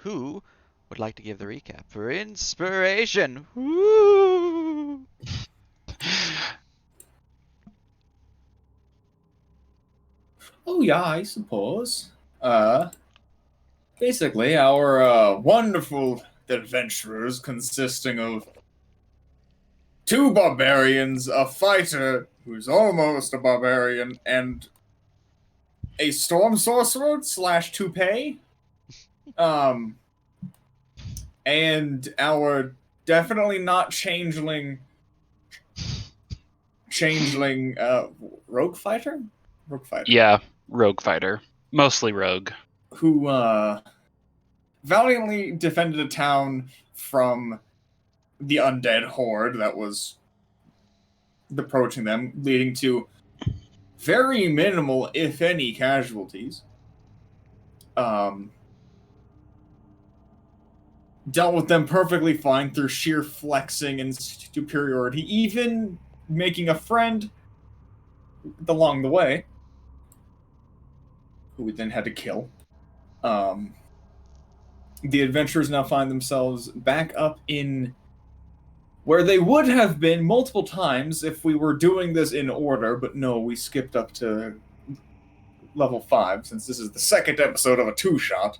who would like to give the recap for inspiration? Woo! Oh yeah, I suppose. Basically, our wonderful adventurers consisting of two barbarians, a fighter who's almost a barbarian, and a storm sorcerer slash toupee. Um, and our definitely not changeling rogue fighter? Rogue fighter. Yeah, rogue fighter. Mostly rogue. Who valiantly defended a town from the undead horde that was approaching them, leading to very minimal, if any, casualties. Dealt with them perfectly fine through sheer flexing and superiority, even making a friend along the way, who we then had to kill. The adventurers now find themselves back up in where they would have been multiple times if we were doing this in order, but no, we skipped up to level 5 since this is the second episode of a two-shot.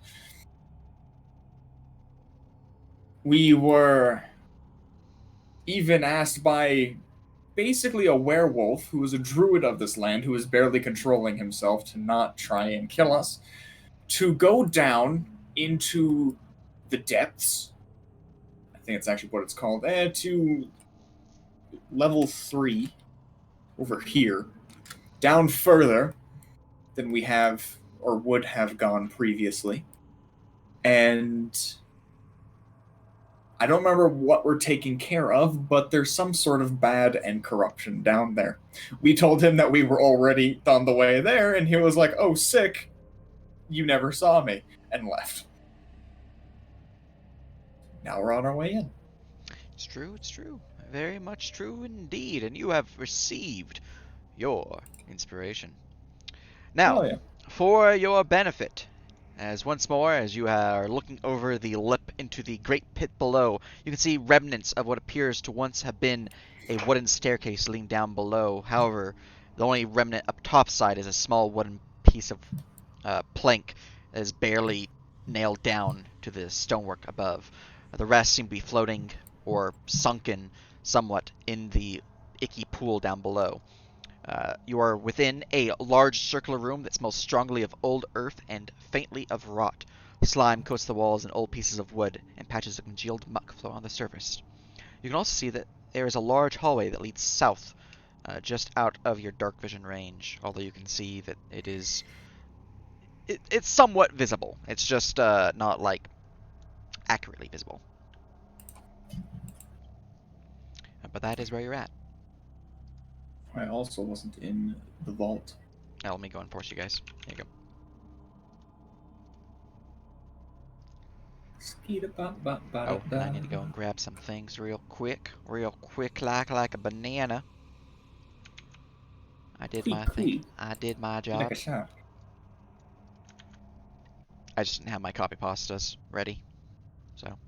We were even asked by basically a werewolf who was a druid of this land who was barely controlling himself to not try and kill us, to go down into the depths. I think it's actually what it's called. To level 3 over here, down further than we have or would have gone previously. And I don't remember what we're taking care of, but there's some sort of bad and corruption down there. We told him that we were already on the way there, and he was like, oh, sick, you never saw me, and left. Now we're on our way in. It's true, it's true. Very much true indeed, and you have received your inspiration. Now, for your benefit, as once more, as you are looking over the lip into the great pit below, you can see remnants of what appears to once have been a wooden staircase leading down below. However, the only remnant up top side is a small wooden piece of plank that is barely nailed down to the stonework above. The rest seem to be floating or sunken somewhat in the icky pool down below. You are within a large circular room that smells strongly of old earth and faintly of rot. Slime coats the walls and old pieces of wood, and patches of congealed muck float on the surface. You can also see that there is a large hallway that leads south, just out of your dark vision range, although you can see that it's somewhat visible. It's just not, like, accurately visible. But that is where you're at. I also wasn't in the vault. Now let me go and force you guys. There you go. Oh, and I need to go and grab some things real quick, like a banana. I did my thing. I did my job. Like a shot. I just didn't have my copy pastas ready, so.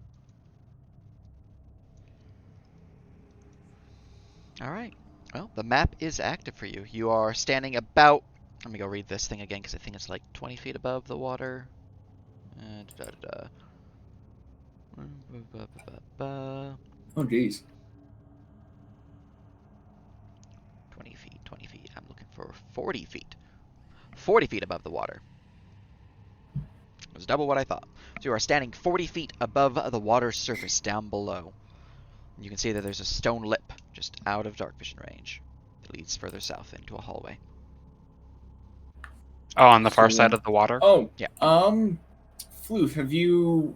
Alright, well, the map is active for you. You are standing about, let me go read this thing again because I think it's like 20 feet above the water. Oh, jeez. 20 feet, 20 feet. I'm looking for 40 feet. 40 feet above the water. It was double what I thought. So you are standing 40 feet above the water's surface down below. You can see that there's a stone lip just out of dark vision range that leads further south into a hallway. Oh, on the far side of the water? Oh, yeah. Floof, have you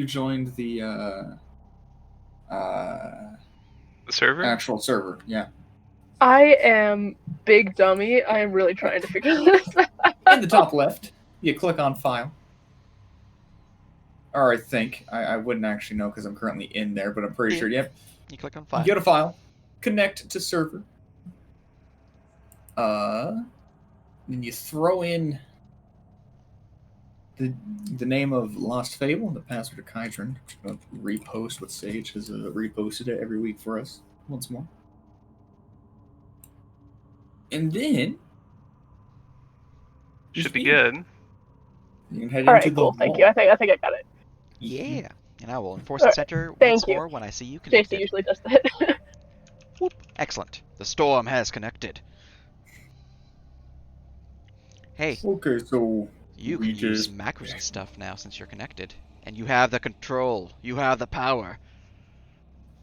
joined the server? Actual server, yeah. I am big dummy. I am really trying to figure this out. In the top left, you click on file. Or I think. I wouldn't actually know because I'm currently in there, but I'm pretty sure, yep. You click on file. You go to file, connect to server. Then you throw in the name of Lost Fable and the password of Kydron. I'm going to repost what Sage has reposted it every week for us once more. And then should be good. You can head All into right, the cool. Thank you. I think I got it. Yeah. And I will enforce All the right, center once thank you. more when I see you JC connected. usually does that. Whoop. Excellent. The storm has connected. Hey, Okay, so you we can use just macros and stuff now since you're connected. And you have the control. You have the power.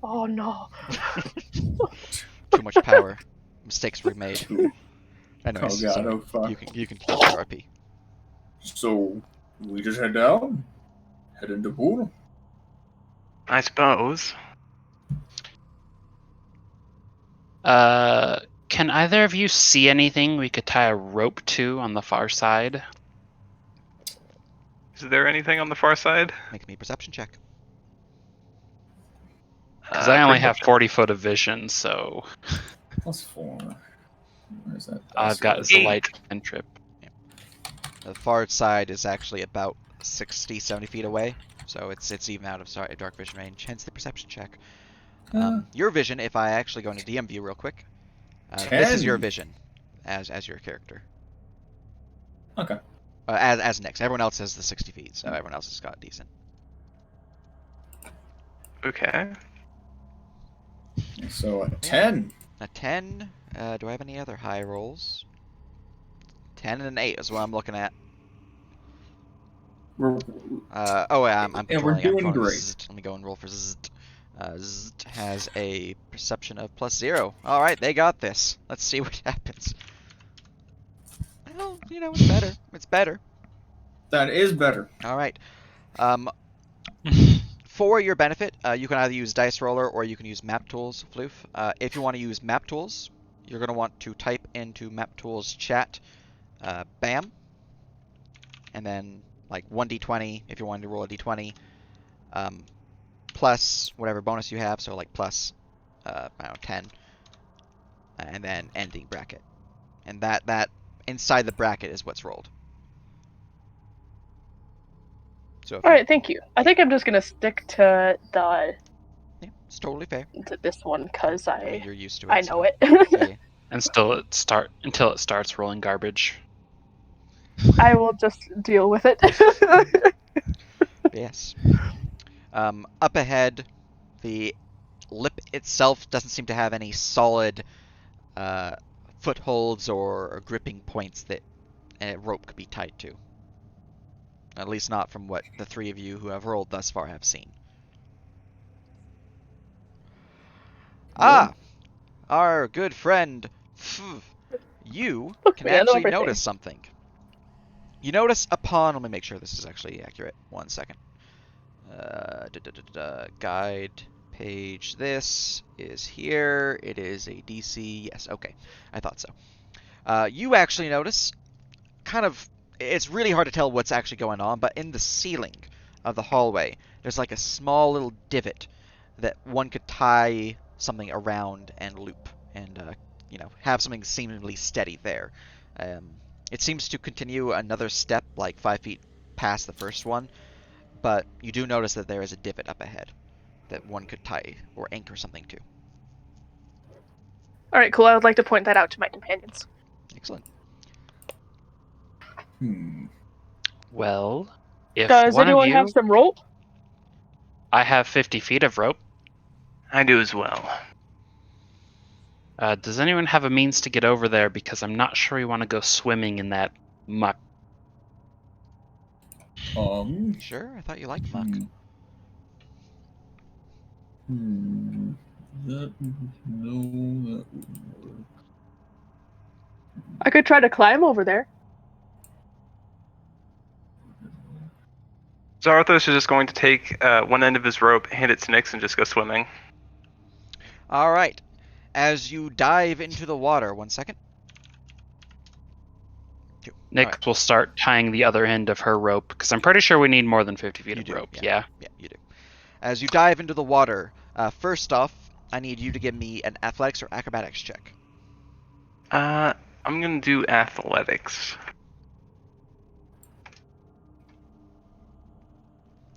Oh no. Too much power. Mistakes were made. Anyways, Oh god, sorry. oh fuck. You can keep your RP. So we just head down, head into pool. I suppose. Can either of you see anything we could tie a rope to on the far side? Is there anything on the far side? Make me a perception check. Because I only have Perception. 40 foot of vision, so +4. Where's that? I've got Eight. light and trip. The far side is actually about 60, 70 feet away, so it's even out of dark vision range, hence the perception check. Your vision, if I actually go into DM view real quick, this is your 10. vision as your character. Okay. As Nyx. Everyone else has the 60 feet, so everyone else has got decent. Okay. So a 10. A 10. Do I have any other high rolls? 10 and an 8 is what I'm looking at. We're I'm and we're controlling. doing great. Zzzt. Let me go and roll for Zzzt. Zzzt has a perception of +0. Alright, they got this. Let's see what happens. Well, you know, it's better. It's better. That is better. Alright. For your benefit, you can either use Dice Roller or you can use Map Tools, Floof. If you want to use Map Tools, you're going to want to type into Map Tools chat, BAM, and then like 1d20 if you're wanting to roll a d20, plus whatever bonus you have, so like plus, I don't know, 10, and then ending bracket. And that inside the bracket is what's rolled. So All right, thank you. I think I'm just gonna stick to yeah, it's totally fair. this one because I mean, you're used to it. I so, know it. yeah. And until it starts rolling garbage. I will just deal with it. Yes. Up ahead, the lip itself doesn't seem to have any solid footholds or gripping points that a rope could be tied to. At least not from what the three of you who have rolled thus far have seen. Ah! Our good friend, you can actually notice something. You notice upon... Let me make sure this is actually accurate. 1 second. Guide page. This is here. It is a DC. Yes, okay. I thought so. You actually notice, kind of... It's really hard to tell what's actually going on, but in the ceiling of the hallway, there's like a small little divot that one could tie something around and loop and, you know, have something seemingly steady there. It seems to continue another step, like 5 feet past the first one, but you do notice that there is a divot up ahead that one could tie or anchor something to. All right, cool. I would like to point that out to my companions. Excellent. Well, if Does one anyone of you, have some rope? I have 50 feet of rope. I do as well. Does anyone have a means to get over there? Because I'm not sure we want to go swimming in that muck. Sure, I thought you liked muck. I could try to climb over there. Zarthos is just going to take one end of his rope, hand it to Nyx, and just go swimming. Alright. As you dive into the water... 1 second. Nyx will start tying the other end of her rope, because I'm pretty sure we need more than 50 feet of rope. Yeah, you do. As you dive into the water, first off, I need you to give me an athletics or acrobatics check. I'm going to do athletics.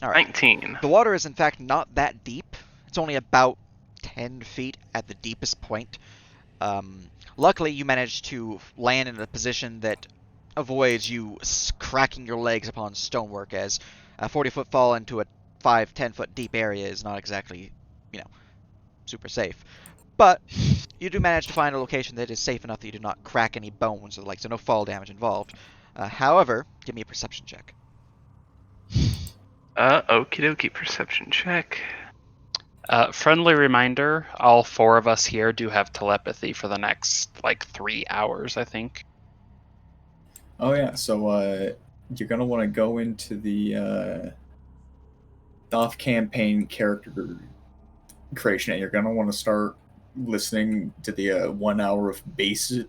All right. 19. The water is in fact not that deep. It's only about 10 feet at the deepest point. Luckily, you managed to land in a position that avoids you cracking your legs upon stonework, as a 40-foot fall into a 5-10 foot deep area is not exactly, super safe. But you do manage to find a location that is safe enough that you do not crack any bones or the like, so no fall damage involved. However, give me a perception check. Okie dokie, perception check. Friendly reminder, all 4 of us here do have telepathy for the next, 3 hours, I think. Oh yeah, so you're gonna want to go into the off-campaign character creation, and you're gonna want to start listening to the 1 hour of basic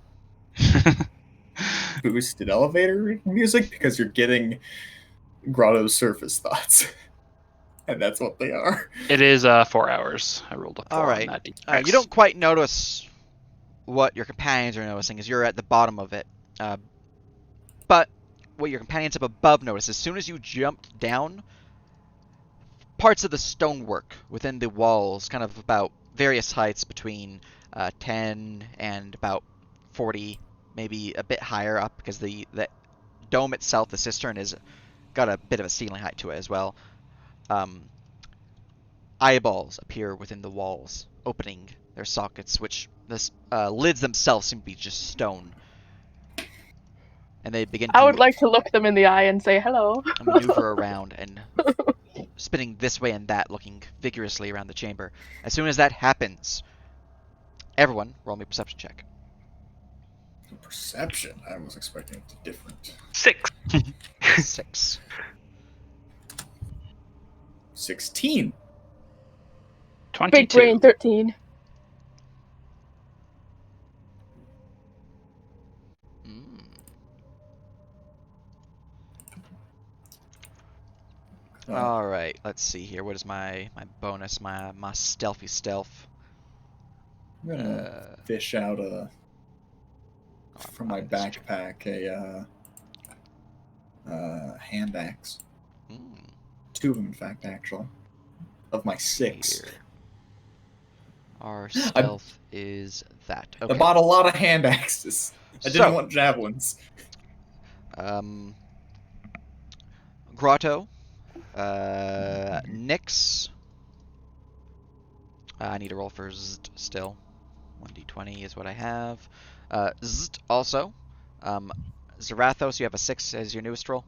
boosted elevator music, because you're getting Grotto's surface thoughts. And that's what they are. It is 4 hours. I rolled a 4 All right. on that. You don't quite notice what your companions are noticing, as you're at the bottom of it. But what your companions up above notice, as soon as you jumped down, parts of the stonework within the walls, kind of about various heights between 10 and about 40, maybe a bit higher up, because the dome itself, the cistern, is got a bit of a ceiling height to it as well. Eyeballs appear within the walls, opening their sockets, which the lids themselves seem to be just stone. And they begin to I would like to look them in the eye and say hello. maneuver around and spinning this way and that, looking vigorously around the chamber. As soon as that happens, everyone roll me a perception check. Perception? I was expecting it to be different. 6. 6. 16. 22. Big brain 13. All right, let's see here. What is my bonus? My stealthy stealth. I'm gonna fish out from my backpack a hand axe. 2 of them, in fact, actually. Of my 6. Here. Our stealth is that. Okay. I bought a lot of hand axes. I didn't want javelins. Grotto. Nyx. I need to roll for Zt still. 1d20 is what I have. Zt also. Zarathos, you have a 6 as your newest roll?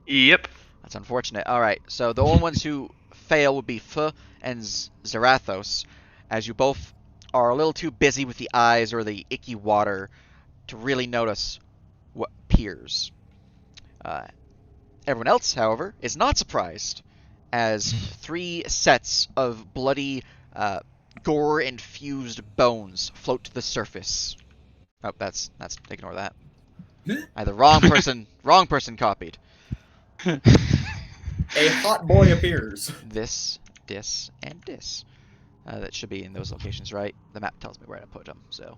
Yep. That's unfortunate. Alright, so the only ones who fail would be F and Zarathos, as you both are a little too busy with the eyes or the icky water to really notice what appears. Everyone else, however, is not surprised, as 3 sets of bloody, gore-infused bones float to the surface. Oh, that's ignore that. Either wrong person copied. A hot boy appears. This, and this. That should be in those locations, right? The map tells me where to put them, so.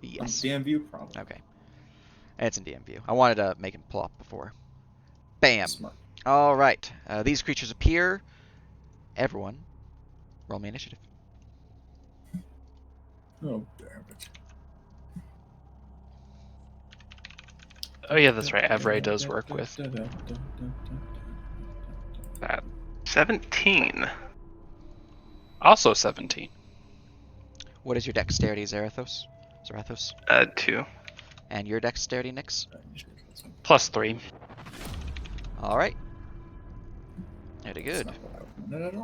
Yes. DM view, probably. Okay. It's in DM view. I wanted to make him pull up before. Bam. Smart. All right. These creatures appear. Everyone, roll me initiative. Oh, damn it. Oh yeah, that's right. Evray does work with that. 17. Also 17. What is your dexterity, Zarathos? 2. And your dexterity, Nyx? +3. All right. Very good. That's not what I wanted at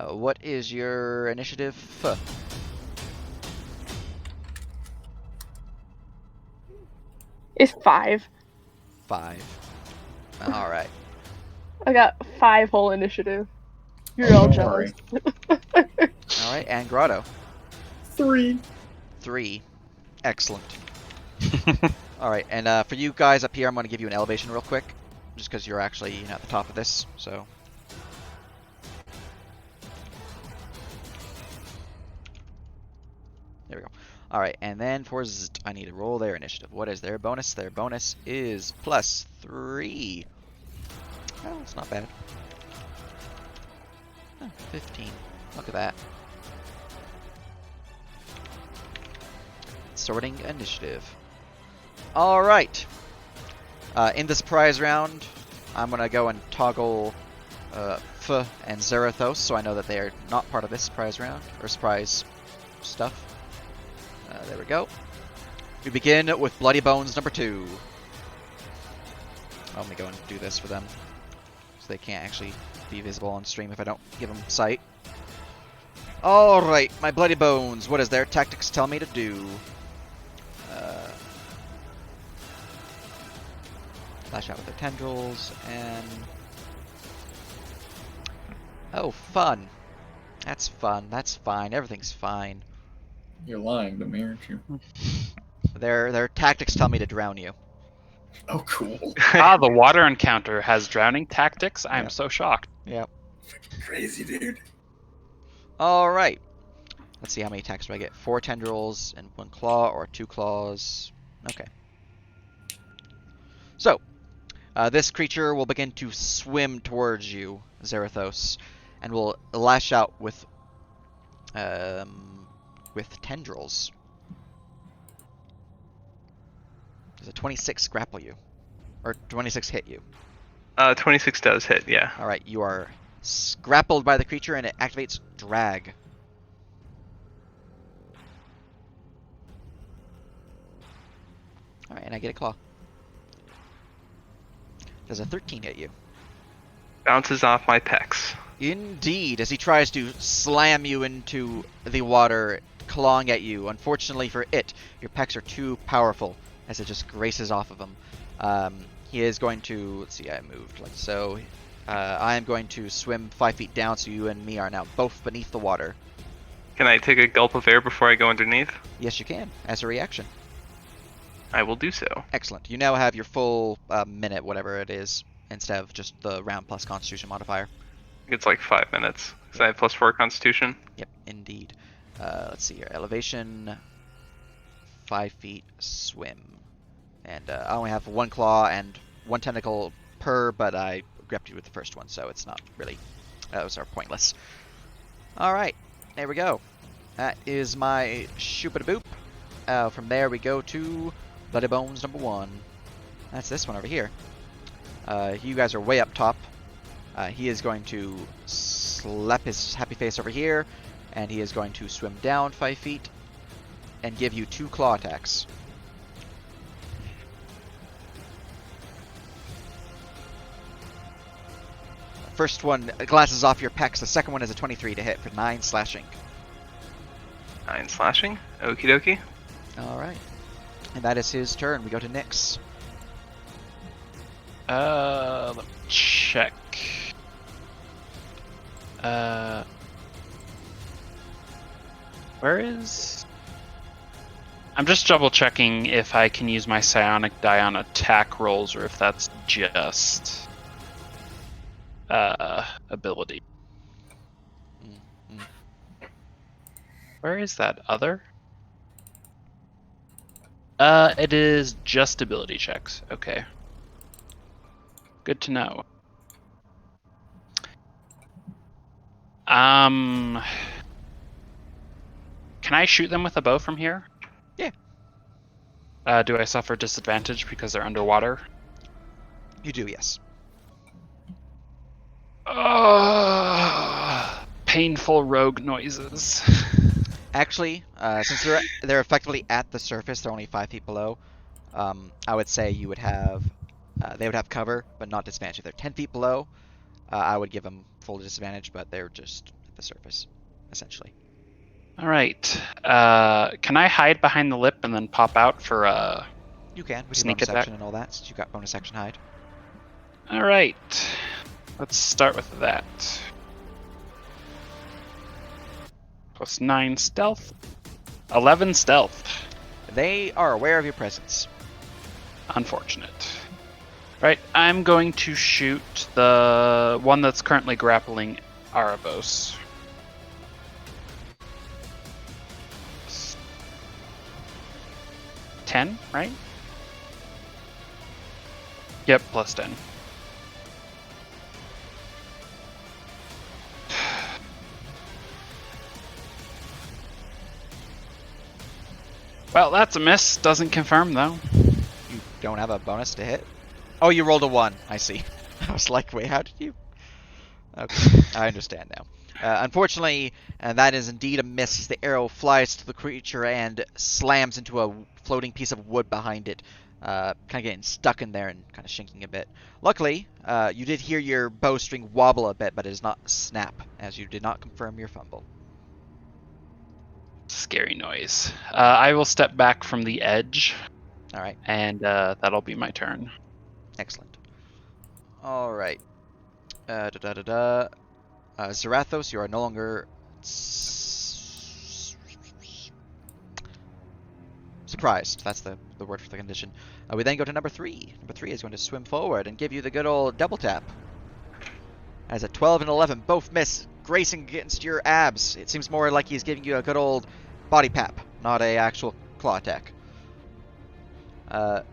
all. What is your initiative? It's 5. 5. All right. I got 5 whole initiative. You're all Don't jealous. All right, and Grotto. 3. 3. Excellent. All right, and for you guys up here, I'm going to give you an elevation real quick, just because you're actually at the top of this. So. There we go. All right, and then for Zt, I need to roll their initiative. What is their bonus? Their bonus is +3. Oh, it's not bad. Oh, 15. Look at that. Sorting initiative. Alright. In this prize round, I'm going to go and toggle F and Zarathos, so I know that they are not part of this prize round, or prize stuff. There we go. We begin with Bloody Bones number 2. Let me go and do this for them, so they can't actually be visible on stream if I don't give them sight. Alright, my Bloody Bones, what does their tactics tell me to do? Lash out with their tendrils, and... Oh, fun. That's fun, that's fine, everything's fine. You're lying to me, aren't you? Their tactics tell me to drown you. Oh, cool. The water encounter has drowning tactics? I am Yep. so shocked. Yep. Crazy, dude. Alright. Let's see how many attacks do I get. 4 tendrils and 1 claw, or 2 claws. Okay. So, this creature will begin to swim towards you, Zarathos, and will lash out with tendrils. Does a 26 grapple you? Or 26 hit you? 26 does hit, yeah. Alright, you are grappled by the creature and it activates Drag. Alright, and I get a claw. Does a 13 hit you? Bounces off my pecs. Indeed, as he tries to slam you into the water, clawing at you. Unfortunately for it, your pecs are too powerful as it just graces off of him. He is going to, let's see, I moved like so. I am going to swim 5 feet down, so you and me are now both beneath the water. Can I take a gulp of air before I go underneath? Yes, you can, as a reaction. I will do so. Excellent. You now have your full minute, whatever it is, instead of just the round plus Constitution modifier. It's like 5 minutes, because I have +4 Constitution. Yep, indeed. Let's see here. Elevation, 5 feet, swim. And I only have 1 claw and 1 tentacle per, but I grabbed you with the first one, so it's not really... those are pointless. Alright, there we go. That is my shoop-a-boop. From there we go to Bloody Bones number 1. That's this one over here. You guys are way up top. He is going to slap his happy face over here, and he is going to swim down 5 feet and give you 2 claw attacks. First one glasses off your pecs. The second one is a 23 to hit for 9 slashing. 9 slashing? Okie dokie. Alright. And that is his turn. We go to Nyx. Let me check. Where is... I'm just double checking if I can use my psionic die on attack rolls or if that's just ability. Where is that other? It is just ability checks. Okay. Good to know. Can I shoot them with a bow from here? Yeah. Do I suffer disadvantage because they're underwater? You do, yes. Painful rogue noises. Actually, since they're effectively at the surface, they're only 5 feet below. I would say you would have they would have cover, but not disadvantage. If they're 10 feet below, I would give them full disadvantage, but they're just at the surface, essentially. All right. Can I hide behind the lip and then pop out for You can with sneak your bonus attack? action and all that, since you got bonus action hide. All right. Let's start with that. Plus 9 stealth. 11 stealth. They are aware of your presence. Unfortunate. Right, I'm going to shoot the one that's currently grappling Arabos. +10, right? Yep, +10. Well, that's a miss. Doesn't confirm, though. You don't have a bonus to hit? Oh, you rolled a 1. I see. I was like, wait, how did you... Okay, I understand now. Unfortunately, that is indeed a miss as the arrow flies to the creature and slams into a floating piece of wood behind it, kind of getting stuck in there and kind of shinking a bit. Luckily, you did hear your bowstring wobble a bit, but it does not snap, as you did not confirm your fumble. Scary noise. I will step back from the edge. All right. And that'll be my turn. Excellent. All right. Zarathos, you are no longer surprised. That's the word for the condition. We then go to number 3. Number 3 is going to swim forward and give you the good old double tap. As a 12 and 11 both miss, gracing against your abs. It seems more like he's giving you a good old body pap, not a actual claw attack.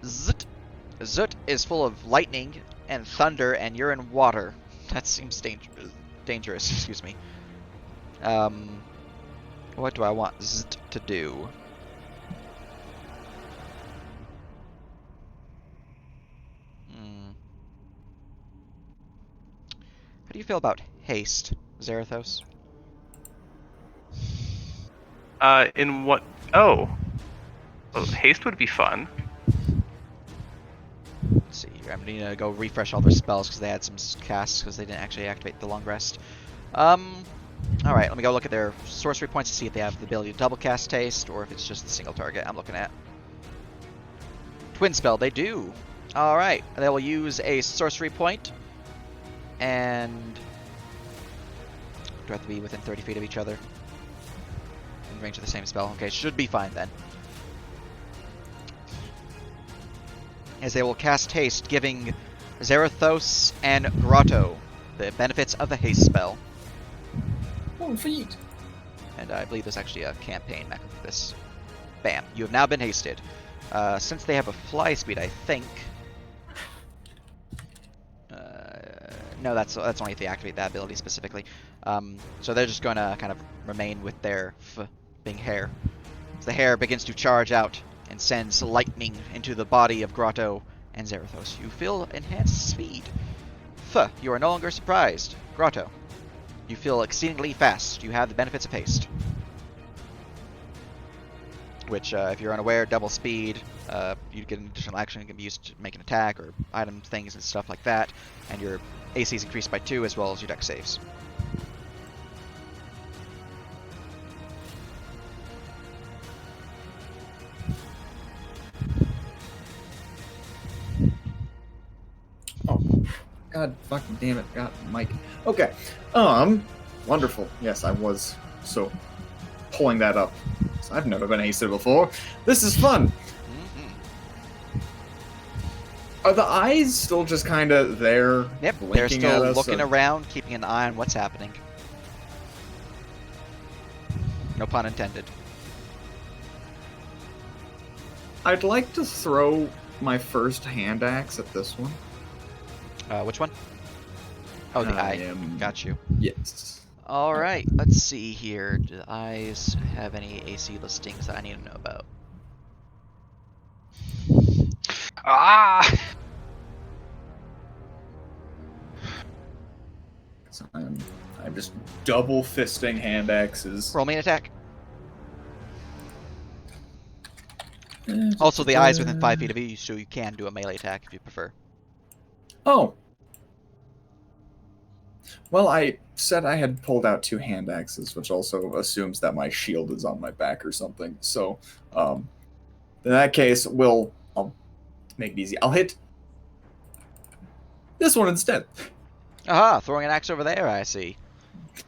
Zut. Zut is full of lightning and thunder, and you're in water. That seems dangerous, excuse me. What do I want Zut to do? How do you feel about haste, Zarathos? In what? Oh. Well, haste would be fun. Let's see here. I'm going to go refresh all their spells because they had some casts because they didn't actually activate the long rest. Alright, let me go look at their sorcery points to see if they have the ability to double cast haste or if it's just the single target I'm looking at. Twin spell, they do. Alright, they will use a sorcery point. And do I have to be within 30 feet of each other? In range of the same spell. Okay, should be fine then. As they will cast haste, giving Zarathos and Grotto the benefits of the haste spell. 1 feet. And I believe there's actually a campaign back with this. Bam. You have now been hasted. Since they have a fly speed, I think... no, that's only if they activate that ability specifically. So they're just going to kind of remain with their being hair. As the hair begins to charge out and sends lightning into the body of Grotto and Zarathos. You feel enhanced speed. You are no longer surprised. Grotto, you feel exceedingly fast. You have the benefits of haste. Which, if you're unaware, double speed, you get an additional action that can be used to make an attack or item things and stuff like that. And your AC is increased by 2 as well as your dex saves. Oh, God fucking damn it. God, Mike. Okay. Wonderful. Yes, I was so pulling that up. So I've never been hasted before. This is fun. Are the eyes still just kind of there? Yep, they're still looking around, keeping an eye on what's happening. No pun intended. I'd like to throw my first hand axe at this one. Which one? Oh, the eye. Got you. Yes. Alright, let's see here. Do the eyes have any AC listings that I need to know about? Ah! So I'm just double fisting hand axes. Roll me an attack. Also, the eye's within 5 feet of you, so you can do a melee attack if you prefer. Oh. Well, I said I had pulled out 2 hand axes, which also assumes that my shield is on my back or something. So, in that case, I'll make it easy. I'll hit this one instead. Aha, throwing an axe over there, I see.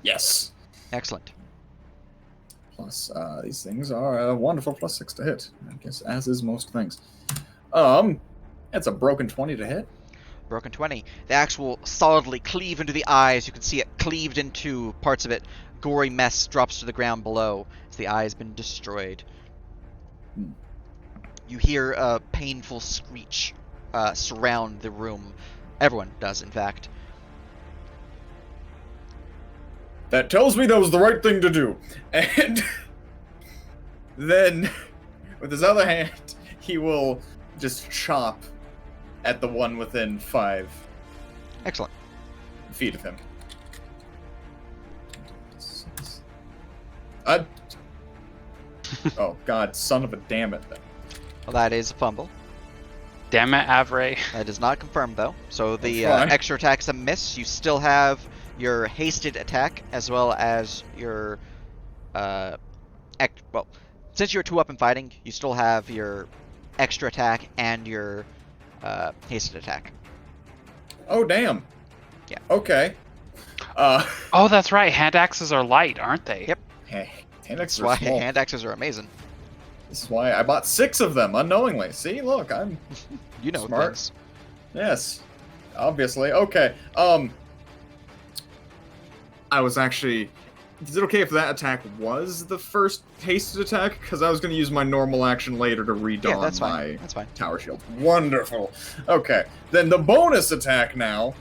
Yes. Excellent. Plus, these things are a wonderful +6 to hit. I guess, as is most things. That's a broken 20 to hit. Broken 20. The axe will solidly cleave into the eyes. You can see it cleaved into parts of it. Gory mess drops to the ground below as the eye has been destroyed. You hear a painful screech surround the room. Everyone does, in fact. That tells me that was the right thing to do. And then With his other hand, he will just chop at the one within 5 Excellent. feet of him. Oh god, son of a damn it then. Well, that is a fumble. Damn it, Avray. That is not confirmed, though. So the That's fine. extra attack's a miss. You still have your hasted attack, as well as your... well, since you're 2-up fighting, you still have your extra attack and your hasted attack. Oh damn. Yeah. Okay. Oh, that's right. Hand axes are light, aren't they? Yep. Hey, hand That's axes why are small. hand axes are amazing. This is why I bought 6 of them unknowingly. See, look, I'm You know Smart. things. yes, obviously. Okay. I was actually. Is it okay if that attack was the first hasted attack? Because I was going to use my normal action later to redon Yeah, that's my fine. That's fine. tower shield. Wonderful. Okay, then the bonus attack now.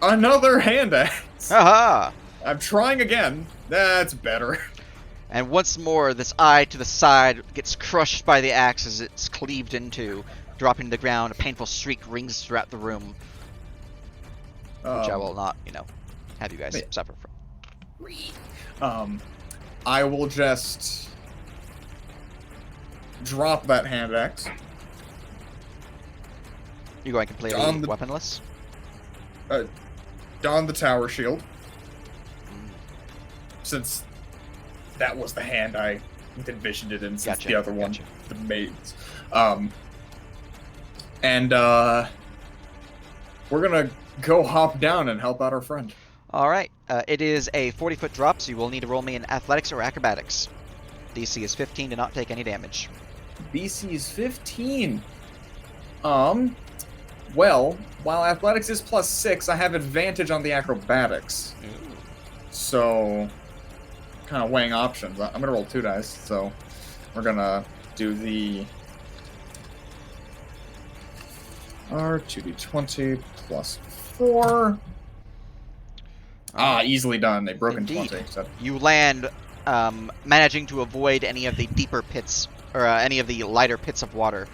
Another hand axe. Aha! I'm trying again. That's better. And once more, this eye to the side gets crushed by the axe as it's cleaved into, dropping to the ground. A painful shriek rings throughout the room, which I will not, have you guys wait. suffer from. I will just drop that hand axe. You're going completely On the- weaponless? Don the tower shield. Since that was the hand I envisioned it in, since Gotcha, the other one, gotcha. the maids. And we're gonna go hop down and help out our friend. Alright, it is a 40-foot drop, so you will need to roll me in athletics or acrobatics. DC is 15 to not take any damage. BC is 15. Well, while athletics is +6, I have advantage on the acrobatics. So, kind of weighing options. I'm gonna roll 2 dice, so we're gonna do the R2d20 +4. Easily done. A broken Indeed. 20. So You land, managing to avoid any of the deeper pits, or any of the lighter pits of water,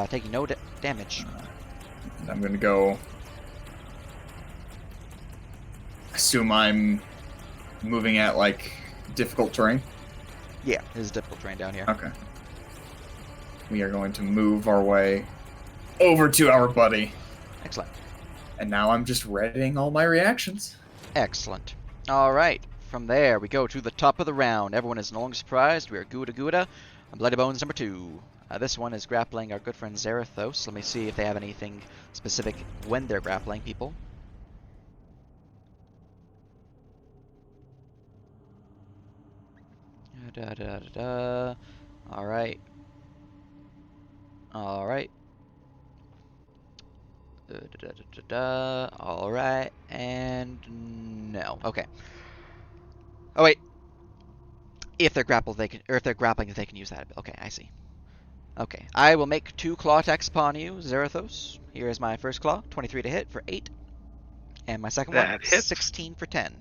taking no damage. I'm gonna go. Assume I'm moving at like difficult terrain. Yeah, it is difficult terrain down here. Okay. We are going to move our way over to our buddy. Excellent. And now I'm just readying all my reactions. Excellent. Alright, from there we go to the top of the round. Everyone is no longer surprised. We are Gouda Gouda. Bloody Bones number 2. This one is grappling our good friend Zarathos. Let me see if they have anything specific when they're grappling people. Alright. Alright. Alright, and no. Okay. Oh wait. If they're grappled, they can, or if they're grappling, they can use that. Okay, I see. Okay, I will make 2 claw attacks upon you, Zarathos. Here is my first claw, 23 to hit for 8, and my second one, That hits. 16 for 10.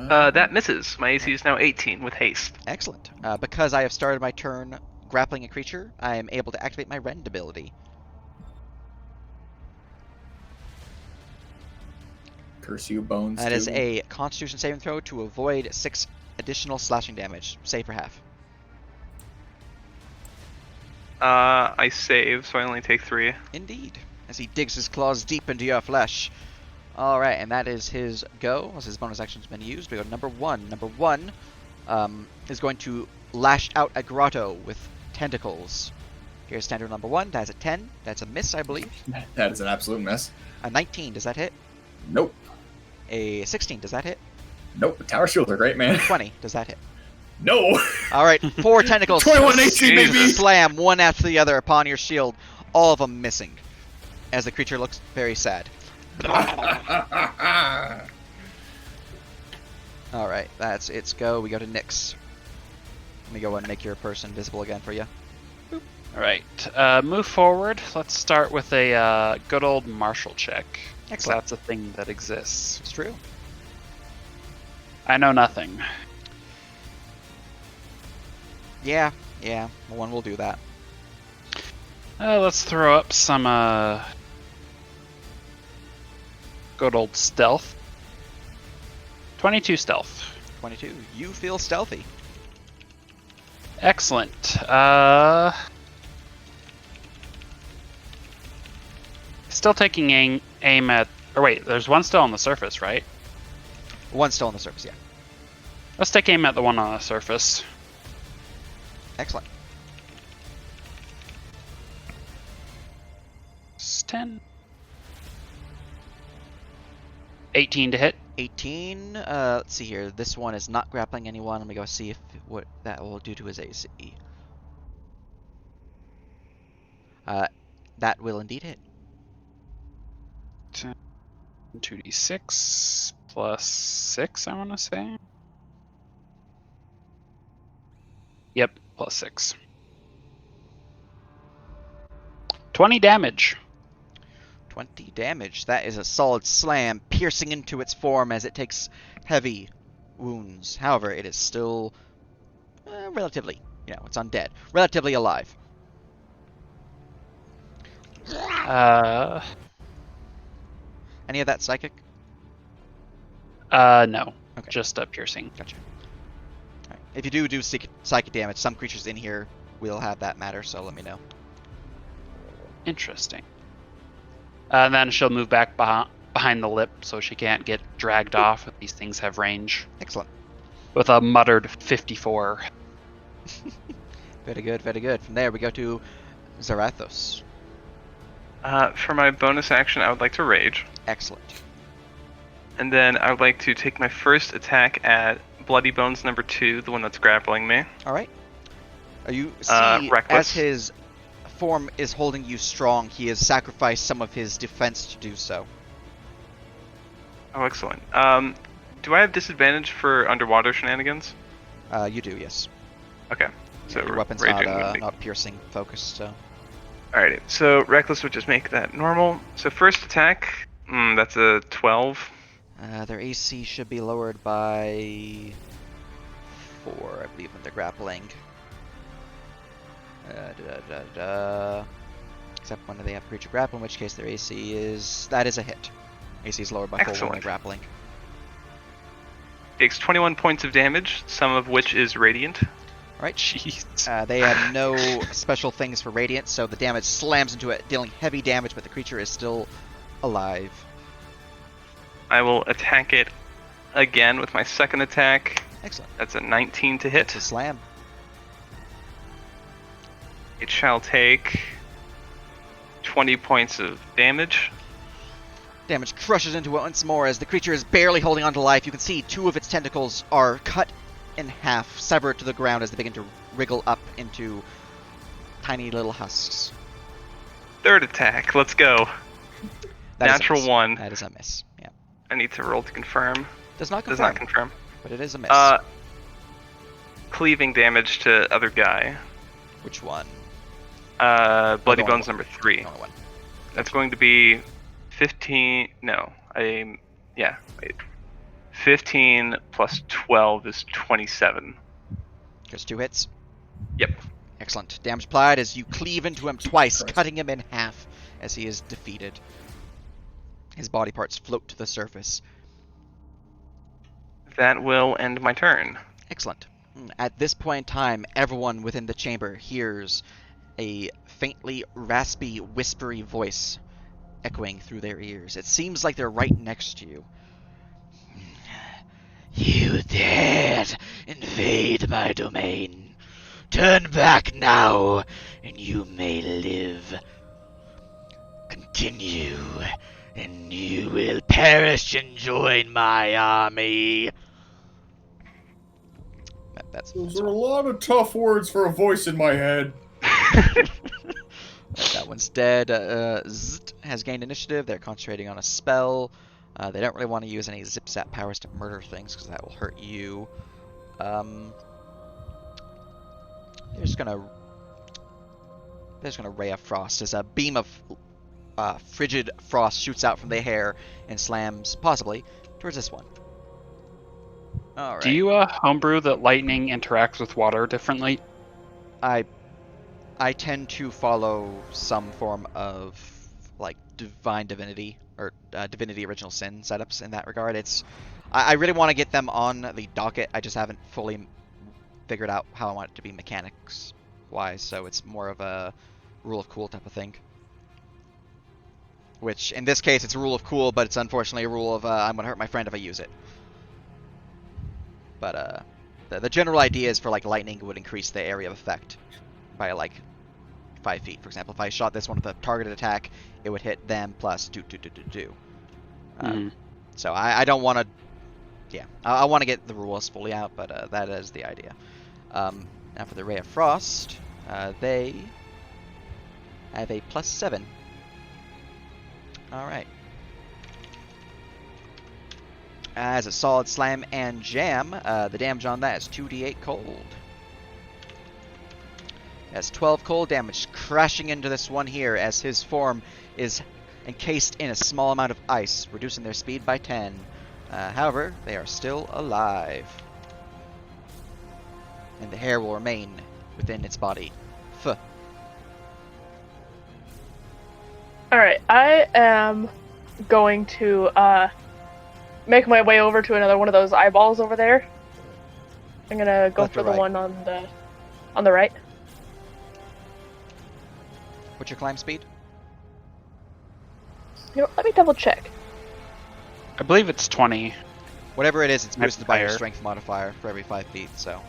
That misses. My AC is now 18 with haste. Excellent. Because I have started my turn grappling a creature, I am able to activate my rend ability. Curse you, Bones. That is too. a Constitution saving throw to avoid 6 additional slashing damage. Save for half. I save, so I only take 3. Indeed. As he digs his claws deep into your flesh. Alright, and that is his go. As his bonus action's been used, we go to number 1. Number 1 is going to lash out at Grotto with tentacles. Here's standard number 1. That's a 10. That's a miss, I believe. That is an absolute mess. A 19. Does that hit? Nope. A 16. Does that hit? Nope. The tower shields are great, man. 20. Does that hit? No. Alright, 4 tentacles 21 AC, baby. Jesus. slam one after the other upon your shield, all of them missing, as the creature looks very sad. Alright, that's its go. We go to Nyx. Let me go and make your person visible again for you. Alright, move forward. Let's start with a good old martial check. So Excellent. that's a thing that exists. It's true. I know nothing. Yeah, one will do that. Let's throw up some good old stealth. 22 stealth. 22. You feel stealthy. Excellent. Still taking aim at... Or wait, there's one still on the surface, right? One still on the surface, yeah. Let's take aim at the one on the surface. Excellent. It's 10. 18 to hit. 18. Let's see here. This one is not grappling anyone. Let me go see what that will do to his AC. That will indeed hit. 2d6 plus 6, I want to say. Yep, plus 6. 20 damage. 20 damage. That is a solid slam, piercing into its form as it takes heavy wounds. However, it is still relatively, it's undead. Relatively alive. Any of that psychic? No. Okay. Just piercing. Gotcha. All right. If you do psychic damage, some creatures in here will have that matter, so let me know. Interesting. And then she'll move back behind the lip so she can't get dragged off. These things have range. Excellent. With a muttered 54. Very good, very good. From there, we go to Zarathos. For my bonus action, I would like to rage. Excellent. And then I would like to take my first attack at Bloody Bones number 2, the one that's grappling me. All right. You see, Reckless. as his form is holding you strong, he has sacrificed some of his defense to do so. Oh, excellent. Do I have disadvantage for underwater shenanigans? You do, yes. Okay. So Your weapon's raging would be... not piercing focused, so... Alrighty, so Reckless would just make that normal. So first attack, that's a 12. Their AC should be lowered by 4, I believe, when they're grappling. Except when they have creature grapple, in which case their AC is... That is a hit. AC is lowered by 4 when Excellent. they're grappling. Takes 21 points of damage, some of which is radiant. Alright. Jeez. They have no special things for Radiant, so the damage slams into it, dealing heavy damage, but the creature is still alive. I will attack it again with my second attack. Excellent. That's a 19 to hit. It's a slam. It shall take 20 points of damage. Damage crushes into it once more as the creature is barely holding on to life. You can see 2 of its tentacles are cut in half, severed to the ground as they begin to wriggle up into tiny little husks. Third attack, let's go. Natural 1. That is a miss. Yeah. I need to roll to confirm. Does not confirm. Does not confirm. But it is a miss. Cleaving damage to other guy. Which one? Bloody the Bones one. number 3. The only one. That's going to be 15. No, yeah. Wait. 15 plus 12 is 27. Just 2 hits. Yep. Excellent. Damage applied as you cleave into him twice, cutting him in half as he is defeated. His body parts float to the surface. That will end my turn. Excellent. At this point in time, everyone within the chamber hears a faintly raspy, whispery voice echoing through their ears. It seems like they're right next to you. You dared invade my domain. Turn back now, and you may live. Continue, and you will perish and join my army. Those are a lot of tough words for a voice in my head. That one's dead. Zt has gained initiative. They're concentrating on a spell. They don't really want to use any zip-zap powers to murder things because that will hurt you. They're just gonna Ray of Frost as a beam of frigid frost shoots out from their hair and slams, possibly, towards this one. All right. Do you homebrew that lightning interacts with water differently? I tend to follow some form of like divine divinity or divinity original sin setups in that regard. I really want to get them on the docket. I just haven't fully figured out how I want it to be mechanics wise, so it's more of a rule of cool type of thing. Which in this case it's a rule of cool, but it's unfortunately a rule of I'm gonna hurt my friend if I use it. But the general idea is for like lightning would increase the area of effect by like 5 feet. For example, if I shot this one with a targeted attack, it would hit them plus 2. So I don't want to. Yeah, I want to get the rules fully out, but that is the idea. Now for the Ray of Frost, they have a +7. All right. As a solid slam and jam, the damage on that is 2d8 cold. That's 12 cold damage crashing into this one here as his form is encased in a small amount of ice, reducing their speed by 10. However, they are still alive. And the hair will remain within its body. Alright, I am going to make my way over to another one of those eyeballs over there. I'm gonna go for the one on the right. What's your climb speed? You know, let me double check. I believe it's 20. Whatever it is, it's boosted by your higher. strength modifier for every 5 feet, so.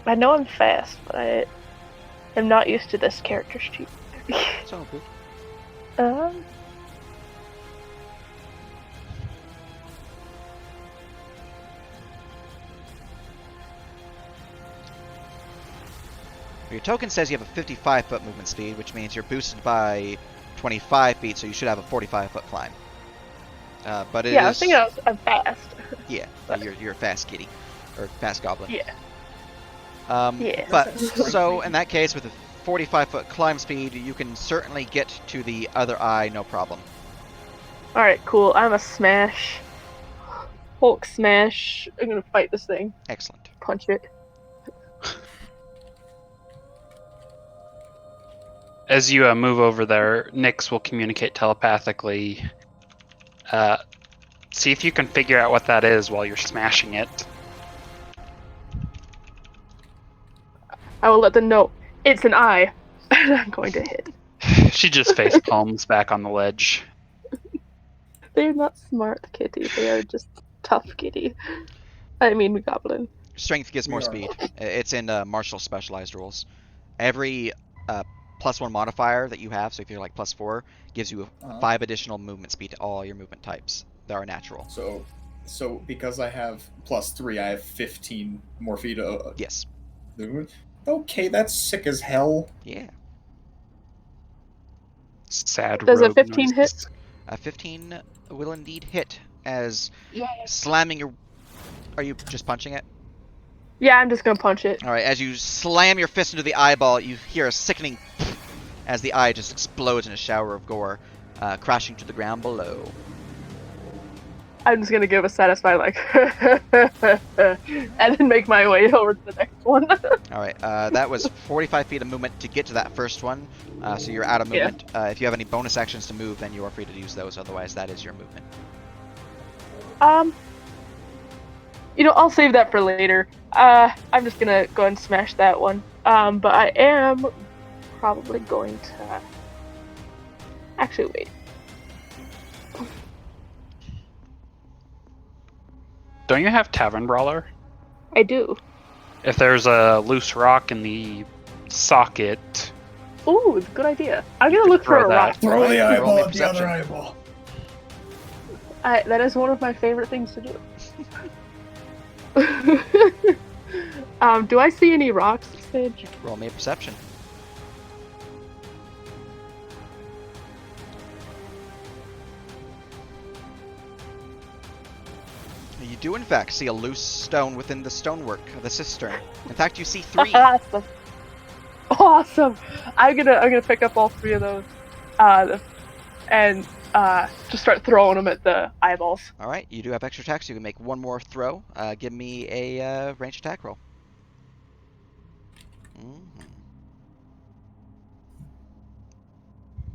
I know I'm fast, but I am not used to this character sheet. It's all good. Your token says you have a 55-foot movement speed, which means you're boosted by 25 feet, so you should have a 45-foot climb. But it yeah, is... I was thinking I'm fast. Yeah, But- you're a fast kitty. Or fast goblin. Yeah. Yeah. But, so, in that case, with a 45-foot climb speed, you can certainly get to the other eye, no problem. Alright, cool. I'm a smash. Hulk smash. I'm gonna fight this thing. Excellent. Punch it. As you move over there, Nyx will communicate telepathically. See if you can figure out what that is while you're smashing it. I will let them know it's an eye. And I'm going to hit. She just face palms back on the ledge. They're not smart kitty. They are just tough kitty. I mean goblin. Strength gives more speed. It's in martial specialized rules. Every +1 modifier that you have, so if you're like +4, gives you 5 additional movement speed to all your movement types that are natural. So because I have +3, I have 15 more feet of Yes. movement. Okay, that's sick as hell. Yeah. Sad Does a rogue 15 noises. A 15 will indeed hit as Yeah. slamming your... Are you just punching it? Yeah, I'm just gonna punch it. Alright, as you slam your fist into the eyeball, you hear a sickening as the eye just explodes in a shower of gore, crashing to the ground below. I'm just gonna give a satisfied like, and then make my way over to the next one. Alright, that was 45 feet of movement to get to that first one, so you're out of Yeah. movement. If you have any bonus actions to move, then you are free to use those, otherwise that is your movement. You know, I'll save that for later. I'm just gonna go ahead and smash that one. But I am probably going to... Actually, wait. Don't you have Tavern Brawler? I do. If there's a loose rock in the socket, Ooh, good idea. I'm gonna look for throw a that. rock. Throw the Roll eyeball me at the other perception. eyeball. That is one of my favorite things to do. Do I see any rocks, Sage? Roll me a perception. You do in fact see a loose stone within the stonework of the cistern. In fact, you see 3. Awesome. Awesome. I'm gonna pick up all 3 of those, and just start throwing them at the eyeballs. Alright, you do have extra attacks, so you can make one more throw. Give me a ranged attack roll.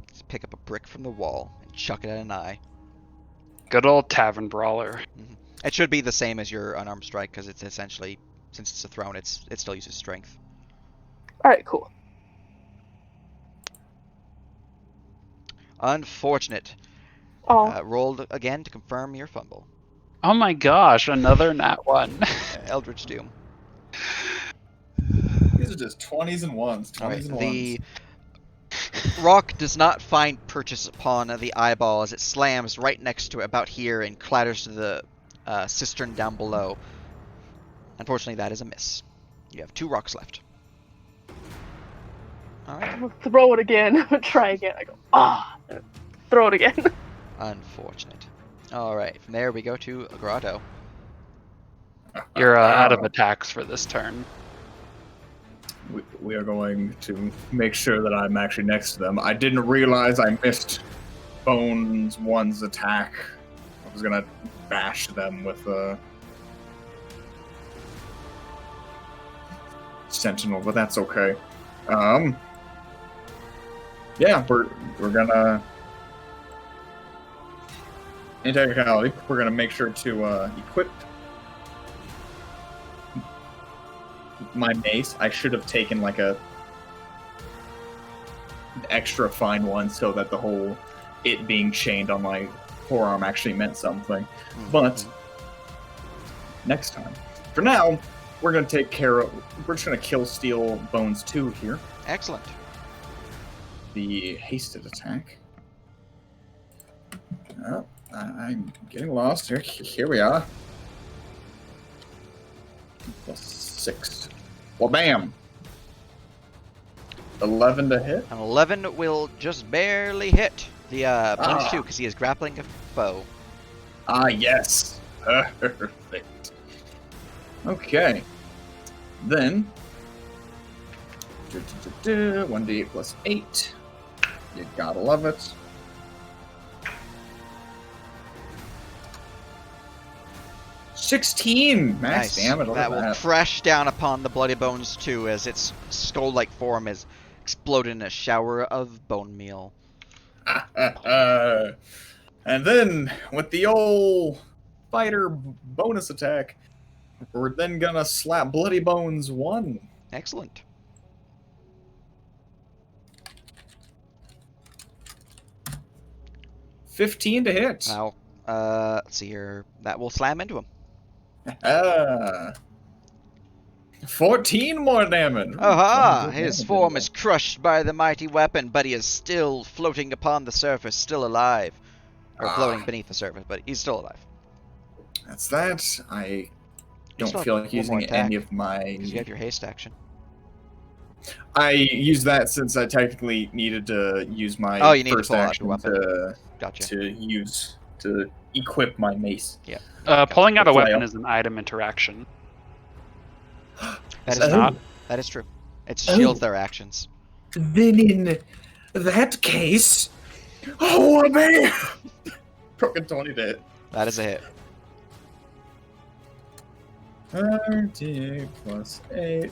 Just pick up a brick from the wall and chuck it at an eye. Good old tavern brawler. It should be the same as your unarmed strike because it's essentially, since it's a thrown, it still uses strength. All right, cool. Unfortunate. Oh, Rolled again to confirm your fumble. Oh my gosh, another nat 1. Eldritch Doom. These are just 20s and 1s. 20s Alright, and 1s. the rock does not find purchase upon the eyeball as it slams right next to it, about here, and clatters to the cistern down below. Unfortunately, that is a miss. You have 2 rocks left. Alright. throw it again. Try again. I go, throw it again. Unfortunate. Alright, from there we go to a grotto. You're out of attacks for this turn. We are going to make sure that I'm actually next to them. I didn't realize I missed Bones 1's attack. I was gonna bash them with a Sentinel, but that's okay. Yeah, we're gonna, in technicality, we're gonna make sure to equip my mace. I should have taken like an extra fine one so that the whole it being chained on my forearm actually meant something. But next time. For now, we're gonna take care of. We're just gonna kill Steel Bones 2 here. Excellent. The hasted attack. Oh, I'm getting lost here. Here we are. +6. Well, bam. 11 to hit. An 11 will just barely hit the Bones 2 because he is grappling a foe. Ah, yes. Perfect. Okay. Then 1d8 plus 8. You gotta love it. $16 max damage. That will crash down upon the Bloody Bones 2 as its skull-like form is exploded in a shower of bone meal. And then, with the old fighter bonus attack, we're then gonna slap Bloody Bones 1. Excellent. $15 to hit. Now, let's see here. That will slam into him. 14 more damage. Aha! His form is crushed by the mighty weapon, but he is still floating upon the surface, still alive. Or floating beneath the surface, but he's still alive. That's that. I don't still feel have like one more using attack, any of my... Because you have your haste action. I used that since I technically needed to use my Oh, you need to first pull out action your weapon. Gotcha. to equip my mace. Yeah. Pulling out a Flail. weapon is an item interaction. That is Oh. not. That is true. It shields their actions. Then in that case, oh man, broken 20 to hit. That is a hit. 30 plus 8.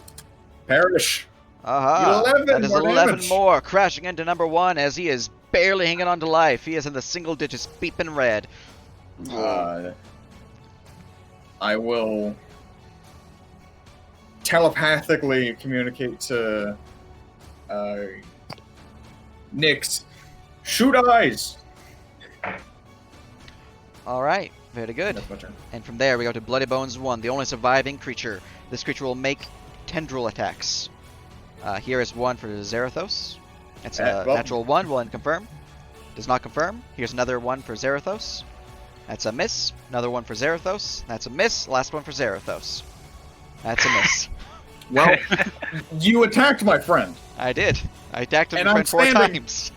Perish. Aha! 11 That is more 11 damage. more, crashing into number 1 as he is barely hanging on to life. He is in the single digits, beeping red. I will telepathically communicate to Nyx. Shoot eyes. Alright, very good. That's my turn. And from there we go to Bloody Bones 1, the only surviving creature. This creature will make tendril attacks. Here is one for Zarathos. It's a well- natural 1, will confirm. Does not confirm. Here's another one for Zarathos. That's a miss. Another one for Zarathos. That's a miss. Last one for Zarathos. That's a miss. Well, you attacked my friend. I did. I attacked him And I'm 4 standing. times.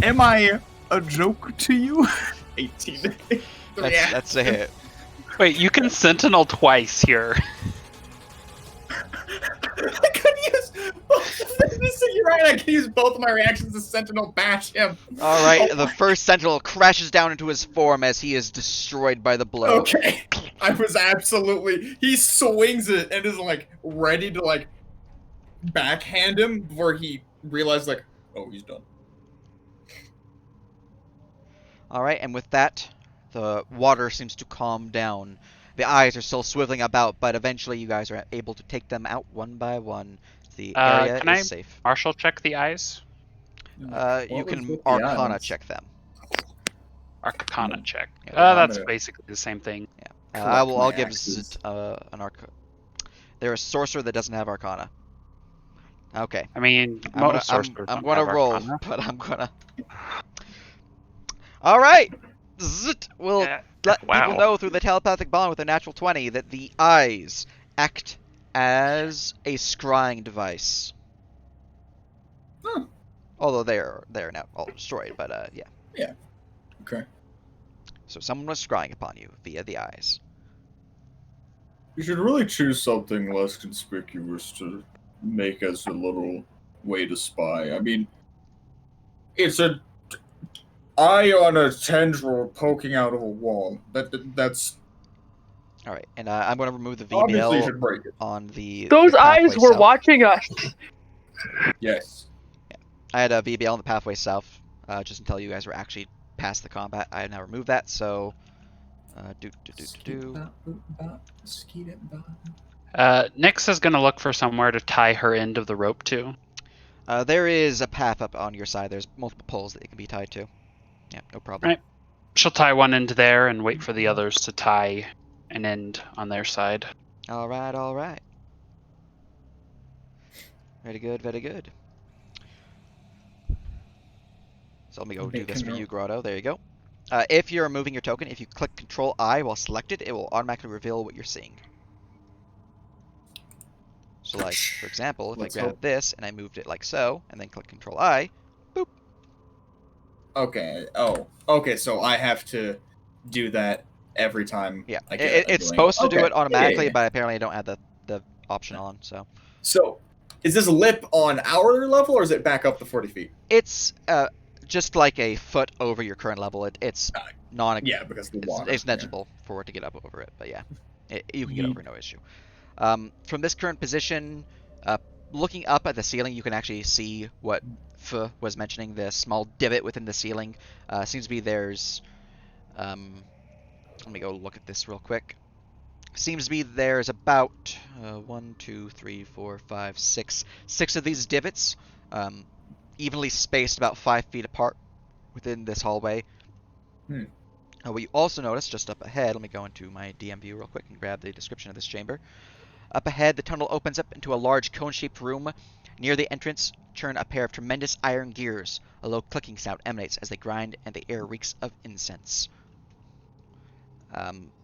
Am I a joke to you? 18. That's a hit. Wait, you can sentinel twice here. I could use both. You're right. I can use both of my reactions to Sentinel bash him. Alright, Oh the first sentinel crashes down into his form as he is destroyed by the blow. Okay. I was absolutely. He swings it and is like ready to like backhand him before he realized, like, oh, he's done. Alright, and with that, the water seems to calm down. The eyes are still swiveling about, but eventually you guys are able to take them out one by one. The area Can I is safe. martial check the eyes? You What was can with the Arcana eyes? check them. Arcana Mm. check. Yeah, That's yeah. basically the same thing. Yeah. Collect I'll my give axes. Zit an Arcana. They're a sorcerer that doesn't have Arcana. Okay. I mean, most sorcerers I'm don't gonna have roll, Arcana. but I'm gonna. All right. Zit will Yeah. let people Wow. know through the telepathic bond with a natural 20 that the eyes act as a scrying device. Huh. Although they're now all destroyed, but yeah. Okay. So someone was scrying upon you via the eyes. You should really choose something less conspicuous to make as a little way to spy. I mean, it's a eye on a tendril poking out of a wall. That's All right, and I'm gonna remove the obviously you VBL should break it. on the Those pathway eyes were south. watching us. Yes. I had a VBL on the pathway south, just until you guys were actually past the combat. I have now removed that, so do. Nyx is gonna look for somewhere to tie her end of the rope to. There is a path up on your side. There's multiple poles that it can be tied to. Yeah, no problem. Right. She'll tie one end there and wait for the others to tie an end on their side. All right. Very good, very good. So let me go do this for you, Grotto. There you go. If you're removing your token, if you click Control I while selected, it will automatically reveal what you're seeing. So, like, for example, if Let's I grab this and I moved it like so, and then click Control I, boop. Okay. Oh. Okay. So I have to do that every time. Yeah, I get it's a supposed to do Okay. it automatically, Yeah. but apparently I don't have the option on. So So, is this lip on our level, or is it back up to 40 feet? it's just like a foot over your current level. It's non. Yeah, because the water. It's negligible for it to get up over it, but yeah, you can get Yeet. over, no issue. From this current position, looking up at the ceiling, you can actually see what F was mentioning, the small divot within the ceiling. Seems to be there's... let me go look at this real quick. Seems to be there's about 1, 2, 3, 4, 5, 6 of these divots, evenly spaced about 5 feet apart within this hallway. What you also notice just up ahead, let me go into my DM view real quick and grab the description of this chamber. Up ahead, the tunnel opens up into a large cone-shaped room. Near the entrance turn a pair of tremendous iron gears. A low clicking sound emanates as they grind, and the air reeks of incense.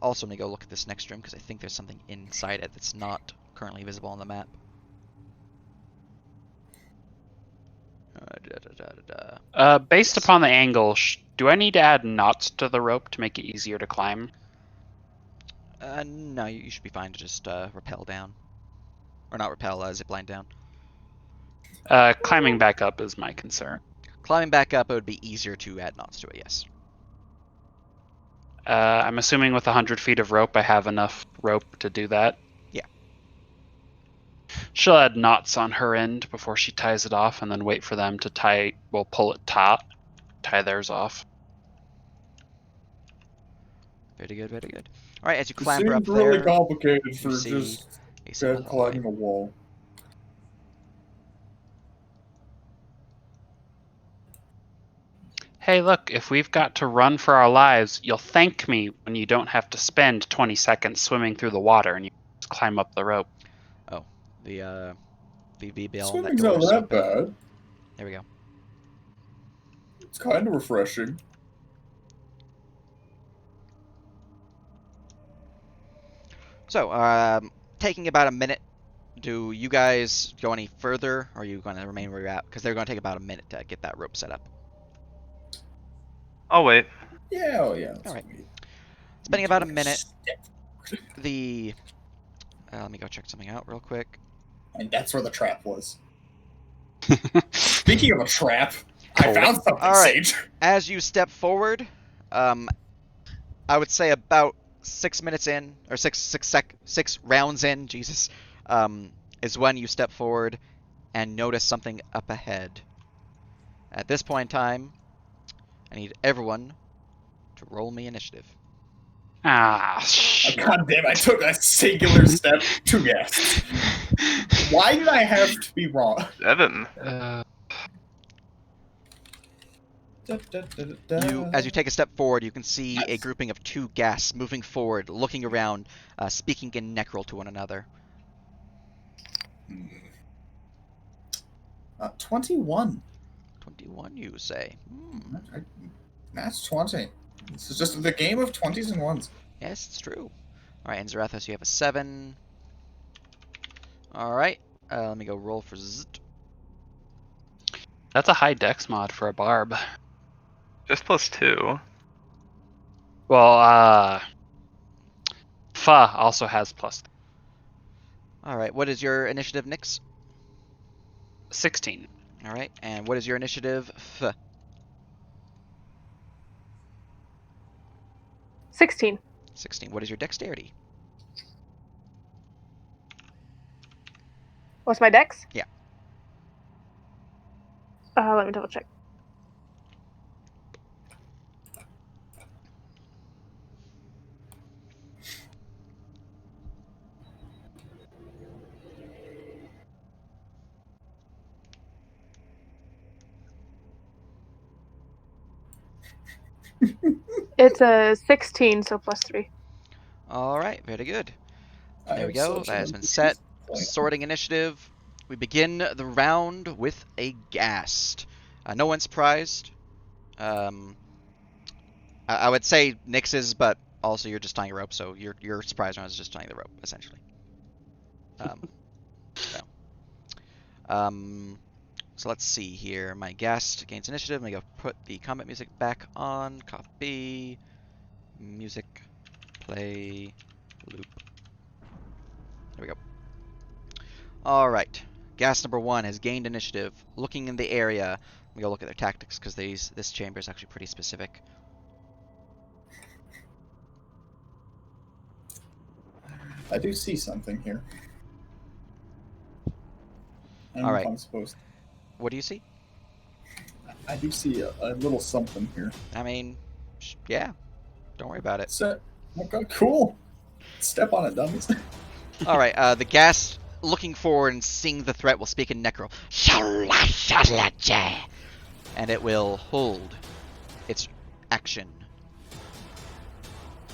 Also, let me go look at this next room because I think there's something inside it that's not currently visible on the map. Based upon the angle, do I need to add knots to the rope to make it easier to climb? No, you should be fine to just rappel down. Or not rappel, zipline down. Climbing back up is my concern. Climbing back up, it would be easier to add knots to it, yes. I'm assuming with 100 feet of rope, I have enough rope to do that. Yeah. She'll add knots on her end before she ties it off, and then wait for them to tie. We'll pull it taut, tie theirs off. Very good, very good. All right, as you clamber seems up there, really complicated for see just a single hallway. climbing a wall. Hey, look, if we've got to run for our lives, you'll thank me when you don't have to spend 20 seconds swimming through the water and you just climb up the rope. Oh, the VBL on that Swimming's door not is that open. bad. There we go. It's kind of refreshing. So, taking about a minute. Do you guys go any further, or are you going to remain where you're at? Because they're going to take about a minute to get that rope set up. I'll wait. Yeah, oh yeah. All right. Spending about a minute. The let me go check something out real quick. And that's where the trap was. Speaking of a trap, I found something, All right. Sage. As you step forward, I would say about 6 minutes in, or six rounds in, Jesus, is when you step forward, and notice something up ahead. At this point in time, I need everyone to roll me initiative. Shit. God damn, I took a singular step to guess. Why did I have to be wrong? 7. As you take a step forward, you can see a grouping of 2 ghasts moving forward, looking around, speaking in Necrol to one another. 21. 21, you say? That's 20. This is just the game of 20s and 1s. Yes, it's true. Alright, and Zarathos, you have a 7. Alright, let me go roll for Zt. That's a high dex mod for a barb. Just +2. Well, Fa also has +3. Alright, what is your initiative, Nyx? 16. Alright, and what is your initiative, F? 16. 16. What is your dexterity? What's my dex? Yeah. Let me double check. It's a 16, so +3. Alright, very good. There we go, that has been set. Sorting initiative. We begin the round with a ghast. No one's surprised. I would say Nyx's, but also you're just tying a rope, so your surprise round is just tying the rope, essentially. So let's see here. My ghast gains initiative. I'm going to put the combat music back on. Copy. Music. Play. Loop. There we go. Alright. Ghast number 1 has gained initiative. Looking in the area. We go look at their tactics because this chamber is actually pretty specific. I do see something here. All right. I'm supposed to. What do you see? I do see a little something here. I mean, yeah. Don't worry about it. So, okay, cool. Step on it, dummies. Alright, the ghast looking forward and seeing the threat will speak in Necro. And it will hold its action.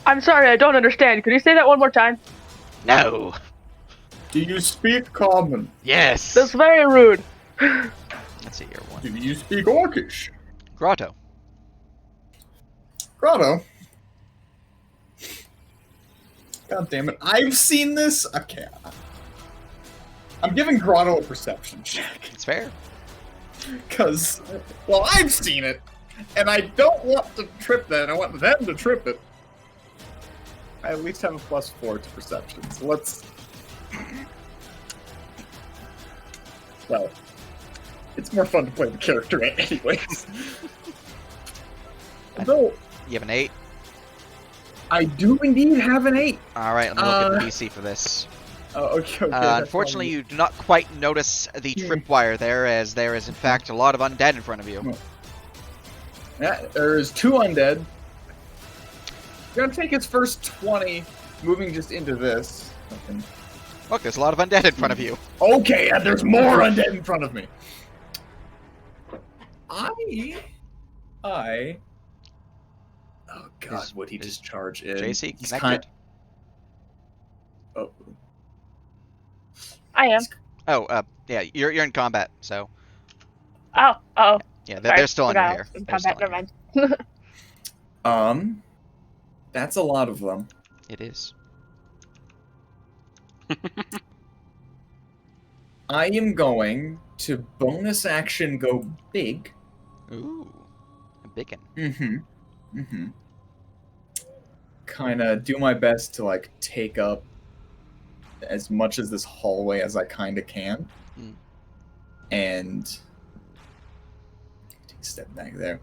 I'm sorry, I don't understand. Could you say that one more time? No! Do you speak common? Yes! That's very rude. Let's see here. One. Do you speak Orcish? Grotto. Grotto? God damn it. I've seen this? Okay. I'm giving Grotto a perception check. It's fair. Because, well, I've seen it. And I don't want to trip that. I want them to trip it. I at least have a +4 to perception. So let's... Well, it's more fun to play the character anyways. Though, You have an 8? I do indeed have an 8. Alright, let me look at the DC for this. Okay. Unfortunately, you do not quite notice the tripwire there, as there is in fact a lot of undead in front of you. Yeah, there's 2 undead. Gonna take his first 20, moving just into this. Okay. Look, there's a lot of undead in front of you. Okay, and there's more undead in front of me. Oh god, would he just charge in? JC, He's connected? Oh. I am. Oh, yeah, you're in combat, so... Oh. Yeah, Sorry, they're still under forgot I here. was in They're still combat, under never mind. That's a lot of them. here. It is. I am going to bonus action go big. Ooh. A biggin. Kind of do my best to, like, take up as much as this hallway as I kind of can. Mm. And take a step back there.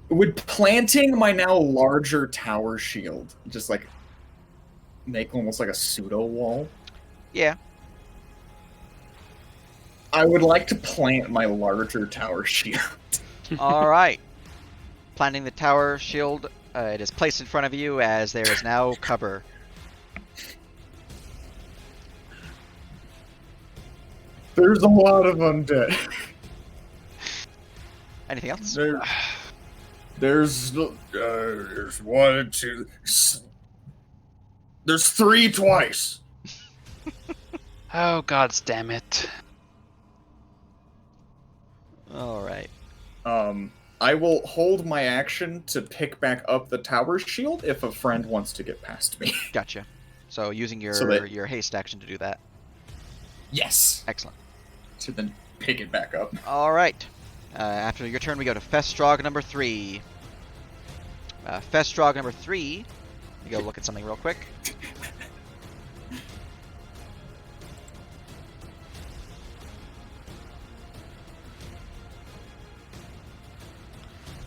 Would planting my now larger tower shield just, like, make almost like a pseudo wall? Yeah. I would like to plant my larger tower shield. All right. Planting the tower shield, it is placed in front of you as there is now cover. There's a lot of undead. Anything else? There's one, two. There's 3 twice. Oh, gods damn it. All right. I will hold my action to pick back up the tower shield if a friend wants to get past me. Gotcha. So using your your haste action to do that. Yes. Excellent. To then pick it back up. All right. After your turn, we go to Festrog number 3. Festrog number 3. We go look at something real quick.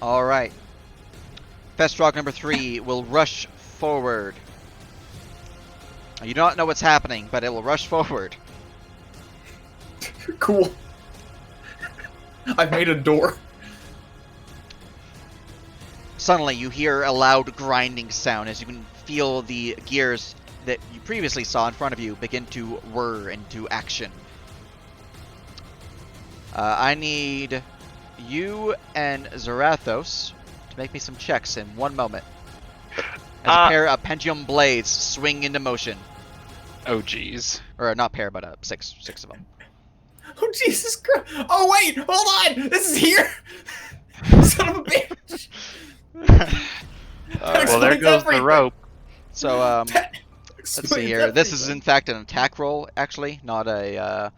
All right. Festrog number 3 will rush forward. You do not know what's happening, but it will rush forward. Cool. I've made a door. Suddenly, you hear a loud grinding sound as you can feel the gears that you previously saw in front of you begin to whir into action. I need you and Zarathos to make me some checks in 1 moment. As a pair of Pentium blades swing into motion. Oh, jeez. Or not pair, but 6 of them. Oh, Jesus Christ. Oh, wait. Hold on. This is here. Son of a bitch. Well, there goes the rope. So, let's see here. This is in fact an attack roll, actually, not a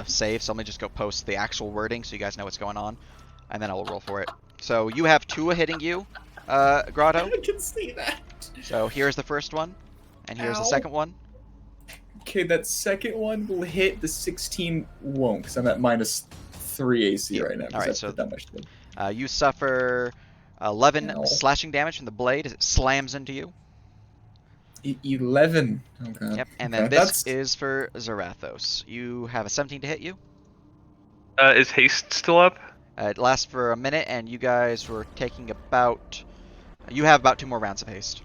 save. So let me just go post the actual wording so you guys know what's going on, and then I will roll for it. So you have 2 hitting you, Grotto. I can see that. So here's the first one, and here's the second one. Okay, that second one will hit. The 16 won't, because I'm at -3 AC right now. All right, so that much good. You suffer 11 Ow. slashing damage from the blade as it slams into you. 11. Okay. Yep, and then this is for Zarathos. You have a 17 to hit you. Is haste still up? It lasts for a minute, and you guys were taking about... You have about 2 more rounds of haste.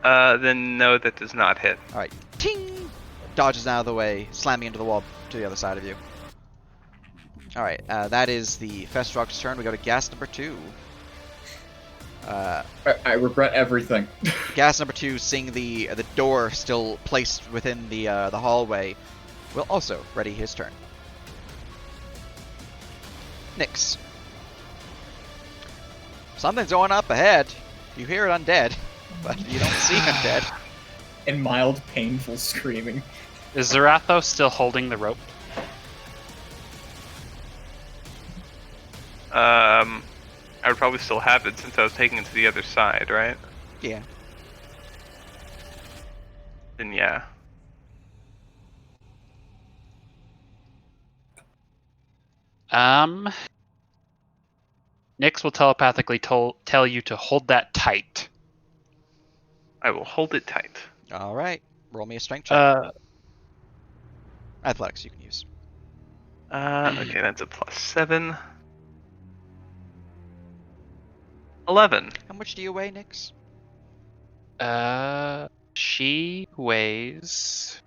Then no, that does not hit. Alright, ting! Dodges out of the way, slamming into the wall to the other side of you. Alright, that is the Festrog's turn. We go to gas number 2. I regret everything. Gas number 2, seeing the door still placed within the hallway, will also ready his turn. Nyx. Something's going up ahead. You hear it undead, but you don't see undead. And mild, painful screaming. Is Zarathos still holding the rope? I would probably still have it since I was taking it to the other side, right? Yeah. Then yeah. Nyx will telepathically tell you to hold that tight. I will hold it tight. Alright, roll me a strength check. Athletics you can use. Okay, that's a +7. 11. How much do you weigh, Nyx? She weighs...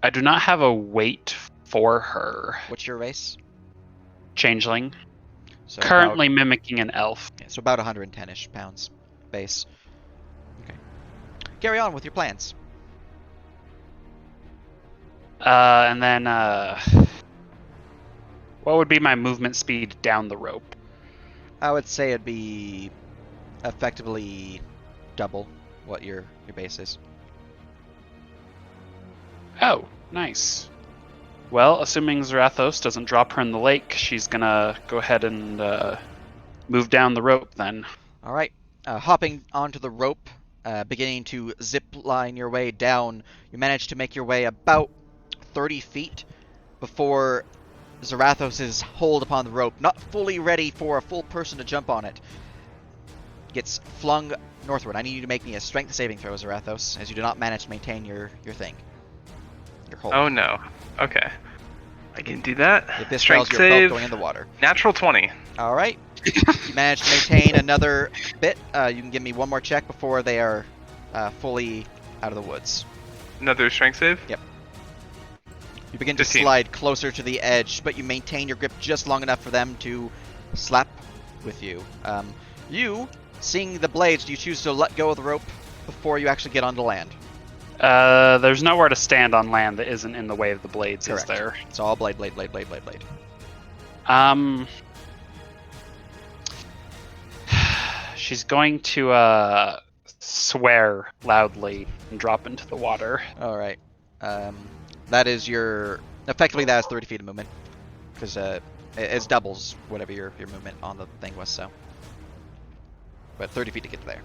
I do not have a weight for her. What's your race? Changeling. So Currently mimicking an elf. Yeah, so about 110-ish pounds base. Okay. Carry on with your plans. And then, what would be my movement speed down the rope? I would say it'd be effectively double what your base is. Oh, nice. Well, assuming Zarathos doesn't drop her in the lake, she's gonna go ahead and move down the rope then. Alright, hopping onto the rope, beginning to zip line your way down, you manage to make your way about 30 feet before Zarathos' hold upon the rope, not fully ready for a full person to jump on it, gets flung northward. I need you to make me a strength saving throw, Zarathos, as you do not manage to maintain your thing. Your hold. Oh no. Okay. I can do that. If this Strength fails, you're both save. going in the water. Natural 20. All right. You managed to maintain another bit. You can give me one more check before they are fully out of the woods. Another strength save? Yep. You begin to 15. slide closer to the edge, but you maintain your grip just long enough for them to slap with you. You, seeing the blades, do you choose to let go of the rope before you actually get onto land? There's nowhere to stand on land that isn't in the way of the blades, Correct. is there? It's all blade. She's going to swear loudly and drop into the water. All right. That is your... Effectively, that is 30 feet of movement. Because it doubles whatever your movement on the thing was, so... But 30 feet to get there.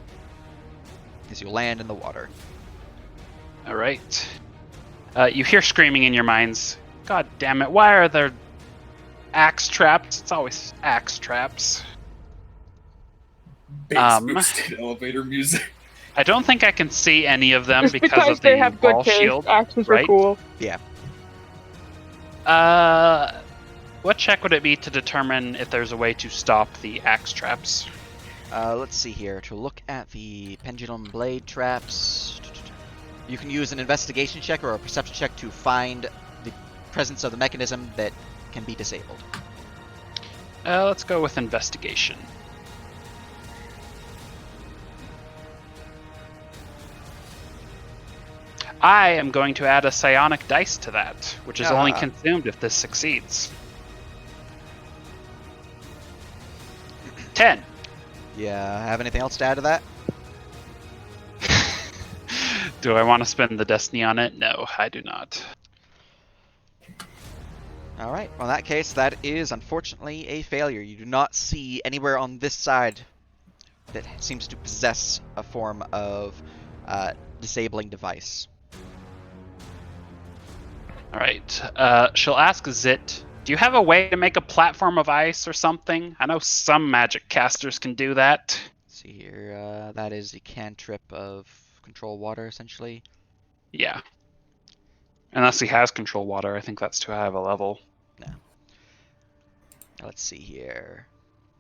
As you land in the water. All right. You hear screaming in your minds. God damn it! Why are there axe traps? It's always axe traps. Bass boosted elevator music. I don't think I can see any of them It's because of they the have good wall taste. shield. Axes right? are cool. Yeah. What check would it be to determine if there's a way to stop the axe traps? Let's see here. To look at the pendulum blade traps, you can use an investigation check or a perception check to find the presence of the mechanism that can be disabled. Let's go with investigation. I am going to add a psionic dice to that, which is only consumed if this succeeds. 10. Yeah, have anything else to add to that? Do I want to spend the destiny on it? No, I do not. Alright, well in that case, that is unfortunately a failure. You do not see anywhere on this side that seems to possess a form of disabling device. Alright, she'll ask Zit, do you have a way to make a platform of ice or something? I know some magic casters can do that. Let's see here, that is the cantrip of control water, essentially. Yeah. Unless he has control water, I think that's too high of a level. No. Now let's see here.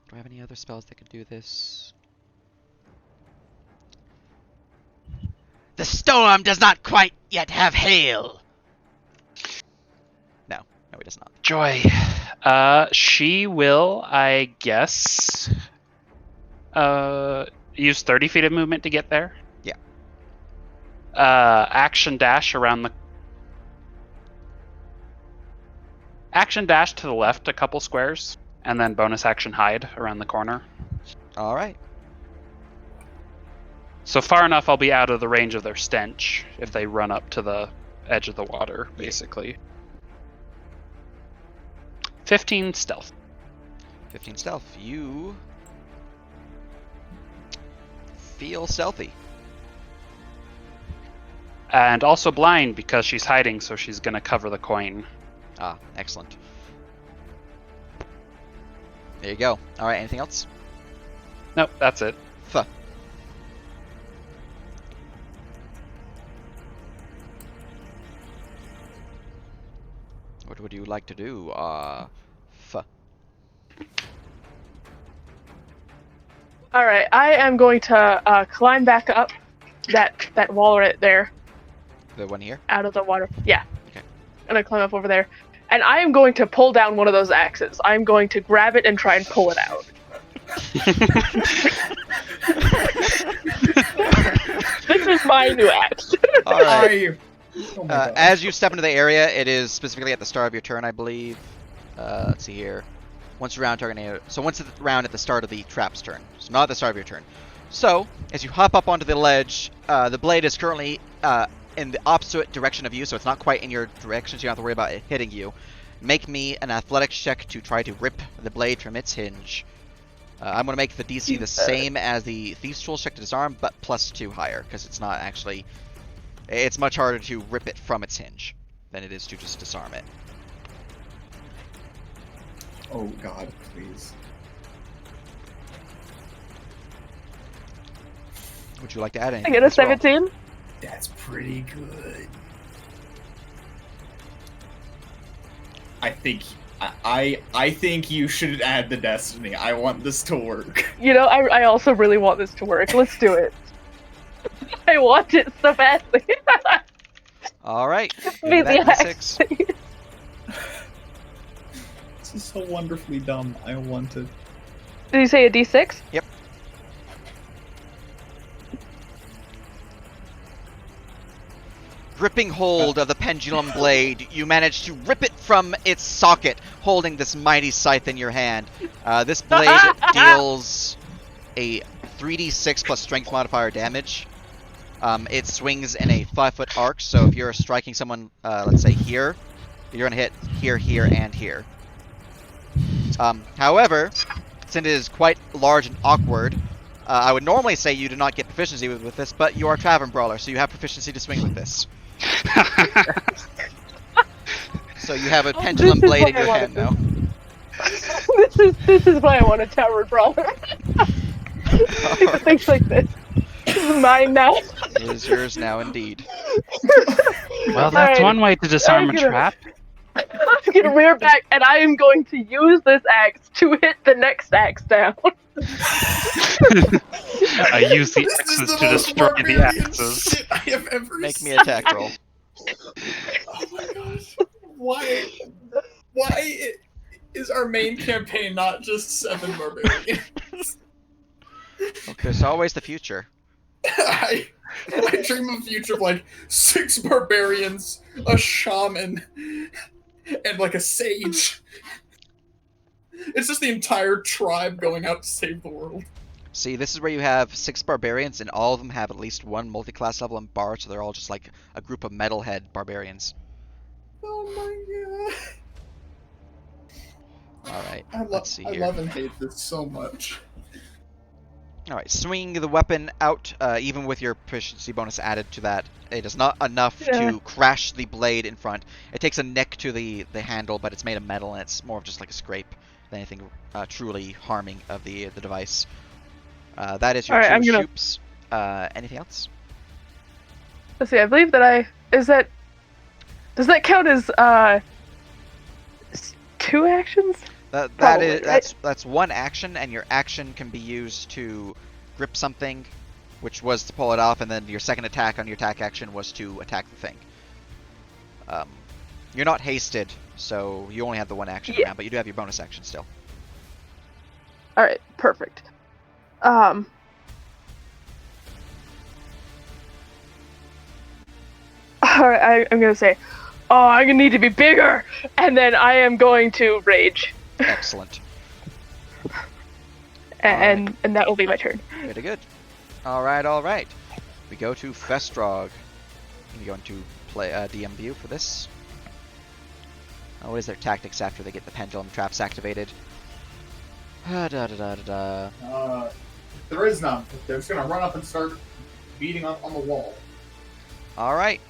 Do I have any other spells that could do this? The storm does not quite yet have hail. No, it does not. Joy. She will, I guess, use 30 feet of movement to get there. Yeah. Action dash around the... Action dash to the left a couple squares, and then bonus action hide around the corner. Alright. So far enough I'll be out of the range of their stench if they run up to the edge of the water, basically. 15 stealth. 15 stealth. You feel stealthy. And also blind because she's hiding, so she's going to cover the coin. Ah, excellent. There you go. Alright, anything else? Nope, that's it. Fuh. What would you like to do? Fuh. Alright, I am going to climb back up that wall right there. The one here? Out of the water. Yeah. Okay. I'm gonna climb up over there. And I am going to pull down one of those axes. I'm going to grab it and try and pull it out. This is my new axe. Alright. Oh my God. As you step into the area, it is specifically at the start of your turn, I believe. Let's see here. Once round target, so once round at the start of the trap's turn. So not at the start of your turn. So, as you hop up onto the ledge, the blade is currently in the opposite direction of you, so it's not quite in your direction, so you don't have to worry about it hitting you. Make me an athletics check to try to rip the blade from its hinge. I'm going to make the DC the same as the Thieves' Tools check to disarm, but +2 higher, because it's not actually... It's much harder to rip it from its hinge than it is to just disarm it. Oh God, please. Would you like to add anything? I get a to this roll? 17. That's pretty good. I think you should add the destiny. I want this to work. You know, I also really want this to work. Let's do it. I want it so badly. All right. Give me Be that the D6. axe. This is so wonderfully dumb. I want it. Did you say a D6? Yep. Gripping hold of the pendulum blade, you manage to rip it from its socket, holding this mighty scythe in your hand. This blade deals a 3d6 plus strength modifier damage. It swings in a 5-foot arc, so if you're striking someone, let's say here, you're gonna hit here, here, and here. However, since it is quite large and awkward, I would normally say you do not get proficiency with this, but you are a Tavern Brawler, so you have proficiency to swing with this. So you have a pendulum blade in your hand now. This is why I want a Tower Brawler. Things like this. This is mine now. It is yours now, indeed. Well, that's Alright. one way to disarm a I'm gonna- trap. I'm gonna rear back, and I am going to use this axe to hit the next axe down. I use the This is axes the to most destroy the barbarian axes. shit I have ever Make me seen. attack roll. Oh my gosh. Why is our main campaign not just 7 barbarians? Look, there's always the future. I dream of a future of like 6 barbarians, a shaman, and like a sage. It's just the entire tribe going out to save the world. See, this is where you have 6 barbarians, and all of them have at least one multi-class level in bar, so they're all just like a group of metalhead barbarians. Oh my god. Alright, I let's see I here. love and hate this so much. Alright, swing the weapon out, even with your proficiency bonus added to that. It is not enough Yeah. to crash the blade in front. It takes a nick to the handle, but it's made of metal, and it's more of just like a scrape than anything truly harming of the device. That is your Alright, 2 I'm gonna- shoops. Anything else? Let's see. I believe that does that count as 2 actions? That Probably, is right? that's one action, and your action can be used to grip something, which was to pull it off, and then your second attack on your attack action was to attack the thing. You're not hasted, so you only have the one action Yeah. round, but you do have your bonus action still. All right, perfect. All right, I'm gonna say, oh, I'm gonna need to be bigger, and then I am going to rage, Excellent. and that will be my turn. Pretty good. Alright. We go to Festrog. We go into play DM view for this. What is their tactics after they get the pendulum traps activated? There is none. They're just gonna run up and start beating up on the wall. Alright.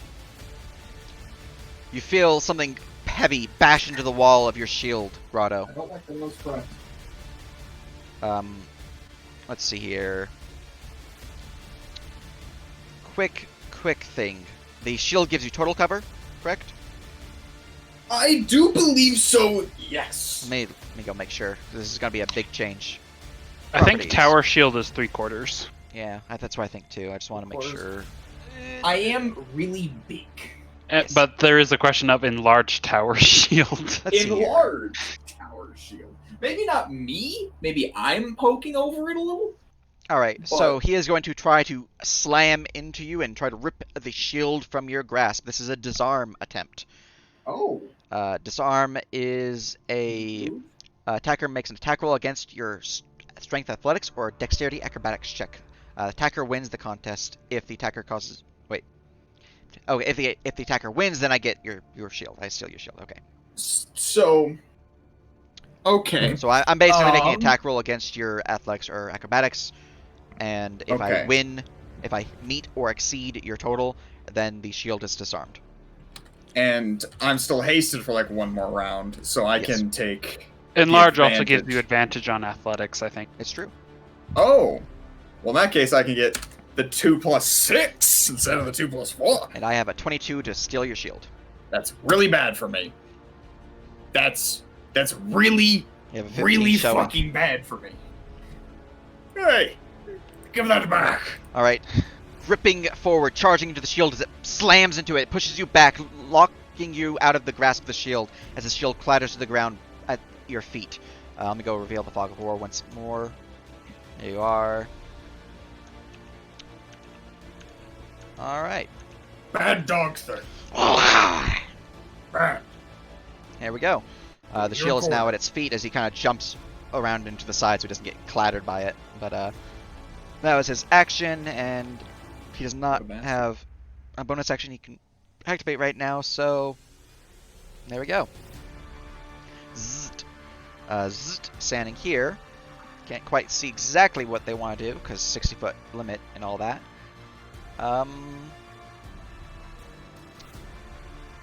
You feel something heavy bash into the wall of your shield, Grotto. I don't like the most front. Let's see here. Quick thing. The shield gives you total cover, correct? I do believe so. Yes. Let me go make sure. This is gonna be a big change. I think Properties. tower shield is 3/4. Yeah, that's what I think too. I just want to make Of course. sure. I am really big. Yes. But there is a question of enlarged tower shield. Let's see here. Enlarged tower shield. Maybe not me. Maybe I'm poking over it a little. Alright, so But- he is going to try to slam into you and try to rip the shield from your grasp. This is a disarm attempt. Oh. Disarm is a attacker makes an attack roll against your strength athletics or dexterity acrobatics check. Attacker wins the contest if the attacker causes. Wait. Oh, if the attacker wins, then I get your shield. I steal your shield. Okay. So. Okay. So I'm basically making an Um, attack roll against your athletics or acrobatics, and if I Okay. win, if I meet or exceed your total, then the shield is disarmed. And I'm still hasted for like one more round, so I Yes. can take. Enlarge also gives advantage. you advantage on athletics, I think. It's true. Oh. Well, in that case, I can get the 2 + 6 instead of the 2 + 4. And I have a 22 to steal your shield. That's really bad for me. That's really, You have a 15 really showing. fucking bad for me. Hey, give that back. All right, ripping forward, charging into the shield as it slams into it, pushes you back, locking you out of the grasp of the shield as the shield clatters to the ground at your feet. Let me go reveal the Fog of War once more. There you are. All right. Bad dog thing. Bad. Here we go. The You're shield is now forward. at its feet as he kind of jumps around into the side so he doesn't get clattered by it. But that was his action, and he does not What a bastard. have a bonus action he can activate right now, so there we go. Zzzt. Zzzt, standing here. Can't quite see exactly what they want to do, because 60-foot limit and all that.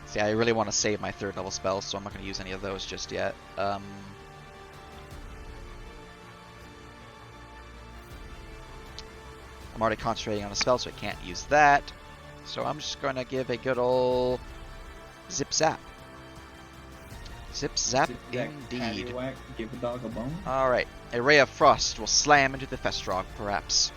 See, I really want to save my 3rd level spells, so I'm not going to use any of those just yet. I'm already concentrating on a spell, so I can't use that. So I'm just going to give a good old zip zap. Zip zap indeed. Paddywhack, give a dog a bone. Alright, a ray of frost will slam into the Festrog, perhaps.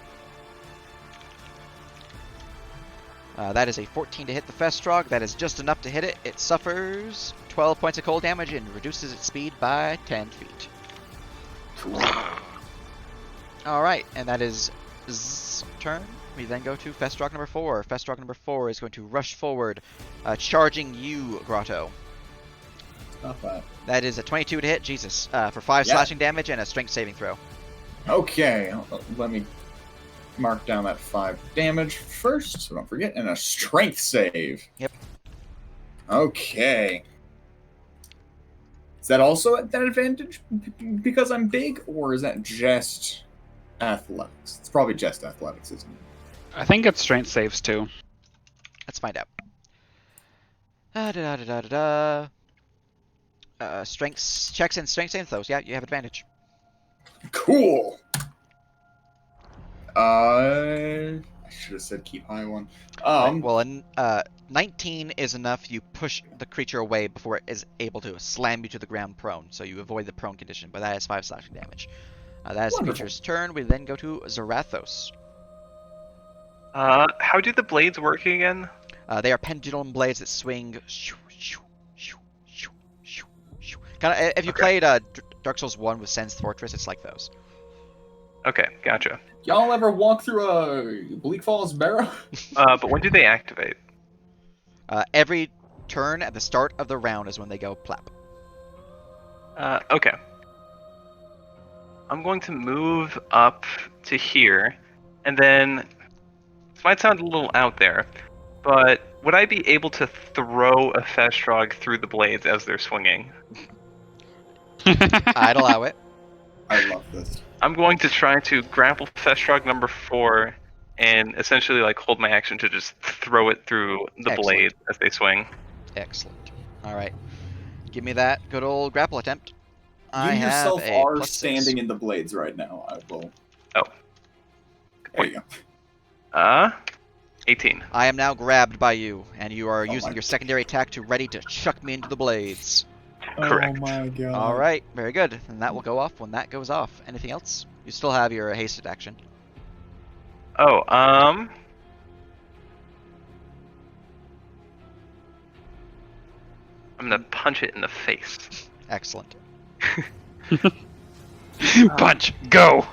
That is a 14 to hit the Festrog. That is just enough to hit it. It suffers 12 points of cold damage and reduces its speed by 10 feet. Alright, and that is Zz's turn. We then go to Festrog number 4. Festrog number 4 is going to rush forward, charging you, Grotto. Stop that. That is a 22 to hit, Jesus, for 5 Yeah. slashing damage and a strength saving throw. Okay, let me mark down that 5 damage first, so don't forget, and a strength save. Yep. Okay. Is that also at that advantage because I'm big, or is that just athletics? It's probably just athletics, isn't it? I think it's strength saves too. Let's find out. Strength checks and strength saving throws. Yeah, you have advantage. Cool. I should have said keep high one. Well, 19 is enough. You push the creature away before it is able to slam you to the ground prone, so you avoid the prone condition. But that is 5 slashing damage. That is the Wonderful. creature's turn. We then go to Zarathos. How do the blades work again? They are pendulum blades that swing. Kind of. If you played Dark Souls 1 with Sen's Fortress, it's like those. Okay, gotcha. Y'all ever walk through a Bleak Falls Barrow? But when do they activate? Every turn at the start of the round is when they go plap. Okay. I'm going to move up to here, and then this might sound a little out there, but would I be able to throw a Festrog through the blades as they're swinging? I'd allow it. I love this. I'm going to try to grapple Festrog number 4 and essentially like hold my action to just throw it through the Excellent. blade as they swing. Excellent. All right. Give me that good old grapple attempt. I You have yourself a are +6. standing in the blades right now. I will. Oh. There you go. 18. I am now grabbed by you, and you are Oh using my- your secondary attack to ready to chuck me into the blades. Correct. Oh my god. All right, very good. And that will go off when that goes off. Anything else? You still have your hasted action. Oh, I'm gonna punch it in the face. Excellent. Punch, go!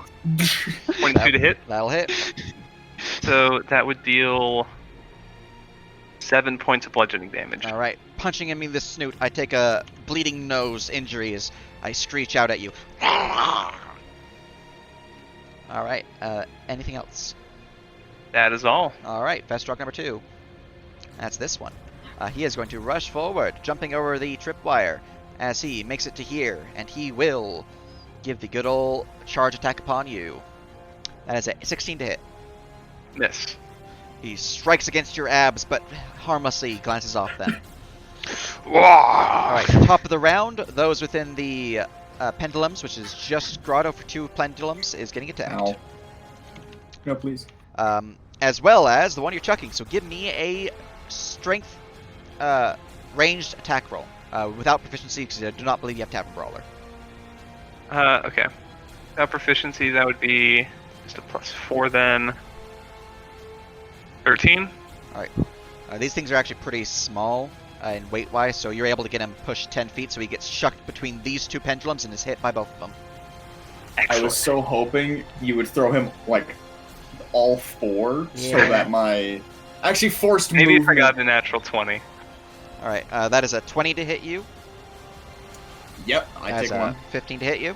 22 to hit. That'll hit. So that would deal 7 points of bludgeoning damage. All right, punching him in the snoot. I take a bleeding nose injury as I screech out at you. All right. Anything else? That is all. All right, Festrog number 2. That's this one. He is going to rush forward, jumping over the tripwire as he makes it to here, and he will give the good old charge attack upon you. That is a 16 to hit. Miss. He strikes against your abs, but harmlessly glances off them. Whoa! Alright, top of the round, those within the pendulums, which is just Grotto for 2 pendulums, is getting attacked. Ow. No, please. As well as the one you're chucking, so give me a strength ranged attack roll. without proficiency, because I do not believe you have Tavern Brawler. Okay. Without proficiency, that would be just a +4 then. 13. These things are actually pretty small in weight-wise, so you're able to get him pushed 10 feet, so he gets shucked between these two pendulums and is hit by both of them. Excellent. I was so hoping you would throw him like all 4, so that my actually forced Maybe movement. if I got a natural 20. All right, that is a 20 to hit you. Yep, I That's take one. 15 to hit you.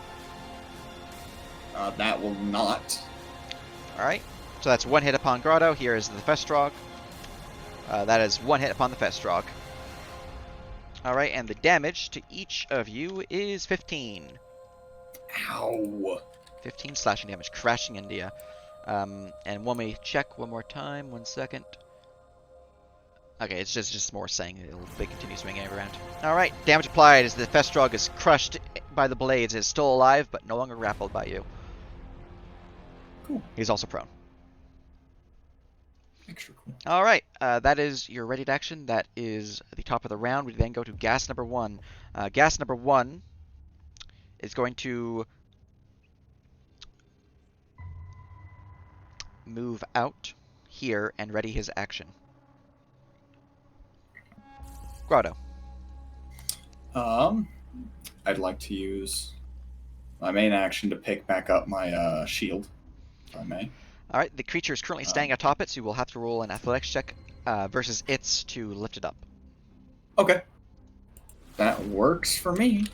That will not. All right, so that's 1 hit upon Grotto. Here is the Festrog. That is 1 hit upon the Festrog. All right, and the damage to each of you is 15. Ow. 15 slashing damage, crashing into you. And let me check one more time. 1 second. Okay, it's just more saying they continue swinging around. Alright, damage applied as the Festrog is crushed by the blades. Is still alive, but no longer grappled by you. Cool. He's also prone. Extra cool. Alright, that is your ready to action. That is the top of the round. We then go to gas number 1. Gas number 1 is going to move out here and ready his action. Grotto. I'd like to use my main action to pick back up my shield, if I may. Alright, the creature is currently standing atop it, so you will have to roll an athletics check versus its to lift it up. Okay. That works for me.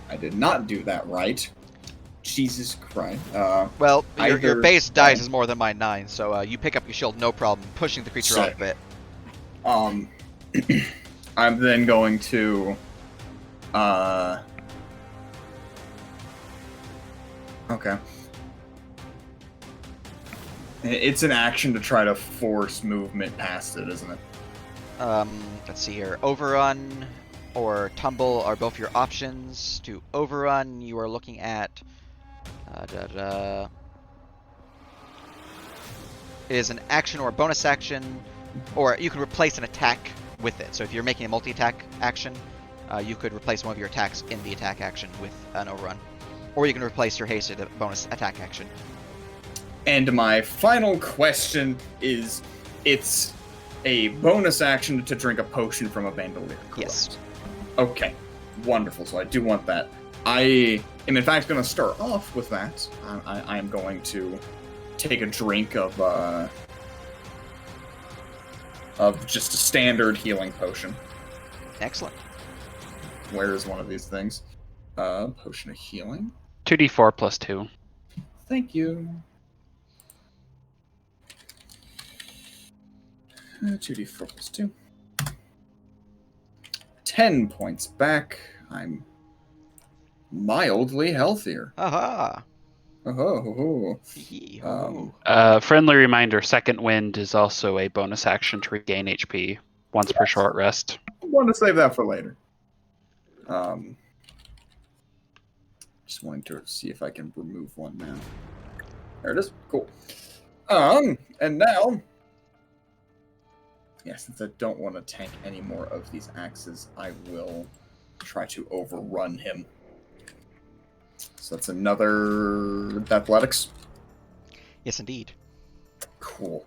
I did not do that right. Jesus Christ. Well, your base dice okay. is more than my 9, so you pick up your shield no problem, pushing the creature off Sick. of it. I'm then going to okay. It's an action to try to force movement past it, isn't it? Let's see here. Overrun or tumble are both your options. To overrun, you are looking at it is an action or a bonus action, or you can replace an attack with it. So if you're making a multi-attack action, you could replace one of your attacks in the attack action with an overrun. Or you can replace your hasted bonus attack action. And my final question is, it's a bonus action to drink a potion from a bandolier, correct? Yes. Okay, wonderful. So I do want that. I am in fact going to start off with that. I am going to take a drink of just a standard healing potion. Excellent. Where is one of these things? Potion of healing. 2d4 plus 2. Thank you. 2d4 plus 2. 10 points back. I'm mildly healthier. Aha! Oh. Friendly reminder, Second Wind is also a bonus action to regain HP once per short rest. I want to save that for later. Just wanting to see if I can remove one now. There it is. Cool. And now, yeah, since I don't want to tank any more of these axes, I will try to overrun him. So that's another athletics. Yes, indeed. Cool.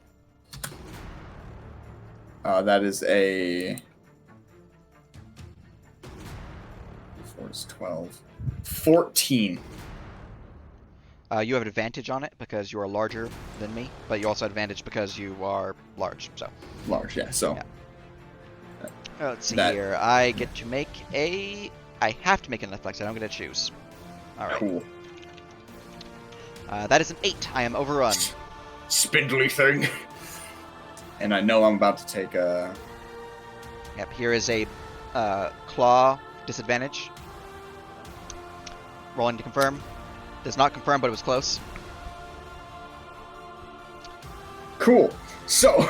That is a 4 is 12. 14. You have an advantage on it because you are larger than me, but you also have advantage because you are large. So Large, yeah. So yeah. Let's see here. I get to make a. I have to make an athletics. I'm going to choose. All right. Cool. That is an 8. I am overrun. Spindly thing. And I know I'm about to take a. Yep. Here is a claw disadvantage. Rolling to confirm. Does not confirm, but it was close. Cool. So.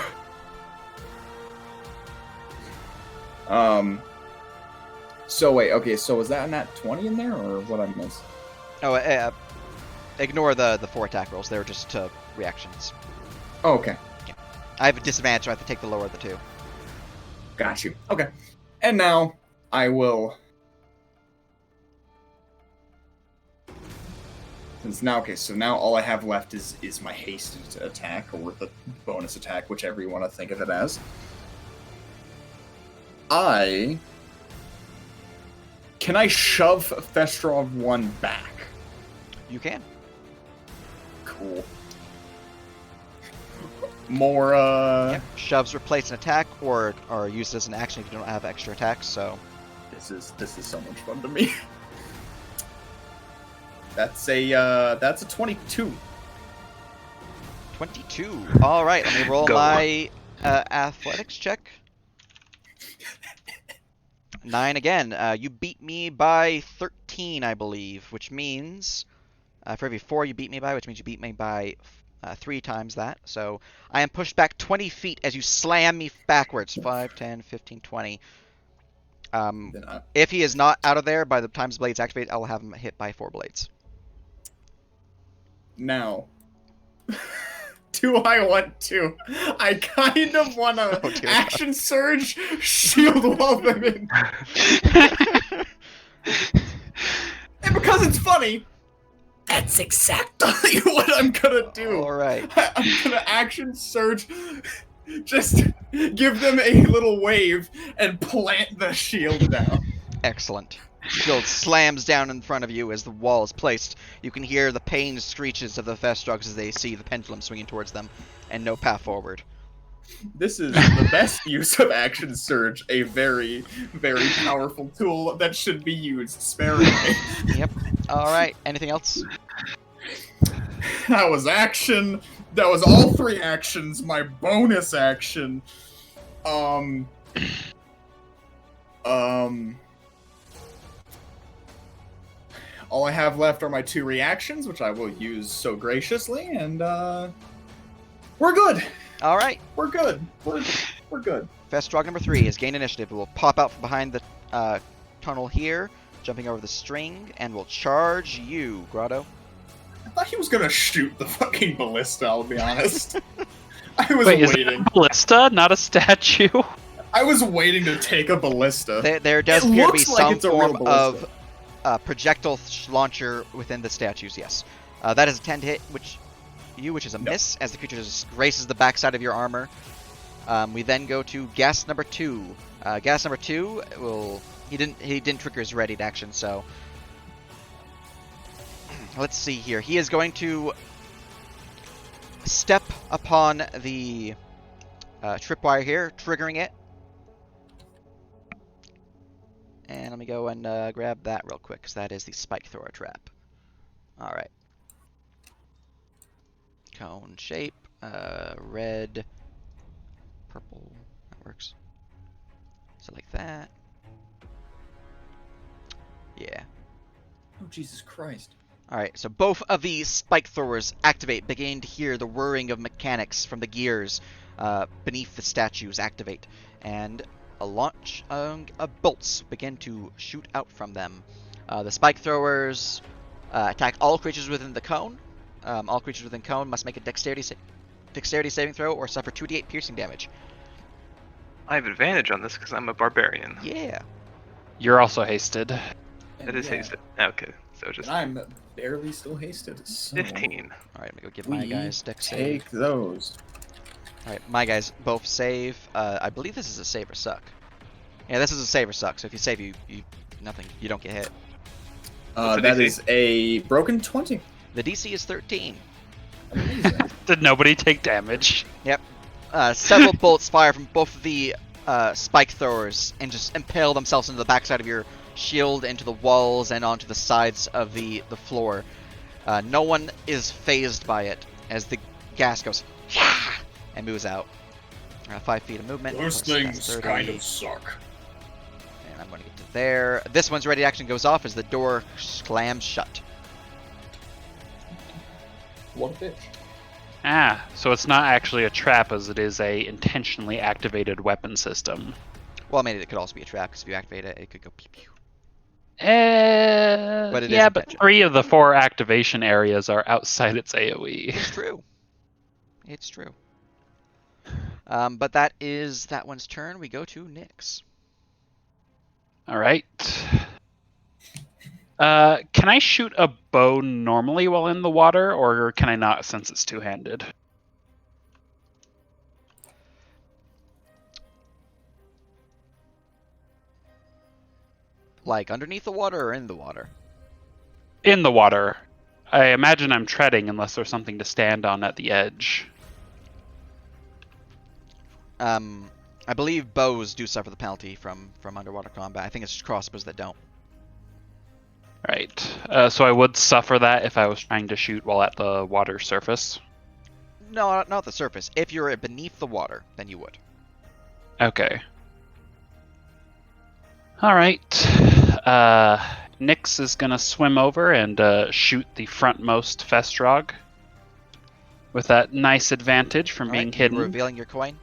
So wait. Okay. So was that a nat 20 in there, or what I missed? Oh, Ignore the 4 attack rolls. They're just reactions. Oh, okay. I have a disadvantage, so I have to take the lower of the 2. Got you. Okay. And now I will. Since now, okay, so now all I have left is my hasted attack, or the bonus attack, whichever you want to think of it as. Can I shove Festrov 1 back? You can. Cool. More, Yep. Shoves replace an attack, or are used as an action if you don't have extra attacks, so... This is so much fun to me. That's a 22. 22. Alright, let me roll Go. my athletics check. 9 again. You beat me by 13, I believe, which means... for every 4 you beat me by, which means you beat me by 3 times that. So I am pushed back 20 feet as you slam me backwards. 5, 10, 15, 20. If he is not out of there by the time his blades activate, I will have him hit by 4 blades. Now, do I want to? I kind of want to Oh, dear action surge, shield wall them in. And because it's funny, that's exactly what I'm gonna do. Alright. I'm gonna action surge, just give them a little wave and plant the shield down. Excellent. Shield slams down in front of you as the wall is placed. You can hear the pained screeches of the Festrogs as they see the pendulum swinging towards them, and no path forward. This is the best use of action surge, a very, very powerful tool that should be used sparingly. Yep. Alright, anything else? That was action. That was all 3 actions. My bonus action. All I have left are my 2 reactions, which I will use so graciously, and we're good. Alright. We're good. We're good. Festrog number 3 is gain initiative. It will pop out from behind the tunnel here, jumping over the string, and will charge you, Grotto. I thought he was gonna shoot the fucking ballista, I'll be honest. I was Wait, is waiting. that a ballista, not a statue? I was waiting to take a ballista. There does It appear to be looks like some it's a real form ballista. of projectile launcher within the statues, yes. That is a 10 to hit, which is a miss, as the creature just races the backside of your armor. We then go to gas number 2. Gas number 2 will... He didn't trigger his readied action, so... Let's see here. He is going to step upon the tripwire here, triggering it. And let me go and grab that real quick, because that is the spike thrower trap. Alright. Cone shape, red, purple, that works. So like that. Yeah. Oh, Jesus Christ. Alright, so both of these spike throwers activate, beginning to hear the whirring of mechanics from the gears beneath the statues activate, and a launch of bolts begin to shoot out from them. The spike throwers attack all creatures within the cone. All creatures within cone must make a dexterity saving throw or suffer 2d8 piercing damage. I have advantage on this because I'm a barbarian. Yeah. You're also hasted. It is hasted. Okay, so just And I'm barely still hasted. So 15. Alright, let me go give my we guys dex save. take those. Alright, my guys both save. I believe this is a save or suck. Yeah, this is a save or suck, so if you save, you nothing. You don't get hit. What's the That DC? is a broken 20. The DC is 13. Amazing. Did nobody take damage? Several bolts fire from both of the spike throwers and just impale themselves into the backside of your shield, into the walls, and onto the sides of the floor. No one is phased by it as the gas goes and moves out. 5 feet of movement. Those plus that's things 30. kind of suck. And I'm going to get to there. This one's ready action goes off as the door slams shut. What a bitch. Ah, so it's not actually a trap as it is a intentionally activated weapon system. Well, I mean, it could also be a trap, because if you activate it, it could go pew pew. But it is yeah, but intentional. 3 of the 4 activation areas are outside its AoE. It's true. It's true. But that is that one's turn. We go to Nyx. All right. Can I shoot a bow normally while in the water, or can I not since it's two-handed? Like underneath the water or in the water? In the water. I imagine I'm treading unless there's something to stand on at the edge. I believe bows do suffer the penalty from underwater combat. I think it's just crossbows that don't. Right. So I would suffer that if I was trying to shoot while at the water surface. No, not the surface. If you're beneath the water, then you would. Okay. All right. Nyx is gonna swim over and shoot the frontmost Festrog with that nice advantage from being hidden. You revealing your coin?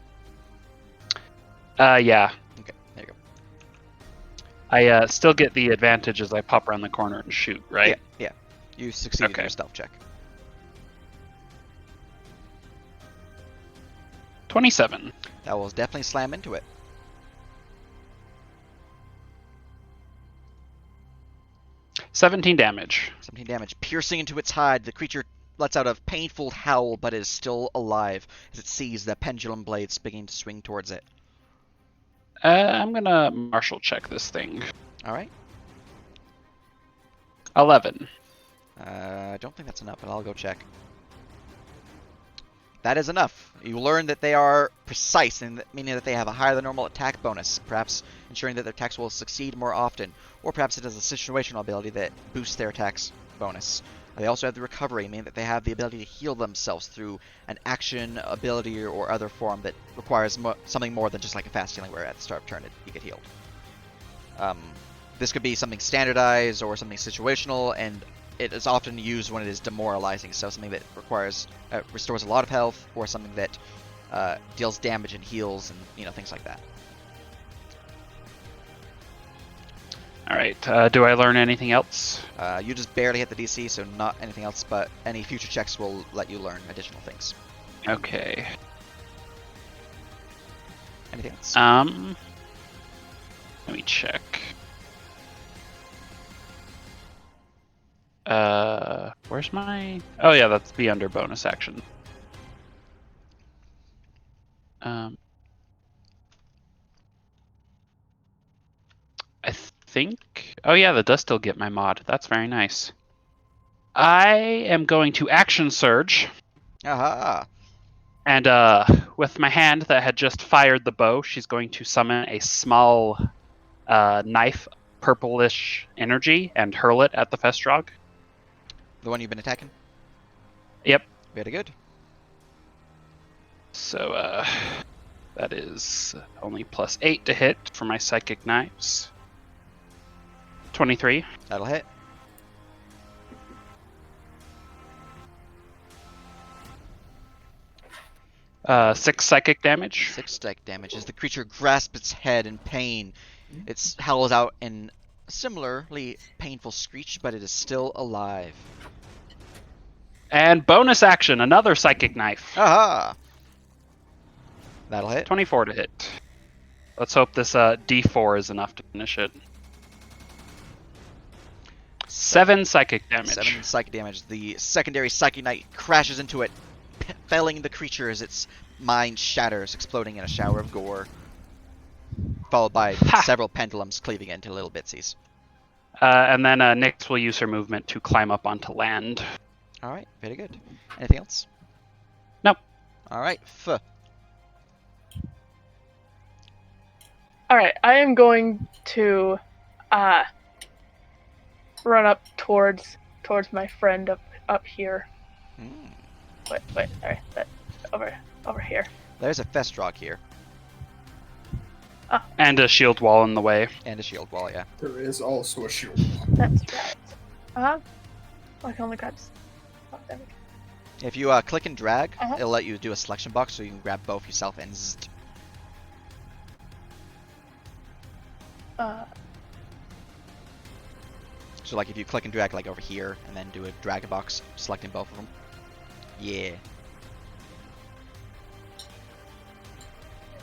Yeah. Okay, there you go. I still get the advantage as I pop around the corner and shoot, right? Yeah. You succeeded in Okay. your stealth check. 27. That will definitely slam into it. $17 damage. 17 damage. Piercing into its hide, the creature lets out a painful howl, but is still alive as it sees the pendulum blades beginning to swing towards it. I'm gonna martial check this thing. Alright. 11. I don't think that's enough, but I'll go check. That is enough. You learn that they are precise, meaning that they have a higher than normal attack bonus, perhaps ensuring that their attacks will succeed more often, or perhaps it has a situational ability that boosts their attacks bonus. They also have the recovery, meaning that they have the ability to heal themselves through an action, ability, or other form that requires something more than just like a fast healing where at the start of turn you get healed. This could be something standardized or something situational, and it is often used when it is demoralizing, so something that requires restores a lot of health, or something that deals damage and heals, and things like that. All right. Do I learn anything else? You just barely hit the DC, so not anything else, but any future checks will let you learn additional things. Okay. Anything else? Let me check. Where's my... Oh yeah, that's be under bonus action. I think... Oh yeah, that does still get my mod. That's very nice. I am going to action surge. Aha! And with my hand that had just fired the bow, she's going to summon a small knife, purplish energy, and hurl it at the Festrog. The one you've been attacking? Yep. Very good. So that is only +8 to hit for my psychic knives. 23. That'll hit. Six psychic damage. 6 stack damage. As the creature grasps its head in pain, it howls out in a similarly painful screech, but it is still alive. And bonus action, another psychic knife. Aha! That'll hit. 24 to hit. Let's hope this D4 is enough to finish it. 7 psychic damage. 7 psychic damage. The secondary psychic knight crashes into it, felling the creature as its mind shatters, exploding in a shower of gore, followed by several pendulums cleaving it into little bitsies. And then Nyx will use her movement to climb up onto land. Alright, very good. Anything else? Nope. Alright, Alright, I am going to run up towards my friend up here. Wait, sorry, that over here. There's a Festrog here. Oh. And a shield wall in the way. And a shield wall, yeah. There is also a shield. That's right. I can only grab. Oh, there we go. If you click and drag, Uh-huh. it'll let you do a selection box, so you can grab both yourself and zzzt. So like if you click and drag like over here, and then do a drag a box, selecting both of them. Yeah.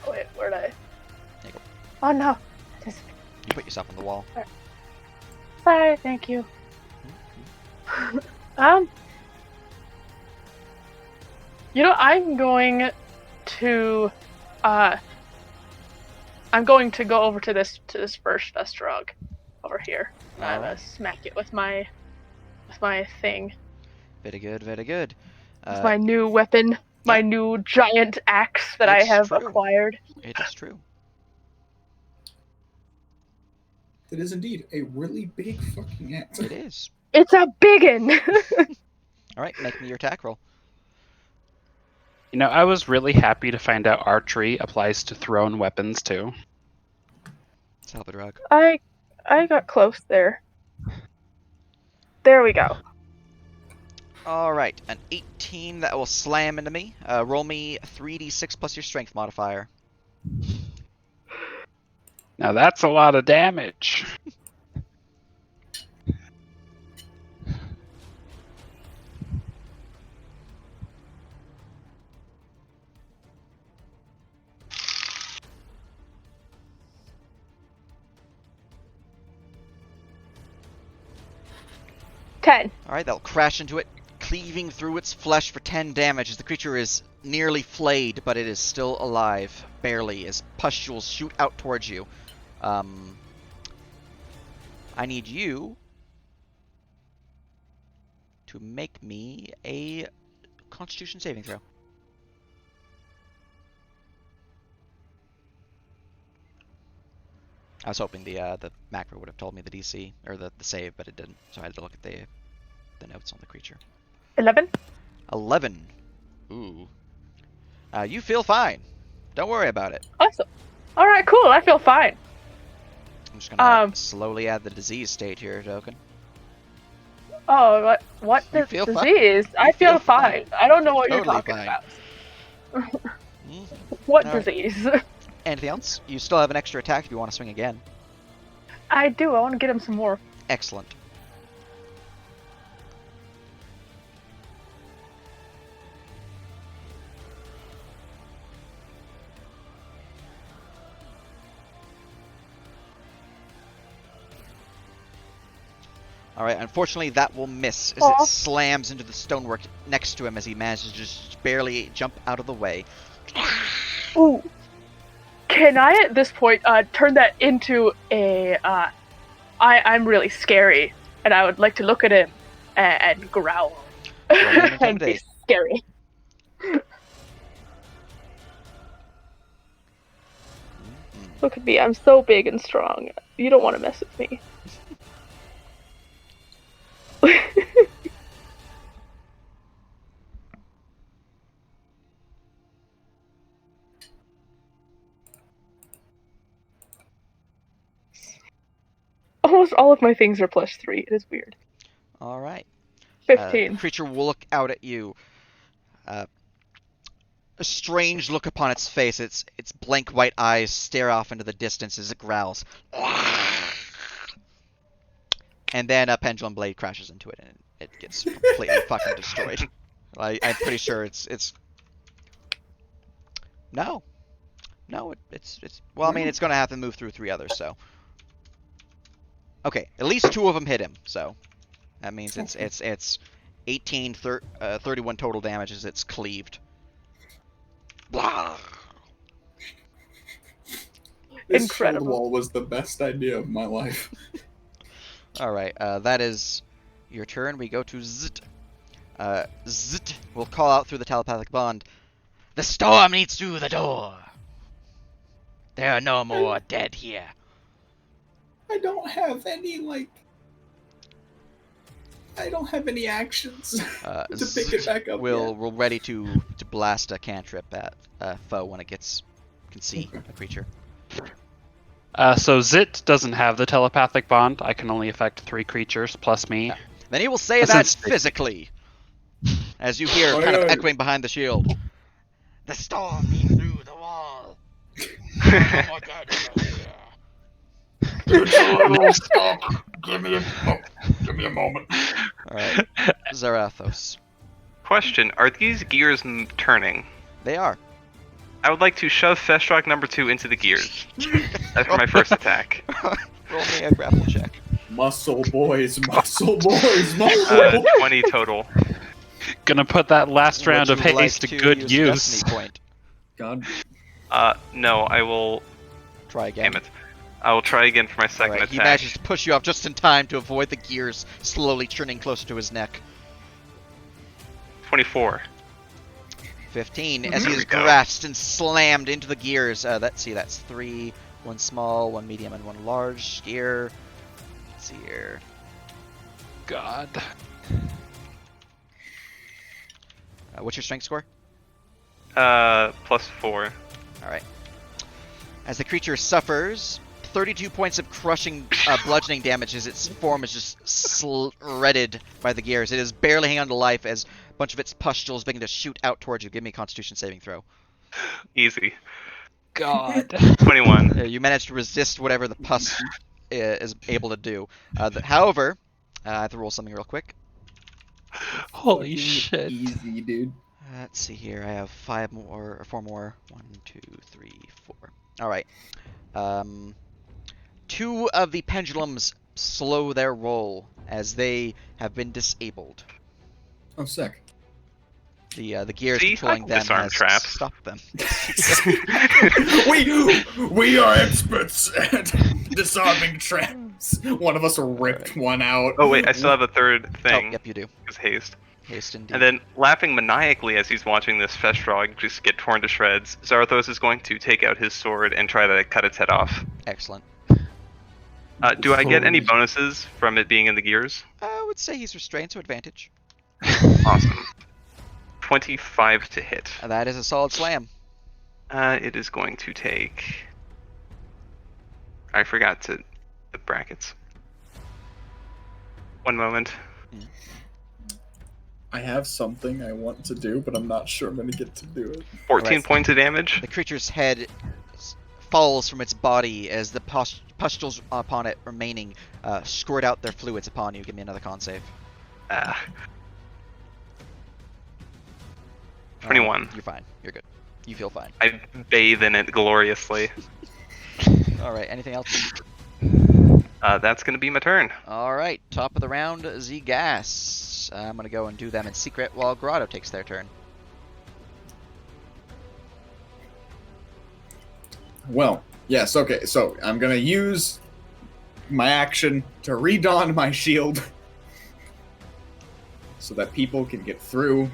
Wait, where'd I? There you go. Oh no. You put yourself on the wall. Sorry, thank you. I'm going to go over to this first Vestrog over here. I'm gonna smack it with my thing. Very good, very good. With my new weapon, my new giant axe that I have acquired. It is true. It is indeed a really big fucking axe. It is. It's a biggin. All right, make me your attack roll. I was really happy to find out archery applies to thrown weapons too. Salvadrag. I got close there. There we go. All right, an 18 that will slam into me. Roll me 3d6 plus your strength modifier. Now that's a lot of damage. All right, that'll crash into it, cleaving through its flesh for 10 damage as the creature is nearly flayed, but it is still alive, barely, as pustules shoot out towards you. I need you to make me a Constitution saving throw. I was hoping the macro would have told me the DC or the save, but it didn't. So I had to look at the notes on the creature. 11. 11. Ooh. You feel fine. Don't worry about it. Awesome. All right, cool. I feel fine. I'm just gonna slowly add the disease state here, Token. Oh, what You feel disease? fine. I feel fine. I don't know what Totally you're talking fine. about. Mm. What All right. disease? Anything else? You still have an extra attack if you want to swing again. I do. I want to get him some more. Excellent. Alright, unfortunately that will miss as it slams into the stonework next to him as he manages to just barely jump out of the way. Ooh. Can I, at this point, turn that into a, I'm really scary, and I would like to look at him and growl. And be scary. Look at me, I'm so big and strong. You don't want to mess with me. Almost all of my things are +3. It is weird. Alright. 15. The creature will look out at you. A strange look upon its face. Its blank white eyes stare off into the distance as it growls. And then a pendulum blade crashes into it and it gets completely fucking destroyed. I'm pretty sure it's... No. No, it's... Well, I mean, it's going to have to move through 3 others, so... Okay, at least 2 of them hit him, so... That means it's 18, 31 total damage as it's cleaved. Blah. This Incredible. shield wall was the best idea of my life. Alright, that is your turn. We go to Zit. Zit will call out through the telepathic bond. The storm leads through the door. There are no more dead here. I don't have any, I don't have any actions to pick it back up. We're ready to blast a cantrip at a foe when it can see a creature. So Zit doesn't have the telepathic bond. I can only affect 3 creatures plus me. Yeah. Then he will say that physically, as you hear kind of echoing behind the shield. The storm leads through the wall. No more dead here. Stop! Give me a... me a moment. All right, Zarathos. Question: are these gears turning? They are. I would like to shove Festrock number 2 into the gears. That's for my first attack. Roll me a grapple check. Muscle boys, muscle boys, muscle boys. 20 total. Gonna put that last round Would of you like haste to good use a use. destiny point. God. No, I will. Try again. Damn it. I will try again for my second Alright, he attack. manages to push you off just in time to avoid the gears slowly turning closer to his neck. 24. 15, There as he we is go. grasped and slammed into the gears. Let's see, that's 3. 1 small, 1 medium, and 1 large gear. Let's see here. God. What's your strength score? +4. Alright. As the creature suffers 32 points of crushing bludgeoning damage as its form is just shredded by the gears. It is barely hanging on to life as a bunch of its pustules begin to shoot out towards you. Give me a Constitution saving throw. Easy. God. 21. You manage to resist whatever the pus is able to do. However, I have to roll something real quick. Holy Fucking shit. Easy, dude. Let's see here. I have 5 more, or 4 more. 1, 2, 3, 4. All right. 2 of the pendulums slow their roll as they have been disabled. Oh, sick. The gears See, controlling I can them disarm has traps. stopped them. we are experts at disarming traps. One of us ripped one out. Oh wait, I still have a third Oh, thing. yep, you do. Is haste. Haste indeed. And then, laughing maniacally as he's watching this Festrog just get torn to shreds, Zarathos is going to take out his sword and try to cut its head off. Excellent. Do I get any bonuses from it being in the gears? I would say he's restrained, so advantage. Awesome. 25 to hit. That is a solid slam. It is going to take... I forgot the brackets. One moment. I have something I want to do, but I'm not sure I'm gonna get to do it. 14 Right. points of damage. The creature's head falls from its body as the pustules upon it remaining squirt out their fluids upon you. Give me another con save. 21. You're fine. You're good. You feel fine. I bathe in it gloriously. Alright, anything else? That's going to be my turn. Alright, top of the round, Z-Gas. I'm going to go and do them in secret while Grotto takes their turn. Well, yes, okay, so I'm gonna use my action to redon my shield so that people can get through.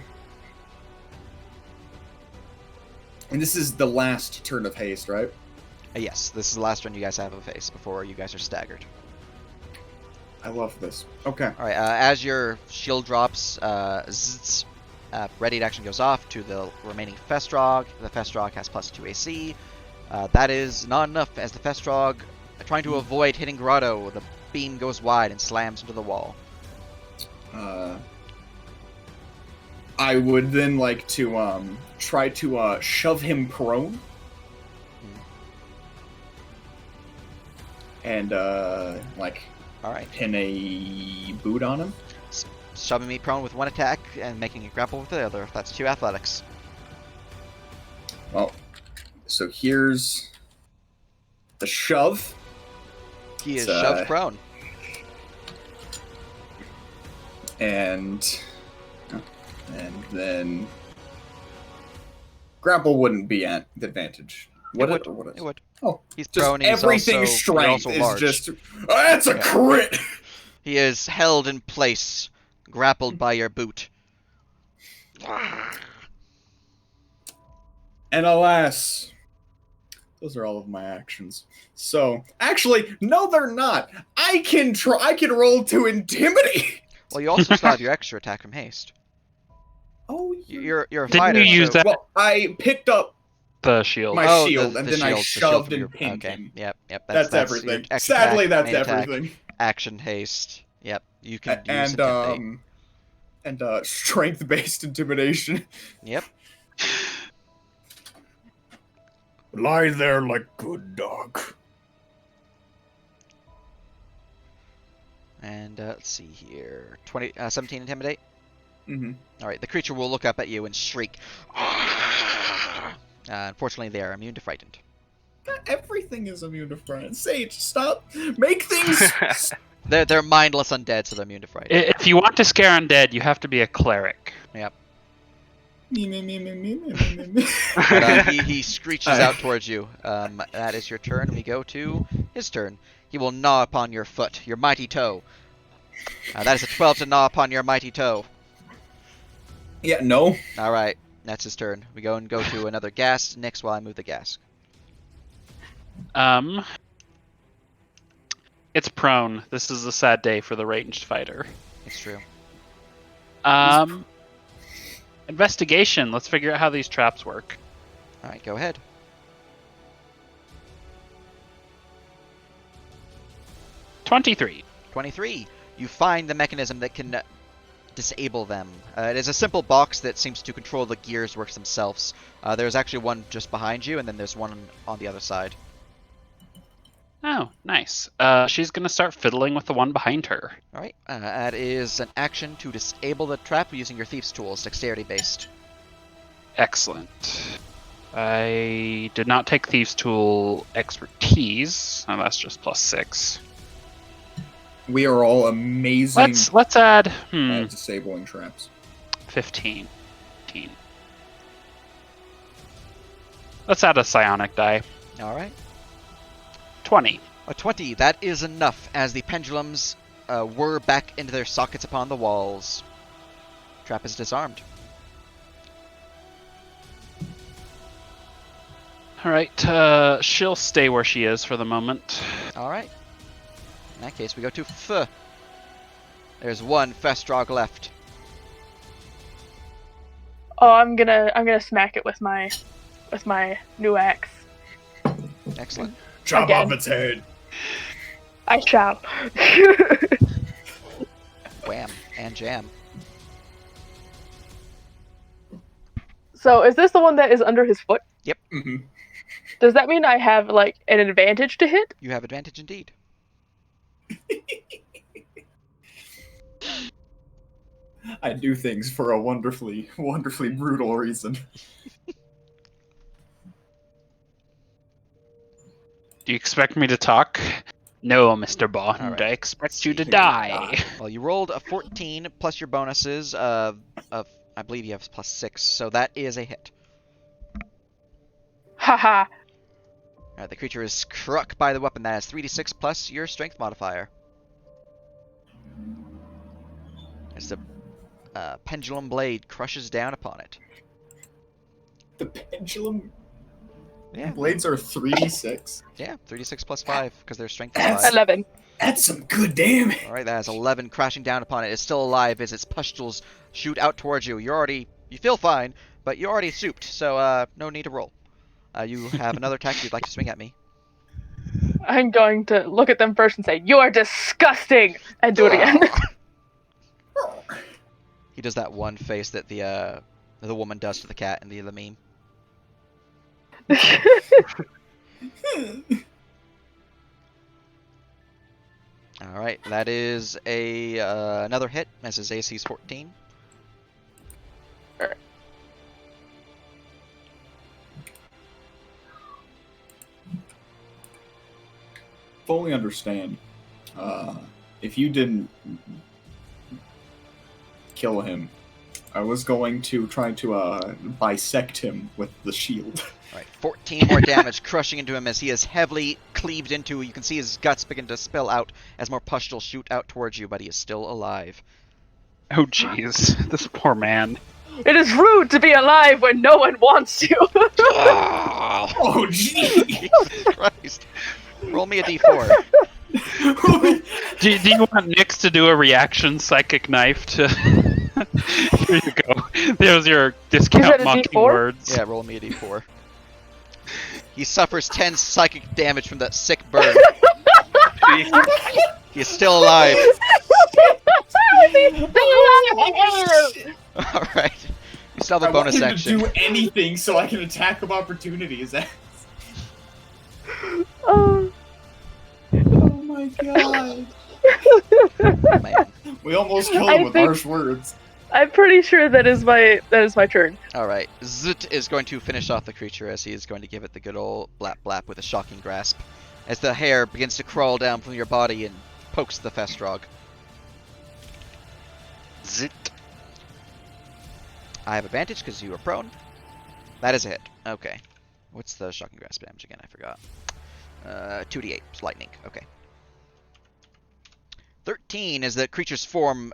And this is the last turn of haste, right? Yes, this is the last turn you guys have of haste before you guys are staggered. I love this. Okay. Alright, as your shield drops, zzz, ready action goes off to the remaining Festrog. The Festrog has +2 AC. That is not enough as the Festrog, trying to avoid hitting Grotto, the beam goes wide and slams into the wall. I would then like to try to shove him prone. And like Alright, pin a boot on him. shoving me prone with one attack and making a grapple with the other. That's 2 athletics. Well, so here's the shove. He is It's, shoved prone. And then grapple wouldn't be at the advantage. What It it, what It is? would. Oh, He's just prone. He's everything also, strength he's also is large. just. That's a Yeah. crit. He is held in place, grappled by your boot. And alas, those are all of my actions. So actually, no, they're not. I can try. I can roll to intimidate. Well, you also still have your extra attack from haste. Oh, You're a Didn't fighter. you use so- that? Well, I picked up The shield. my Oh, shield, the and then I shield, the shoved shield from and your- pinned okay. him. Yep. That's your everything. extra Sadly, attack, that's main attack, everything. action haste. Yep. You can use And intimidate. strength-based intimidation. Yep. Lie there like good dog. And let's see here. 17 intimidate? Mm-hmm. Alright, the creature will look up at you and shriek. Unfortunately, they are immune to frightened. Everything is immune to frightened. Sage, stop! Make things... They're mindless undead, so they're immune to frightened. If you want to scare undead, you have to be a cleric. Yep. Me. But, he screeches out towards you. That is your turn. We go to his turn. He will gnaw upon your foot, your mighty toe. That is a 12 to gnaw upon your mighty toe. Yeah, no. Alright, that's his turn. We go to another gas. Next, while I move the gas. It's prone. This is a sad day for the ranged fighter. It's true. Investigation. Let's figure out how these traps work. Alright, go ahead. 23. 23. You find the mechanism that can disable them. It is a simple box that seems to control the gears works themselves. There's actually one just behind you, and then there's one on the other side. Oh, nice. She's going to start fiddling with the one behind her. Alright, that is an action to disable the trap using your Thieves' Tools, dexterity-based. Excellent. I did not take Thieves' Tool expertise. Oh, that's just +6. We are all amazing Let's add at disabling traps. 15. Let's add a psionic die. Alright. 20. A 20. That is enough, as the pendulums whir back into their sockets upon the walls. Trap is disarmed. Alright, she'll stay where she is for the moment. Alright. In that case, we go to F. There's one Festrog left. Oh, I'm gonna smack it with my new axe. Excellent. Chop Again. off its head. I shall. Wham and jam. So is this the one that is under his foot? Yep. Mm-hmm. Does that mean I have like an advantage to hit? You have advantage indeed. I do things for a wonderfully brutal reason. Do you expect me to talk? No, Mr. Bond. All right. I expect you to die. Well, you rolled a 14 plus your bonuses of I believe you have +6, so that is a hit. Haha. Alright, the creature is struck by the weapon. That is 3d6 plus your strength modifier. As the pendulum blade crushes down upon it. The pendulum Yeah. blades are 3d6. Yeah, 3d6 plus 5, because their strength is 5. 11. That's some good damage. Alright, that is 11 crashing down upon it. It's still alive as its pustules shoot out towards you. You feel fine, but you're already souped, so no need to roll. You have another attack you'd like to swing at me. I'm going to look at them first and say, "You are disgusting," and do it again. He does that one face that the woman does to the cat in the meme. Alright, that is another hit, as his AC is 14. Fully understand. If you didn't kill him, I was going to try to bisect him with the shield. Alright, 14 more damage, crushing into him as he is heavily cleaved into. You can see his guts begin to spill out as more pustules shoot out towards you, but he is still alive. Oh, jeez. This poor man. It is rude to be alive when no one wants you. Oh, gee! Jesus Christ. Roll me a d4. Do you want Nyx to do a reaction psychic knife to... Here you go. There's your Is discount that a mocking D4? words. Yeah, roll me a d4. He suffers 10 psychic damage from that sick burn. He is still alive. Alright. You still have a bonus I want him action. to do anything so I can attack of opportunity. Is that? Oh. Oh my god! Man. We almost killed I him with think- harsh words. I'm pretty sure that is my turn. Alright, Zut is going to finish off the creature as he is going to give it the good old blap blap with a shocking grasp. As the hair begins to crawl down from your body and pokes the Festrog. Zit. I have advantage because you are prone. That is a hit. Okay. What's the shocking grasp damage again? I forgot. 2d8. Lightning. Okay. 13 as the creature's form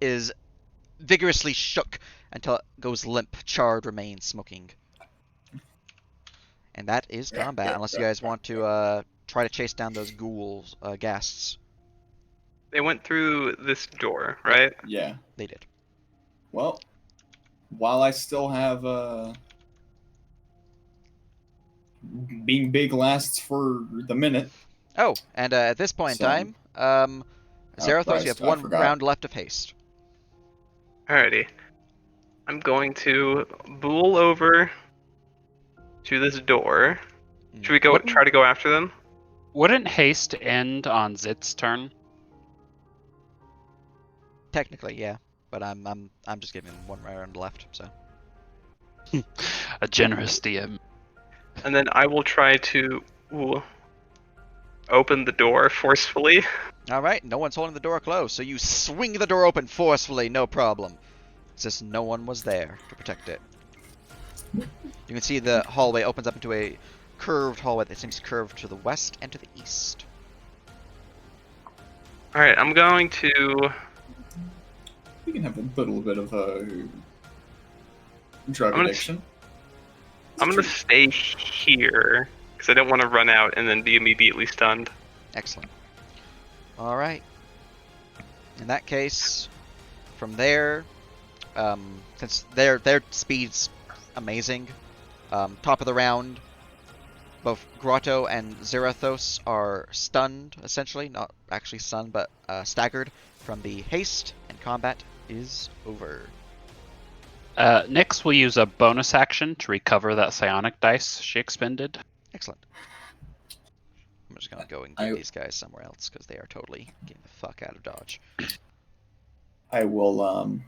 is vigorously shook until it goes limp, charred remains smoking. And that is combat, unless you guys want to try to chase down those ghouls, ghasts. They went through this door, right? Yeah. They did. Well, while I still have being big lasts for the minute. Oh, and at this point in time, Zarathos, Christ, you have I one forgot. round left of haste. Alrighty. I'm going to bool over to this door. Should we go What- try to go after them? Wouldn't haste end on Zit's turn? Technically, yeah, but I'm just giving him one round left. So A generous DM. And then I will try to open the door forcefully. all right, no one's holding the door closed, so you swing the door open forcefully, no problem. It's just no one was there to protect it. You can see the hallway opens up into a curved hallway that seems curved to the west and to the east. Alright, I'm going to... We can have a little bit of a drug I'm gonna- addiction. I'm going to stay here, because I don't want to run out and then be immediately stunned. Excellent. All right. In that case, from there, since their speed's amazing, top of the round, both Grotto and Zarathos are stunned, essentially. Not actually stunned, but staggered from the haste, and combat is over. Nyx will use a bonus action to recover that psionic dice she expended. Excellent. I'm just gonna go and get these guys somewhere else because they are totally getting the fuck out of Dodge. I will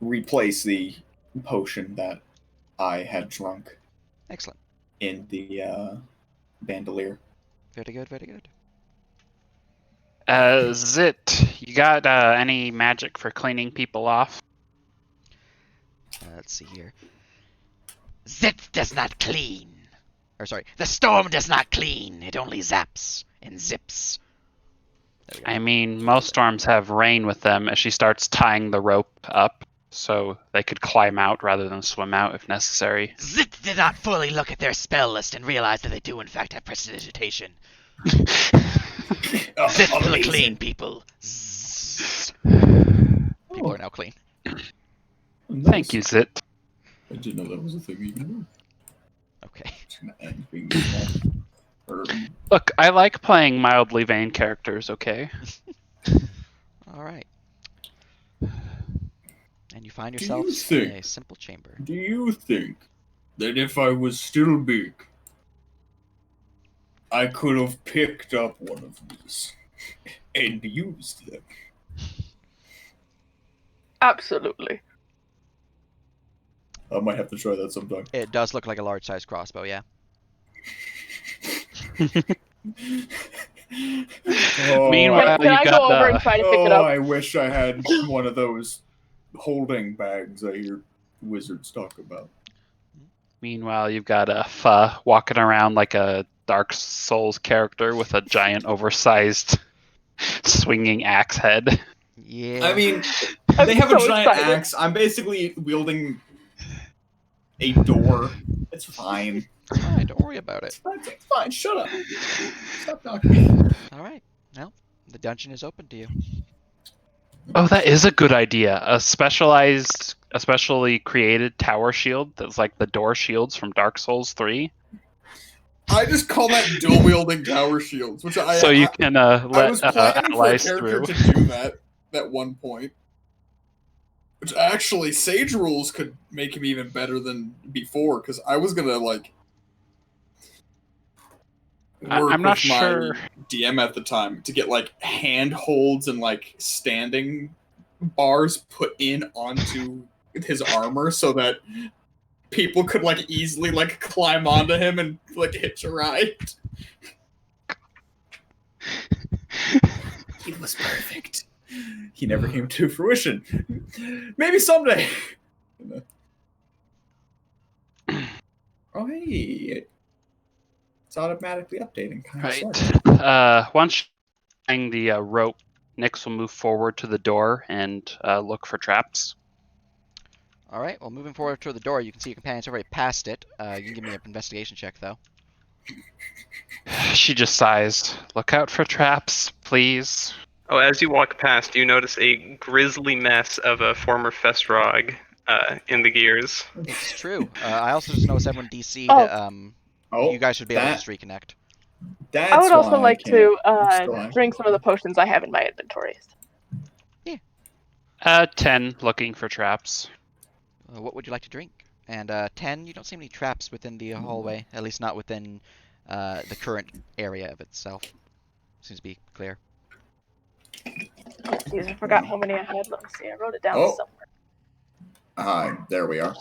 replace the potion that I had drunk Excellent. in the bandolier. Very good, very good. Zit, you got any magic for cleaning people off? Let's see here. Zit does not clean. Or sorry, the storm does not clean. It only zaps and zips. There we go. I mean, most storms have rain with them as she starts tying the rope up so they could climb out rather than swim out if necessary. Zit did not fully look at their spell list and realize that they do in fact have prestidigitation. Zit will Amazing. clean people. Zzz. People are now clean. Thank you, Zit. I didn't know that was a thing you can do. Okay. It's gonna end being small. Or, Look, I like playing mildly vain characters, okay? Alright. And you find Do you yourselves in think- a simple chamber. do you think that if I was still big, I could have picked up one of these and used them? Absolutely. I might have to try that sometime. It does look like a large sized crossbow, yeah. Oh, Meanwhile, Can I you go over and got try to pick it oh, up? I wish I had one of those holding bags I hear wizards talk about. Meanwhile, you've got a Fa walking around like a Dark Souls character with a giant, oversized, swinging axe head. Yeah. I mean, I'm they have a so giant excited. axe. I'm basically wielding a door. It's fine. it's fine, don't worry about it. It's fine. Shut up. Stop knocking me. Alright. Well, the dungeon is open to you. Oh, that is a good idea. A specialized, a specially created tower shield that's like the door shields from Dark Souls 3. I just call that dual wielding tower shields, which So you can I let was planning for a allies character through. to do that at one point. Which actually, Sage Rules could make him even better than before, because I was gonna like. I'm work not with my sure. DM at the time to get like handholds and like standing bars put in onto his armor so that people could like easily like climb onto him and like hitch a ride. He was perfect. He never came to fruition. Maybe someday. Oh, hey. It's automatically updating. Once you're the rope, Nyx will move forward to the door and look for traps. All right. Well, moving forward toward the door, you can see your companion's already past it. You can give me an investigation check, though. She just sighs. Look out for traps, please. Oh, as you walk past, you notice a grisly mess of a former Festrog in the gears. It's true. I also just noticed everyone DC'd. You guys should be able to just reconnect. I would also like to drink some of the potions I have in my inventory. Yeah. 10, looking for traps. What would you like to drink? And 10, you don't see any traps within the hallway, at least not within the current area of itself. Seems to be clear. Jeez, I forgot how many I had. Let me see. I wrote it down somewhere. There we are.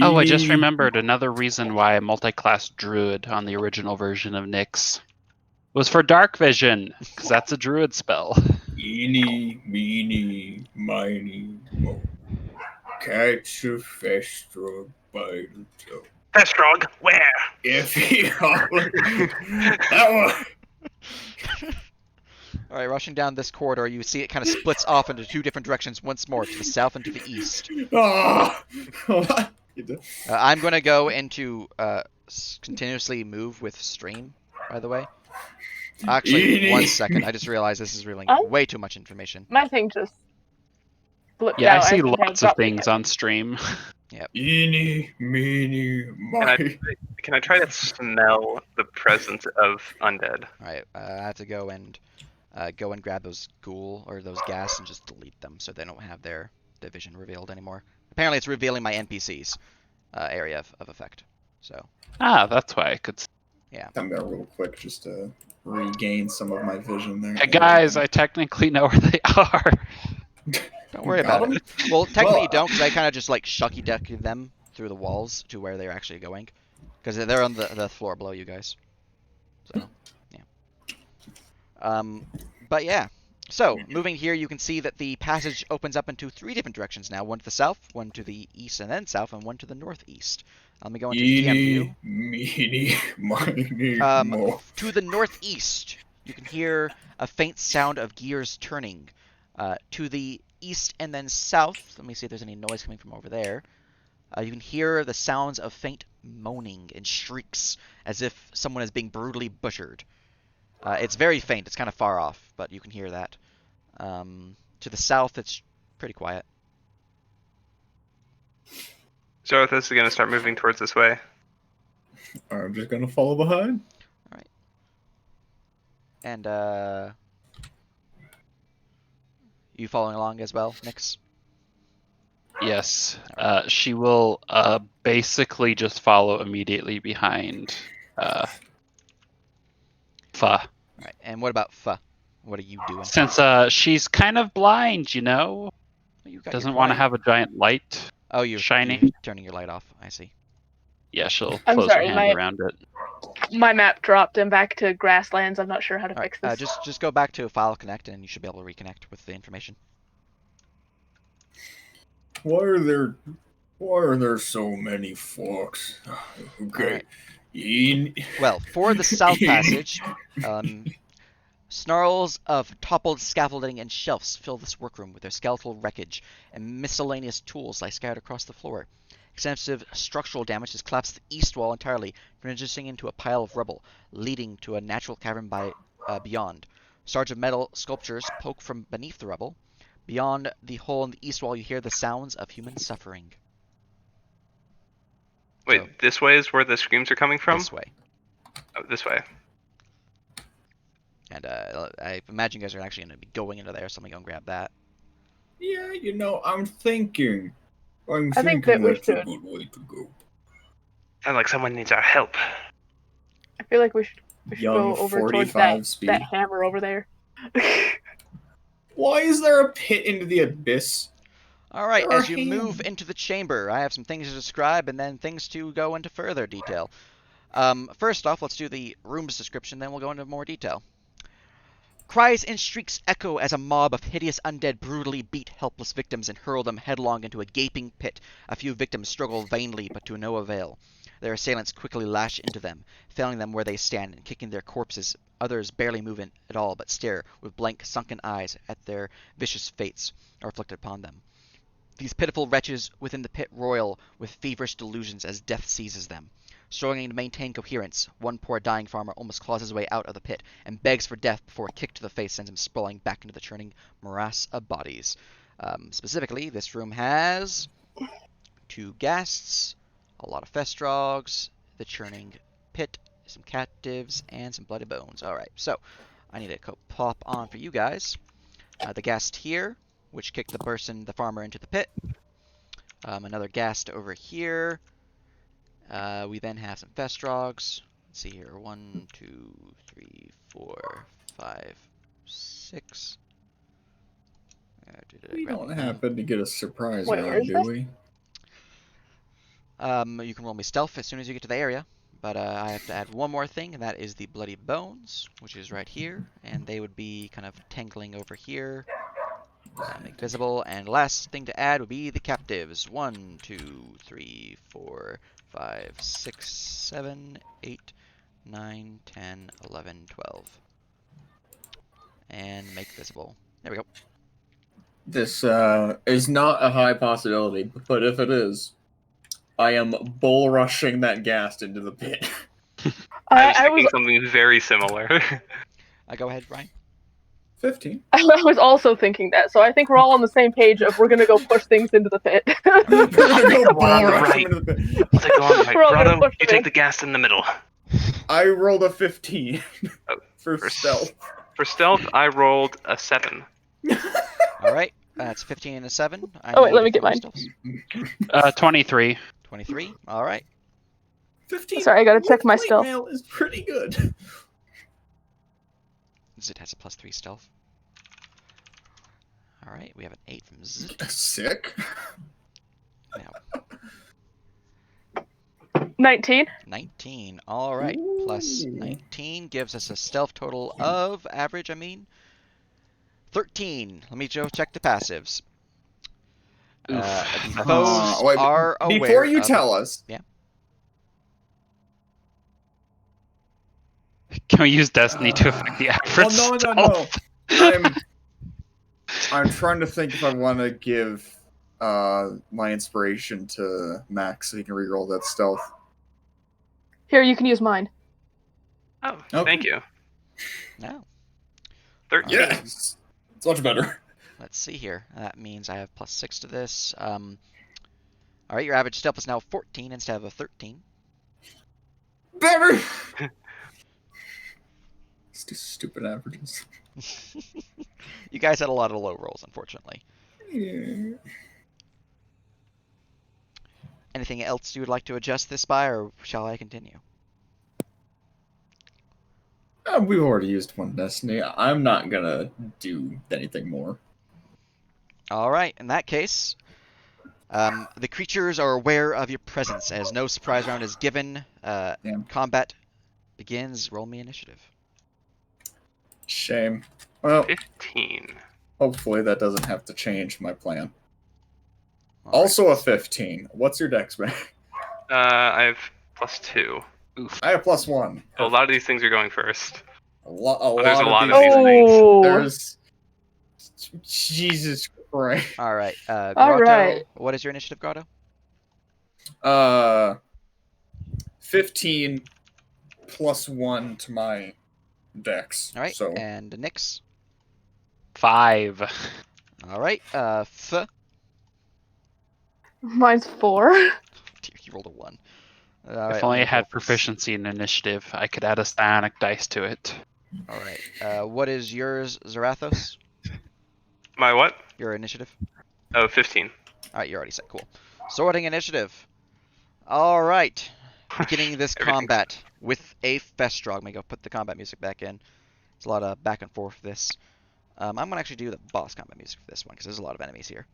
Oh, I just remembered another reason why a multi-class druid on the original version of Nyx was for dark vision, because that's a druid spell. Eeny, meeny, miny, mo. Catch a Festrog by the toe. Festrog, where? If he that one. All right, rushing down this corridor, you see it kind of splits off into two different directions once more, to the south and to the east. I'm going to go into continuously move with stream, by the way. Actually, 1 second. I just realized this is revealing way too much information. My thing just flipped out. Yeah, I see lots of things on stream. Yep. Eeny, meeny, miny. Can I try to smell the presence of undead? All right, I have to go and grab those ghoul or those gas and just delete them so they don't have their vision revealed anymore. Apparently, it's revealing my NPCs area of effect. So. That's why I could. Yeah. I'm there real quick just to regain some of my vision there. Hey guys, I technically know where they are. Don't worry about it. Well, technically you don't, because I kind of just like shucky ducky them through the walls to where they're actually going, because they're on the floor below you guys. So, yeah. But yeah. So moving here, you can see that the passage opens up into 3 different directions now: one to the south, one to the east and then south, and one to the northeast. Let me go into DM view. Meeny, miny, mo. To the northeast, you can hear a faint sound of gears turning. To the east and then south, let me see if there's any noise coming from over there. You can hear the sounds of faint moaning and shrieks, as if someone is being brutally butchered. It's very faint, it's kind of far off, but you can hear that. To the south, it's pretty quiet. Zorothus is going to start moving towards this way. I'm just going to follow behind. Alright. And, you following along as well, Nyx? Yes. She will basically just follow immediately behind Fa. Alright, and what about Fa? What are you doing? Since she's kind of blind, you know? Doesn't want to have a giant light shining. Turning your light off, I see. Yeah, she'll close her hand around it. My map dropped and back to grasslands. I'm not sure how to fix this. Just go back to File Connect and you should be able to reconnect with the information. Why are there so many forks? Okay. Right. Well, for the south passage, snarls of toppled scaffolding and shelves fill this workroom with their skeletal wreckage, and miscellaneous tools lie scattered across the floor. Extensive structural damage has collapsed the east wall entirely, transitioning into a pile of rubble, leading to a natural cavern beyond. Shards of metal sculptures poke from beneath the rubble. Beyond the hole in the east wall, you hear the sounds of human suffering. Wait, this way is where the screams are coming from? This way. Oh, this way. And I imagine you guys are actually going to be going into there, so I'm going to go and grab that. Yeah, I'm thinking. I think that we that's a should. good way to go. Sounds like someone needs our help. I feel like we should We should Young go over towards 45 speed. that hammer over there. Why is there a pit into the abyss? All right, There as are you move hands. into the chamber, I have some things to describe and then things to go into further detail. First off, let's do the room's description, then we'll go into more detail. Cries and shrieks echo as a mob of hideous undead brutally beat helpless victims and hurl them headlong into a gaping pit. A few victims struggle vainly, but to no avail. Their assailants quickly lash into them, felling them where they stand and kicking their corpses. Others barely move in at all, but stare with blank, sunken eyes at their vicious fates inflicted upon them. These pitiful wretches within the pit roil with feverish delusions as death seizes them. Struggling to maintain coherence, one poor dying farmer almost claws his way out of the pit and begs for death before a kick to the face sends him sprawling back into the churning morass of bodies. Specifically, this room has 2 ghasts, a lot of festrogs, the churning pit, some captives, and some bloody bones. Alright, so I need to pop on for you guys. The ghast here, which kicked the farmer into the pit. Another ghast over here. We then have some festrogs. Let's see here. 1, 2, 3, 4, 5, 6. We don't happen to get a surprise Wait, round, do where's we? You can roll me stealth as soon as you get to the area. But I have to add one more thing, and that is the bloody bones, which is right here. And they would be kind of tangling over here. Make visible. And last thing to add would be the captives. 1, 2, 3, 4, 5, 6, 7, 8, 9, 10, 11, 12. And make visible. There we go. This is not a high possibility, but if it is, I am bull rushing that ghast into the pit. I was thinking something very similar. Go ahead, Ryan. 15. I was also thinking that, so I think we're all on the same page of we're gonna go push things into the pit. We're gonna go bull on the rush right. him into the pit. I'll take the one right. We're all gonna Grotto, push you it take in. the gas in the middle. I rolled a 15 Oh, for for stealth. For stealth, I rolled a 7. Alright, that's 15 and a 7. Oh, wait, let me get mine. 23. 23. Alright. 15. Sorry, I gotta check my Plate stealth. mail is pretty good. Zit has a +3 stealth. Alright, we have an 8 from Zit. Sick. Now, 19. 19. Alright, plus 19 gives us a stealth total of average, 13. Let me check the passives. The foes wait, are aware. Before you of tell us, Can we use Destiny to affect the average no. stealth? I'm trying to think if I want to give my inspiration to Max so he can reroll that stealth. Here, you can use mine. Oh, Okay. thank you. No. 13. Yes, it's much better. Let's see here. That means I have +6 to this. Alright, your average stealth is now 14 instead of a 13. Better. Stupid averages. You guys had a lot of low rolls, unfortunately. Yeah. Anything else you would like to adjust this by, or shall I continue? We've already used one Destiny. I'm not gonna do anything more. Alright, in that case, the creatures are aware of your presence, as no surprise round is given. Combat begins. Roll me initiative. Shame. Well, 15. hopefully that doesn't have to change my plan. All right. Also a 15. What's your dex, man? I have +2. I have +1. So a lot of these things are going first. There's a lot of of these things. Oh. There's Jesus Christ. Alright, Grotto, Alright. what is your initiative, Grotto? 15 +1 to my dex. Alright, So and Nyx? 5. Alright, Mine's 4. Dear, you rolled a 1. Alright, If only I let me had roll this. proficiency in initiative, I could add a psionic dice to it. Alright, what is yours, Zarathos? My what? Your initiative? Oh, 15. Alright, you're already set. Cool. Sorting initiative. Alright. beginning this Everything's- combat with a Festrog. Let me go put the combat music back in. There's a lot of back and forth for this. I'm going to actually do the boss combat music for this one, because there's a lot of enemies here.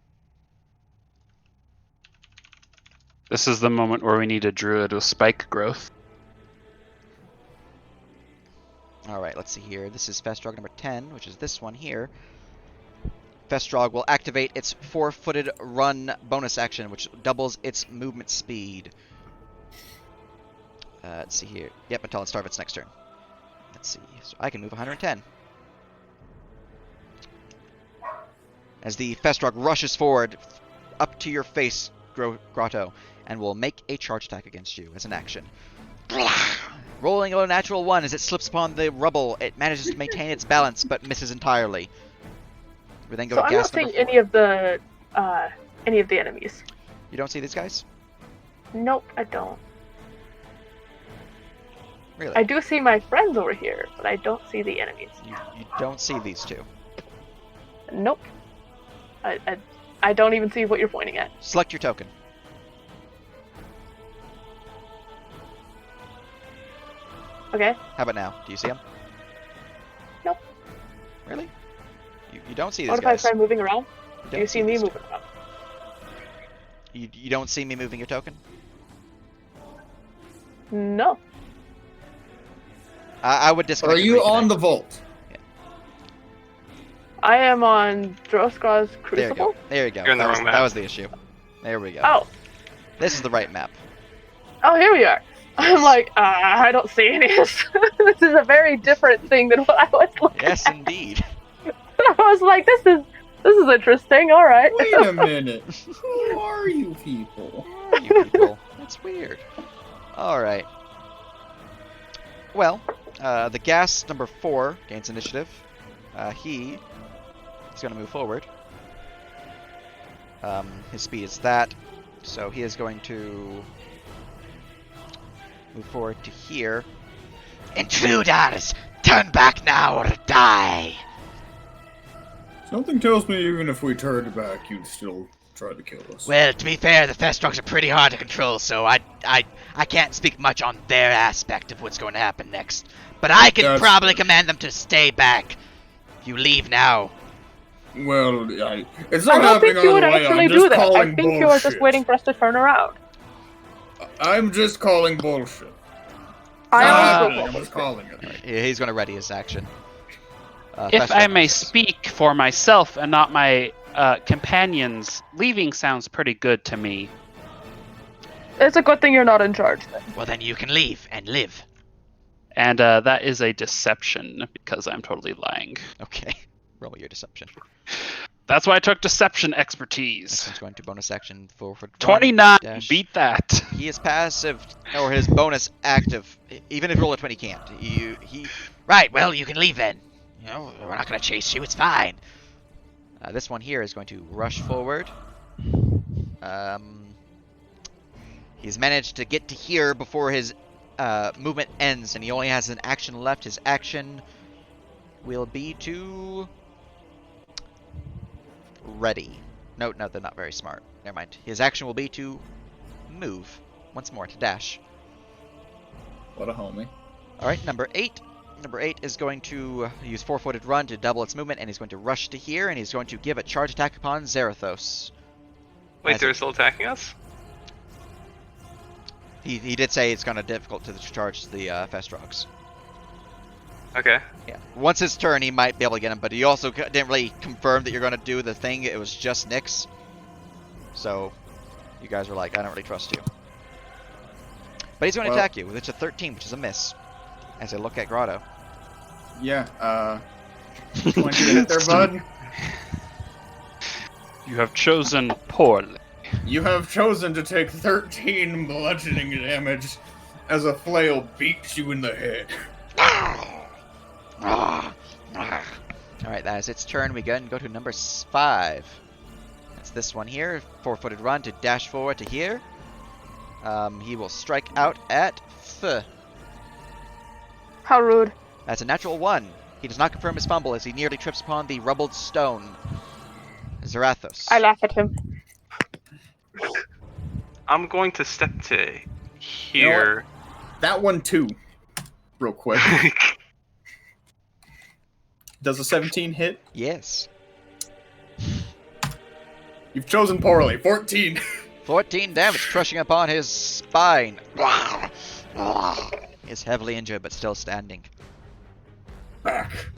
This is the moment where we need a druid with spike growth. Alright, let's see here. This is Festrog number 10, which is this one here. Festrog will activate its 4-footed run bonus action, which doubles its movement speed. Let's see here. Yep, until it starts its next turn. Let's see. So I can move 110. As the Festrog rushes forward up to your face, Grotto, and will make a charge attack against you as an action. Rolling a natural 1 as it slips upon the rubble, it manages to maintain its balance but misses entirely. We then go So to I'm not gas number seeing any of the enemies. You don't see these guys? Nope, I don't. Really? I do see my friends over here, but I don't see the enemies. You don't see these two. Nope. I don't even see what you're pointing at. Select your token. Okay. How about now? Do you see them? Nope. Really? You don't see these What if I guys. try moving around? You Do don't you see me these two. moving around? You don't see me moving your token? No. I would Are disconnect. you on the vault? I am on Droska's There you Crucible. go. There you go. You're on the that, was, wrong that map. was the issue. There we go. Oh. This is the right map. Oh, here we are. I'm like, I don't see any. This is a very different thing than what I was looking Yes, at. indeed. I was like, this is interesting. All right. Wait a minute. Who are you people? Who are you people? That's weird. Alright. Well, the gas number 4 gains initiative. He is going to move forward. His speed is that, so he is going to move forward to here. Intruders! Turn back now or die! Something tells me even if we turned back, you'd still try to kill us. Well, to be fair, the Festrogs are pretty hard to control, so I can't speak much on their aspect of what's going to happen next. But I can That's probably fair. command them to stay back. If you leave now. Well, it's I not don't think happening you on would the way. actually I'm do just that. I calling think you are just bullshit. waiting for us to turn around. I'm just calling bullshit. I Not also happening, I'm will. just calling it. He's going to ready his action. If I Festrog may goes. speak for myself and not my companions, leaving sounds pretty good to me. It's a good thing you're not in charge then. Well, then you can leave and live. And that is a deception because I'm totally lying. Okay. Roll your deception. That's why I took deception expertise. This one's going to bonus action for 29, dash. beat that. He is passive, or his bonus active. Even if you roll a 20, he can't. Right, well, you can leave then. You know, we're not going to chase you, it's fine. This one here is going to rush forward. He's managed to get to here before his movement ends, and he only has an action left. His action will be to... ready. No, they're not very smart. Never mind. His action will be to move once more, to dash. What a homie. Alright, number 8. Number 8 is going to use 4-footed run to double its movement, and he's going to rush to here, and he's going to give a charge attack upon Zarathos. Wait, As they're it- still attacking us? He did say it's going to difficult to charge the Festrogs. Okay. Yeah. Once his turn, he might be able to get him, but he also didn't really confirm that you're going to do the thing. It was just Nyx. So, you guys were like, I don't really trust you. But he's going to Well- attack you, which is a 13, which is a miss. As I look at Grotto. Yeah, 20 to hit there, bud. You have chosen poorly. You have chosen to take 13 bludgeoning damage as a flail beats you in the head. Alright, that is its turn. We go to number 5. That's this one here. 4-footed run to dash forward to here. He will strike out at F. How rude. That's a natural 1. He does not confirm his fumble as he nearly trips upon the rubbled stone. Zarathos. I laugh at him. I'm going to step to here. That one too. Real quick. Does a 17 hit? Yes. You've chosen poorly. 14. 14 damage, crushing upon his spine. He is heavily injured, but still standing. Back.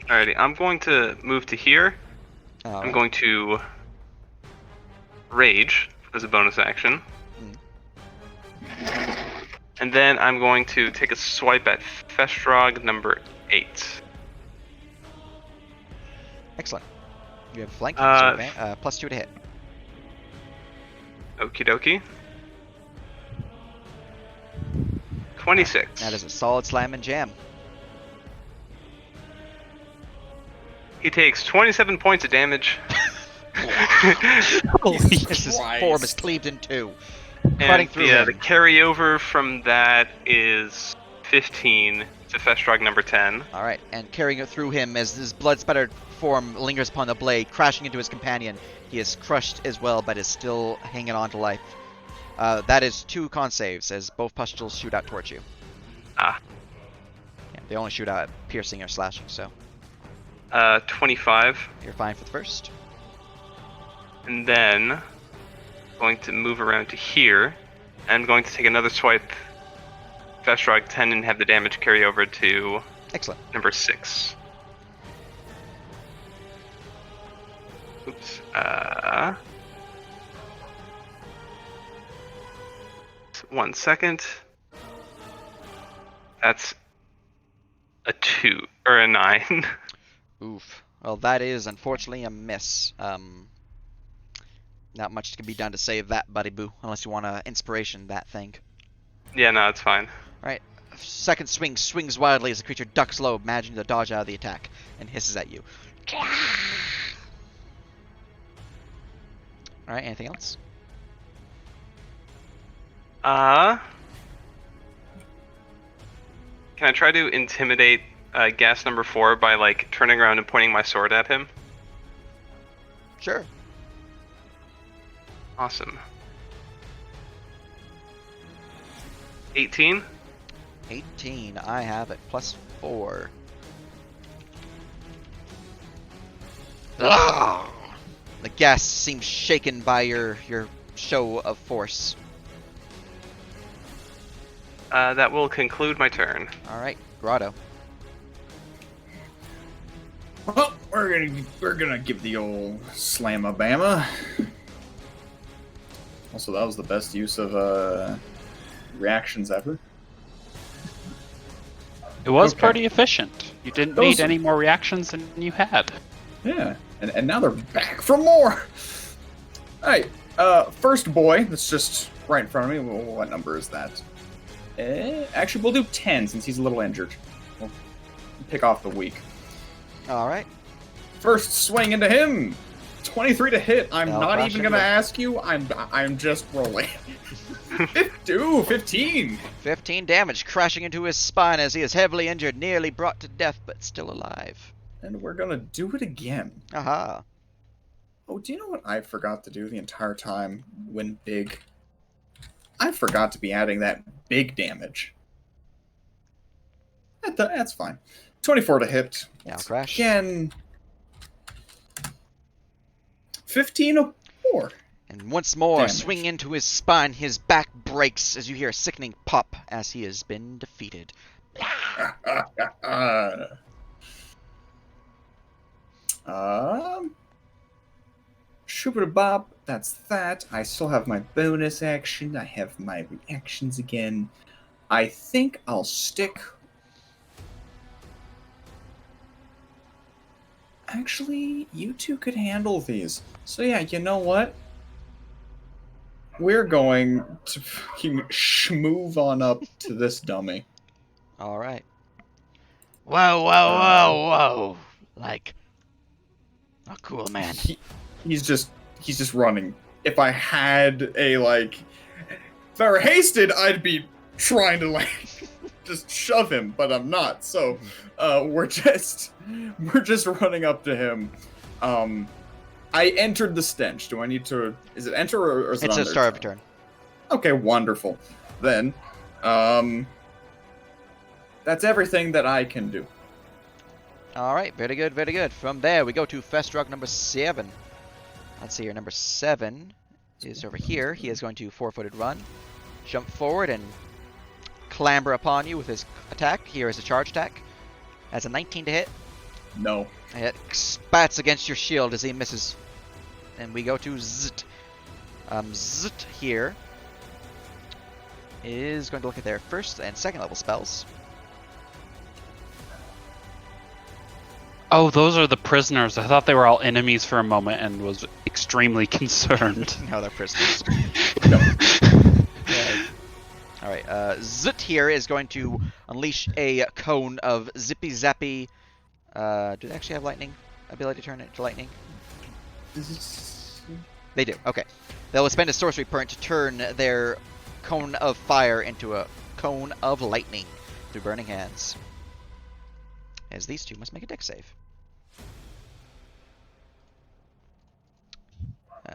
Alrighty, I'm going to move to here. I'm going to rage as a bonus action. And then I'm going to take a swipe at Festrog number 8. Excellent. You have flank, plus 2 to hit. Okie dokie. 26. That is a solid slam and jam. He takes 27 points of damage. His form is cleaved in two. Cutting through him. The carryover from that is 15 to Festrog number 10. Alright, and carrying it through him as his blood-spattered form lingers upon the blade, crashing into his companion. He is crushed as well, but is still hanging on to life. That is 2 con saves, as both pustules shoot out towards you. Ah. Yeah, they only shoot out at piercing or slashing, so 25. you're fine for the first. And then going to move around to here. I'm going to take another swipe Festrog 10 and have the damage carry over to Excellent. number 6. Oops. 1 second. That's a 2 or a 9. Oof. Well, that is unfortunately a miss. Not much can be done to save that, buddy boo, unless you want to inspiration that thing. Yeah, no, it's fine. Alright. Second swing swings wildly as the creature ducks low, imagining to dodge out of the attack, and hisses at you. Alright, anything else? Can I try to intimidate gas number 4 by like turning around and pointing my sword at him? Sure. Awesome. 18? 18, I have it, plus 4. Ugh. The gas seems shaken by your show of force. That will conclude my turn. Alright, Grotto. Well, we're gonna give the old slam-a-bama. Also, that was the best use of reactions ever. It was Okay. pretty efficient. You didn't need any more reactions than you had. Yeah, and now they're back for more. Alright, first boy, that's just right in front of me. What number is that? Actually, we'll do 10 since he's a little injured. We'll pick off the weak. Alright. First swing into him. 23 to hit. I'm I'll not crash even into gonna it. ask you. I'm just rolling. Ooh, 15. 15 damage, crashing into his spine as he is heavily injured, nearly brought to death, but still alive. And we're gonna do it again. Aha. Oh, do you know what I forgot to do the entire time when big? I forgot to be adding that big damage. That's fine. 24 to hit. Now crash. Again. 15 of 4. And once more, Damage. swing into his spine, his back breaks as you hear a sickening pop as he has been defeated. Shooper-bob, that's that. I still have my bonus action. I have my reactions again. I think I'll stick... Actually, you two could handle these. So yeah, you know what? We're going to fucking schmoove on up to this dummy. Alright. Whoa, whoa, whoa, whoa. Like, a cool man. He's just running. If I had a, like... If I were hasted, I'd be trying to, like, just shove him, but I'm not. So, we're just running up to him. I entered the stench. Do I need to... Is it enter or is it It's a under? star of turn. Okay, wonderful. then, that's everything that I can do. All right, very good, very good. From there, we go to Festrog number 7. Let's see here, number 7 is over here. He is going to 4-footed run, jump forward, and clamber upon you with his attack. Here is a charge attack. That's a 19 to hit. No. It spats against your shield as he misses. And we go to Zit. Zit here is going to look at their first and second level spells. Oh, those are the prisoners. I thought they were all enemies for a moment and was extremely concerned. No, they're prisoners. No. Alright, Zit here is going to unleash a cone of zippy zappy. Do they actually have lightning? Ability to turn it to lightning? They do, okay. They'll spend a sorcery point to turn their cone of fire into a cone of lightning through burning hands. As these two must make a dex save.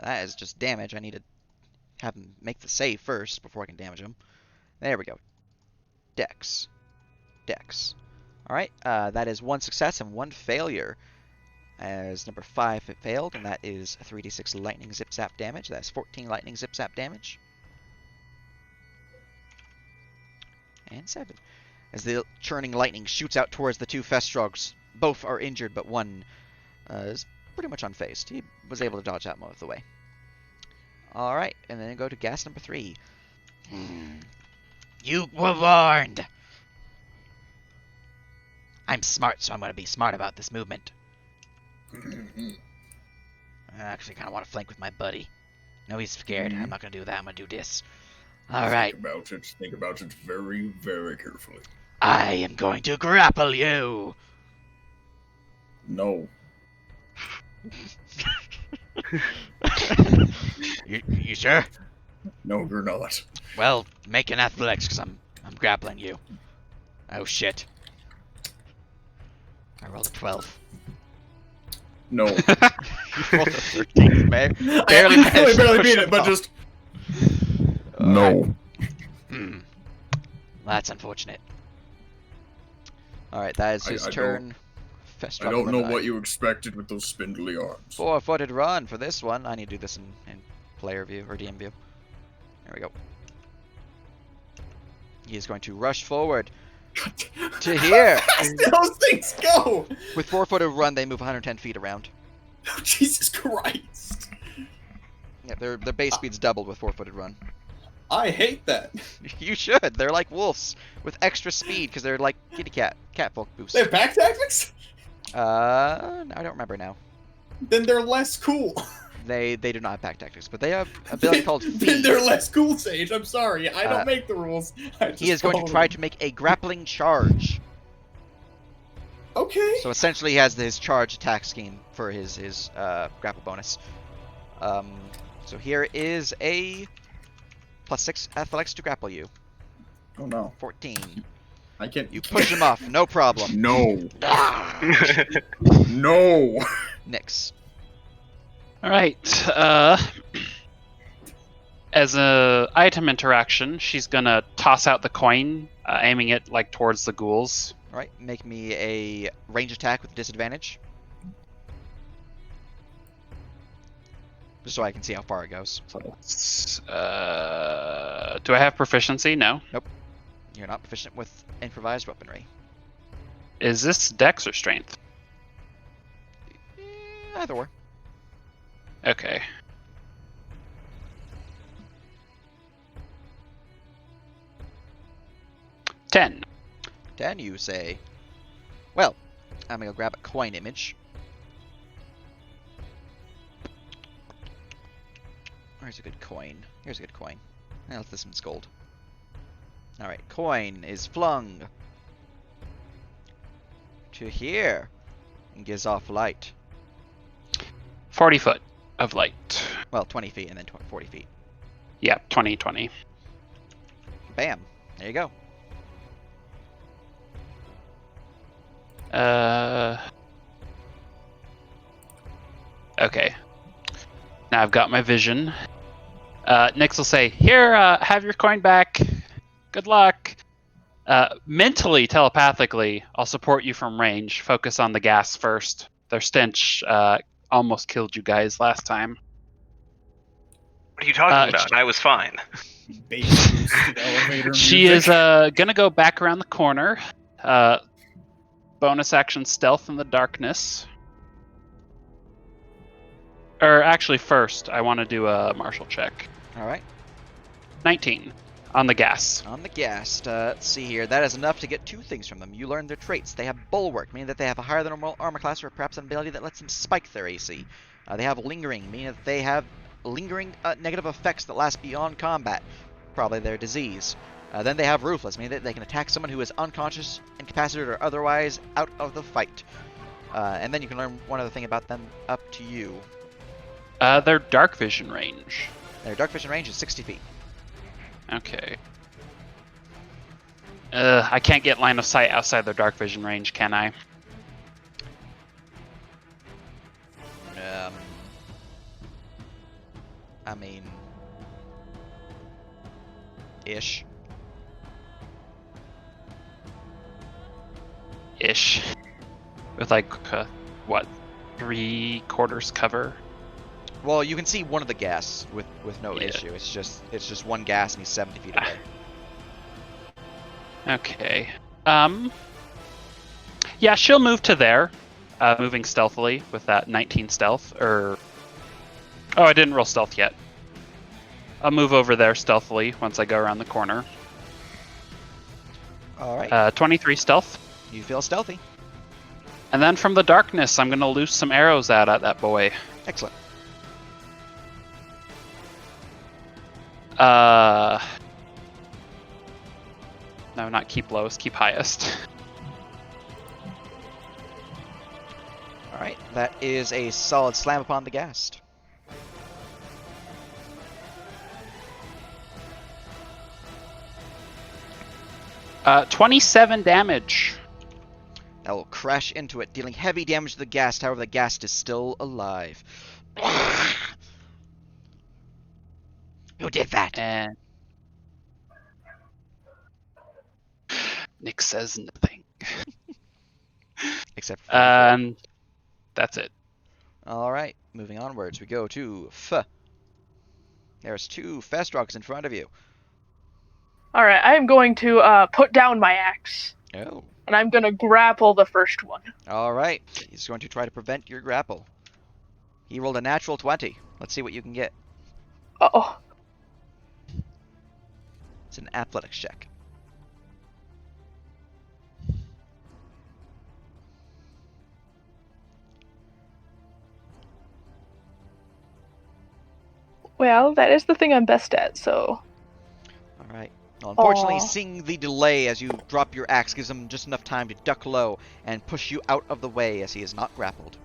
That is just damage. I need to have them make the save first before I can damage them. There we go. Dex. Dex. Alright, that is 1 success and 1 failure. As number 5 it failed, and that is 3d6 lightning zip zap damage. That's 14 lightning zip zap damage. And 7. As the churning lightning shoots out towards the 2 Festrogs. Both are injured, but one is pretty much unfazed. He was able to dodge out most of the way. Alright, and then go to gas number 3. You were warned! I'm smart, so I'm going to be smart about this movement. I actually kind of want to flank with my buddy. No, he's scared. I'm not going to do that. I'm going to do this. Alright. Think about it very, very carefully. I am going to grapple you! No. You sure? No, you're not. Well, make an athletics, because I'm grappling you. Oh, shit. I rolled a 12. No. You rolled a 13, man. Barely I managed to barely push beat him it, but off. just... No. Well, that's unfortunate. Alright, that is his turn. I don't know what you expected with those spindly arms. 4-footed run for this one. I need to do this in player view, or DM view. There we go. He is going to rush forward to here. How fast do those things go? With 4-footed run, they move 110 feet around. Oh, Jesus Christ. Yeah, their base speed's doubled with 4-footed run. I hate that. You should. They're like wolves with extra speed because they're like kitty catfolk boosts. They have back tactics? I don't remember now. Then they're less cool. They do not have pack tactics, but they have a ability called Then Feed. they're less cool, Sage. I'm sorry. I don't make the rules. He is going to try to make a grappling charge. Okay. So essentially, he has his charge attack scheme for his grapple bonus. So here is a +6 athletics to grapple you. Oh no. 14. I can't. You push him off, no problem. No. No. Nyx. All right. As a item interaction, she's gonna toss out the coin, aiming it like towards the ghouls. All right, make me a range attack with disadvantage. Just so I can see how far it goes. Do I have proficiency? No. You're not proficient with improvised weaponry. Is this Dex or Strength? Either or. Okay. Ten. 10, you say. Well, I'm gonna grab a coin image. Where's a good coin? Here's a good coin. Now this one's gold. Alright, coin is flung to here and gives off light. 40 foot of light. Well, 20 feet and then 40 feet. Yeah, 20. Bam. There you go. Okay. Now I've got my vision. Nyx will say, "Here, have your coin back." Good luck. Mentally, telepathically, I'll support you from range. Focus on the gas first. Their stench almost killed you guys last time. What are you talking about? I was fine. Bass boosted elevator She music. is gonna go back around the corner. Bonus action stealth in the darkness. Or actually, first, I want to do a martial check. All right. 19 on the gas. On the gas, let's see here. That is enough to get 2 things from them. You learn their traits. They have Bulwark, meaning that they have a higher than normal armor class, or perhaps an ability that lets them spike their AC. They have Lingering, meaning that they have lingering negative effects that last beyond combat, probably their disease. Then they have Ruthless, meaning that they can attack someone who is unconscious, incapacitated, or otherwise out of the fight. And then you can learn one other thing about them up to you. Their dark vision range. Their dark vision range is 60 feet. Okay. I can't get line of sight outside their dark vision range, can I? I mean... ish. Ish. With like, what, 3/4 cover? Well, you can see one of the gas with no Yeah. issue. It's just one gas and he's 70 feet away. Okay. Yeah, she'll move to there, moving stealthily with that 19 stealth, or... Oh, I didn't roll stealth yet. I'll move over there stealthily once I go around the corner. Alright. 23 stealth. You feel stealthy. And then from the darkness, I'm going to loose some arrows out at that boy. Excellent. No, not keep lowest, keep highest. Alright, that is a solid slam upon the ghast. Uh, 27 damage. That will crash into it, dealing heavy damage to the ghast. However, the ghast is still alive. Who did that? And Nick says nothing. Except for That's it. Alright, moving onwards, we go to F. There's 2 Festrogs in front of you. Alright, I am going to put down my axe. Oh. And I'm going to grapple the first one. Alright, he's going to try to prevent your grapple. He rolled a natural 20. Let's see what you can get. Uh-oh. It's an athletics check. Well, that is the thing I'm best at, so... Alright. Well, unfortunately, Aw. seeing the delay as you drop your axe gives him just enough time to duck low and push you out of the way as he is not grappled.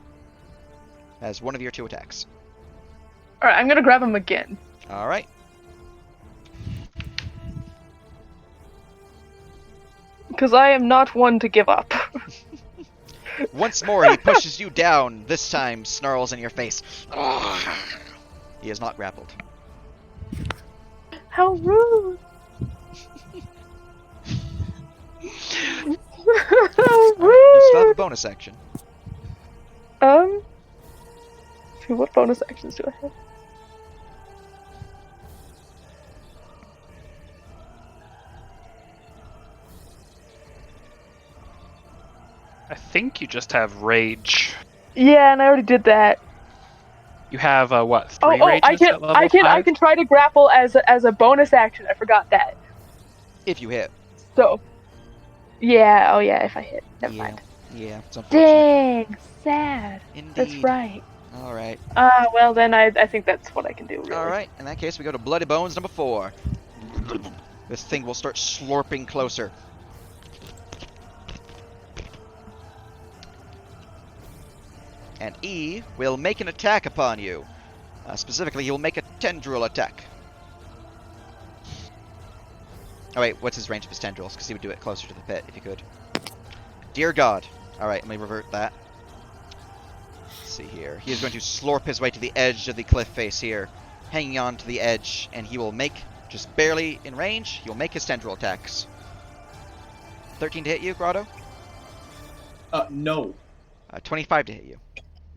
As one of your 2 attacks. Alright, I'm going to grab him again. Alright. Because I am not one to give up. Once more, he pushes you down. This time, snarls in your face. He is not grappled. How rude! How Alright, you still have a rude! bonus action. What bonus actions do I have? I think you just have rage. Yeah, and I already did that. You have what? 3 Oh, rages I can, at level I 5? can try to grapple as a bonus action. I forgot that. If you hit. So, yeah. Oh, yeah. If I hit, never Yeah. mind. Yeah, it's unfortunate. Dang, sad. Indeed. That's right. Alright. Well then I think that's what I can do. Really. Alright, in that case we go to Bloody Bones number 4. This thing will start slurping closer. And E will make an attack upon you. Specifically, he will make a tendril attack. Oh wait, what's his range of his tendrils? Because he would do it closer to the pit if he could. Dear God. Alright, let me revert that. Let's see here. He is going to slurp his way to the edge of the cliff face here, hanging on to the edge, and he will make just barely in range. You'll make his tendril attacks. 13 to hit you, Grotto? No. 25 to hit you.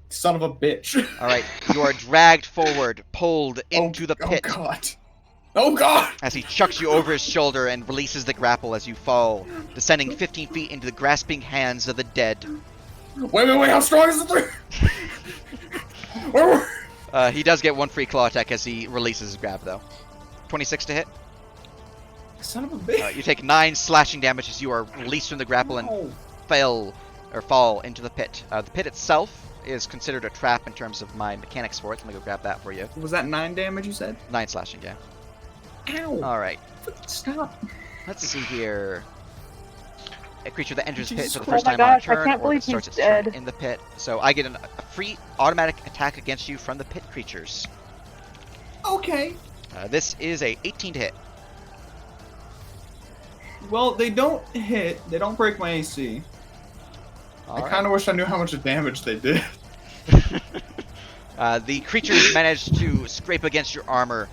Son of a bitch. Alright, you are dragged forward, pulled into the pit. Oh god. Oh god! As he chucks you over his shoulder and releases the grapple as you fall, descending 15 feet into the grasping hands of the dead. Wait, how strong is the thing? He does get one free claw attack as he releases his grab, though. 26 to hit. Son of a bitch. You take 9 slashing damage as you are released from the grapple and fall into the pit. The pit itself is considered a trap in terms of my mechanics for it. Let me go grab that for you. Was that 9 damage you said? 9 slashing, yeah. Ow. Alright. Stop. Let's see here. A creature that enters the pit for the Oh first my time on a gosh, I turn can't or believe that starts he's its turn dead. in the pit. So I get a free automatic attack against you from the pit creatures. Okay. This is a 18 to hit. Well, they don't hit. They don't break my AC. I kind of wish I knew how much damage they did. The creatures managed to scrape against your armor,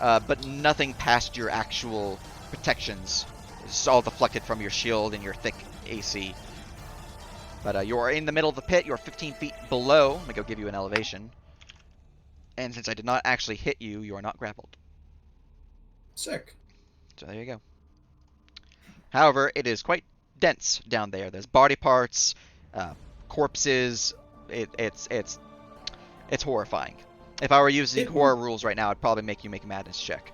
but nothing past your actual protections. It's all deflected from your shield and your thick AC. But you are in the middle of the pit. You are 15 feet below. Let me go give you an elevation. And since I did not actually hit you, you are not grappled. Sick. So there you go. However, it is quite dense down there. There's body parts, corpses. It's horrifying. If I were using horror rules right now, I'd probably make you make a madness check.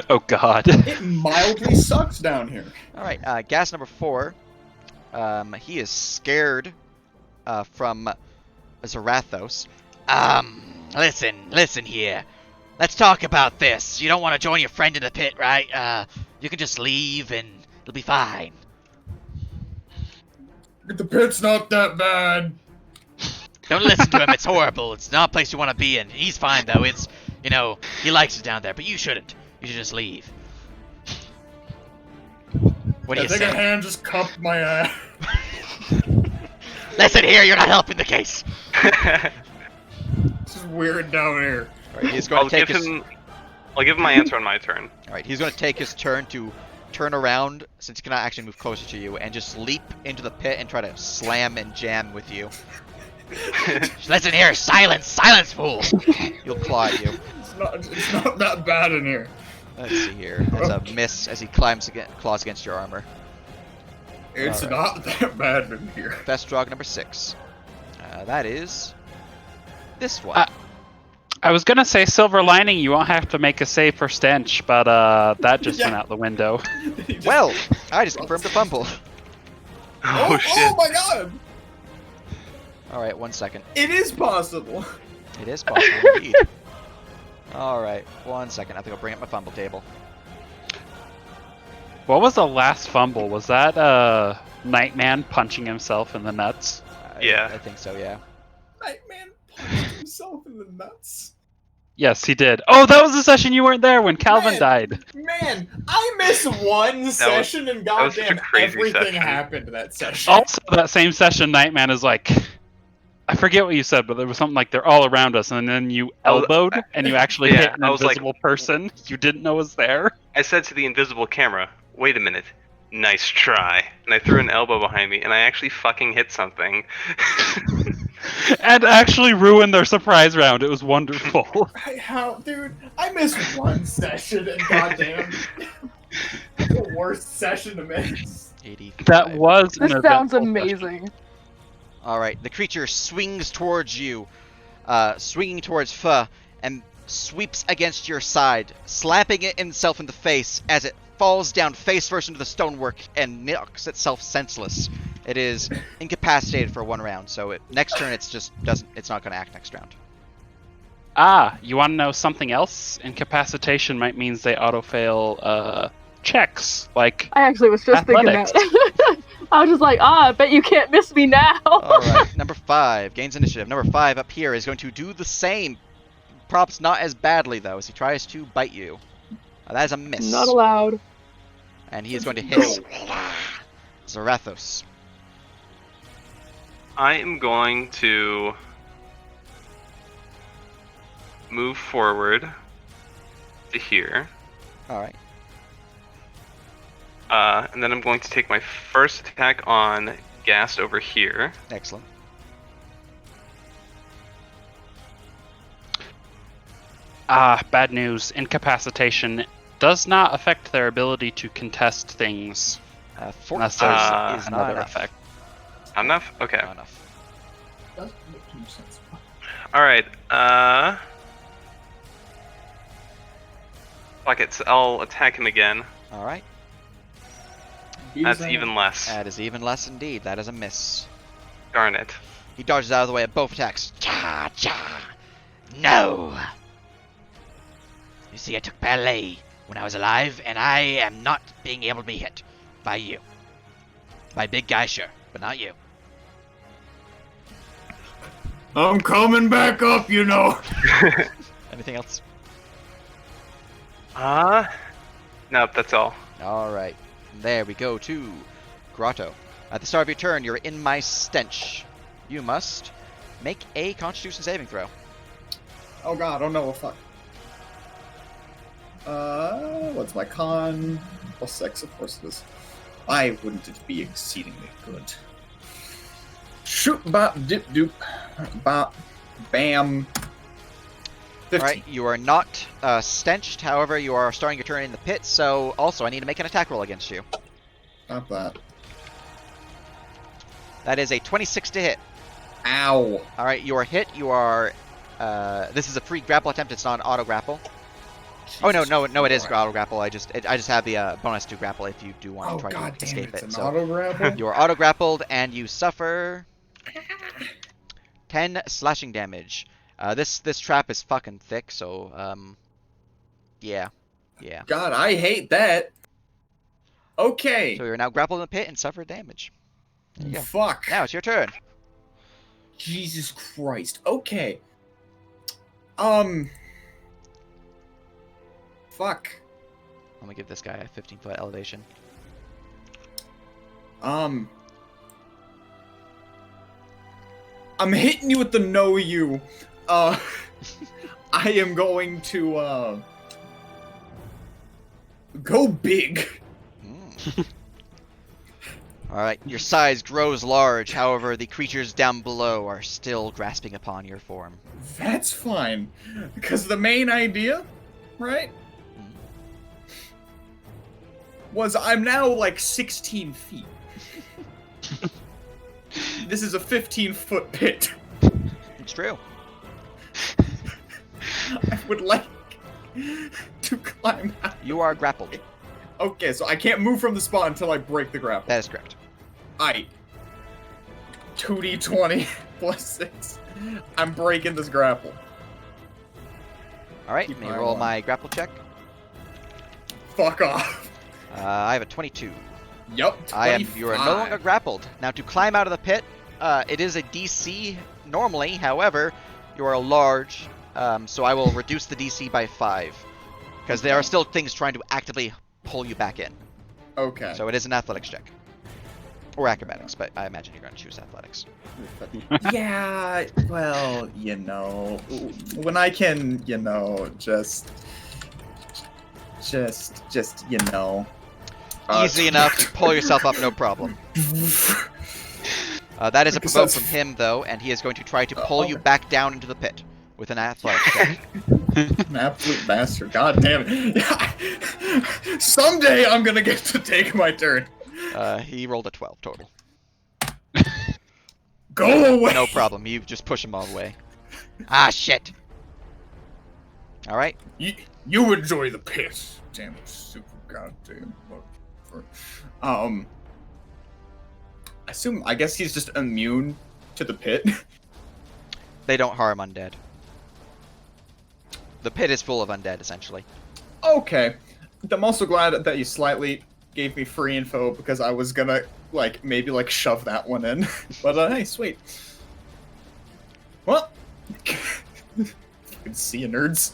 Oh god. It mildly sucks down here. All right, gas number 4. He is scared from Zarathos. Listen here. Let's talk about this. You don't want to join your friend in the pit, right? You can just leave and it'll be fine. The pit's not that bad. Don't listen to him. It's horrible. It's not a place you want to be in. He's fine, though. It's, he likes it down there, but you shouldn't. You should just leave. What do you I think a say? hand just cupped my ass. Listen here, you're not helping the case. This is weird down here. All right, he's going to take his. I'll give him my answer on my turn. All right, he's going to take his turn to turn around, since he cannot actually move closer to you, and just leap into the pit and try to slam and jam with you. Listen here, silence, fool. He'll claw at you. It's not that bad in here. Let's see here. That's a miss as he claws against your armor. It's Alright. not that bad in here. Vestrog number 6. That is this one. I was gonna say silver lining, you won't have to make a save for stench, but that just went out the window. Well, I just confirmed a fumble. Oh shit. Oh my god! Alright, 1 second. It is possible. It is possible indeed. Alright, 1 second. I think I'll bring up my fumble table. What was the last fumble? Was that Nightman punching himself in the nuts? Yeah. I think so, yeah. Nightman punched himself in the nuts. Yes, he did. Oh, that was the session you weren't there when Calvin Man. died. Man, I missed one session and was such a goddamn crazy everything session. happened that session. Also, that same session, Nightman is like, I forget what you said, but there was something like they're all around us, and then you elbowed and you actually Yeah, hit an I was like- invisible person you didn't know was there. I said to the invisible camera, wait a minute. Nice try. And I threw an elbow behind me, and I actually fucking hit something. And actually ruined their surprise round. It was wonderful. Dude, I missed one session and goddamn the worst session to miss. 85. That was This an sounds eventful session. amazing. Alright, the creature swings towards you, swinging towards Pho, and sweeps against your side, slapping it itself in the face as it falls down face first into the stonework and knocks itself senseless. It is incapacitated for 1 round, so next turn it's not going to act next round. Ah, you want to know something else? Incapacitation might means they auto-fail checks, like I actually was just Athletics. thinking that. I was just like, I bet you can't miss me now. Alright, number 5, gains initiative. Number 5 up here is going to do the same. Props not as badly, though, as he tries to bite you. That is a miss. Not allowed. And he is going to hiss Zarathos. I am going to move forward to here. All right. And then I'm going to take my first attack on Gast over here. Excellent. Bad news. Incapacitation does not affect their ability to contest things. 14 Unless there's is not another enough. effect. Not enough? Okay. Not enough. Doesn't make too much sense. Alright, fuck it, so I'll attack him again. All right. That's even less. That is even less indeed. That is a miss. Darn it. He dodges out of the way at both attacks. Cha cha. No. You see, I took ballet when I was alive, and I am not being able to be hit by you. By big guy, sure, but not you. I'm coming back up, you know. Anything else? Nope, that's all. All right. There we go to Grotto. At the start of your turn, you're in my stench. You must make a Constitution saving throw. Oh god, oh no, fuck. What's my con? +6, of course it is. Why wouldn't it be exceedingly good? Shoot, bop, dip, doop, bop, bam. 15. All right, you are not stenched. However, you are starting your turn in the pit, so also I need to make an attack roll against you. Not that. That is a 26 to hit. Ow. All right, you are hit. You are. This is a free grapple attempt. It's not an auto grapple. Oh no! It is auto grapple. I just have the bonus to grapple if you do want to try to escape it's it. an So auto grapple? you are auto grappled and you suffer 10 slashing damage. This trap is fucking thick. So yeah. God, I hate that. Okay. So you're now grappled in the pit and suffer damage. There you go. Fuck. Now it's your turn. Jesus Christ. Okay. Fuck. I'm gonna give this guy a 15-foot elevation. I'm hitting you with the no you. I am going to go big. Alright, your size grows large, however, the creatures down below are still grasping upon your form. That's fine. Because the main idea, right, was I'm now like 16 feet. This is a 15-foot pit. It's true. I would like to climb out. You are grappled. Okay, so I can't move from the spot until I break the grapple. That is correct. Aight. 2d20 +6. I'm breaking this grapple. Alright, Keep let me my roll one. my grapple check. Fuck off. I have a 22. Yup. You are no longer grappled. Now to climb out of the pit, it is a DC normally, however, you are large, so I will reduce the DC by 5. Because there are still things trying to actively pull you back in. Okay. So it is an athletics check. Or acrobatics, but I imagine you're going to choose athletics. Yeah, well, you know, when I can, you know, just, you know. Easy enough to pull yourself up, no problem. That is a provoke from him, though, and he is going to try to pull you back down into the pit with an athletics check. An absolute bastard. God damn it. Someday I'm gonna get to take my turn. He rolled a 12 total. Go away! No problem, you just push him all the way. Ah, shit! Alright. You enjoy the pit. Damn super goddamn motherfucker. I guess he's just immune to the pit. They don't harm undead. The pit is full of undead, essentially. Okay. I'm also glad that you slightly gave me free info because I was gonna, maybe shove that one in. But, hey, sweet. Well. You can see you, nerds.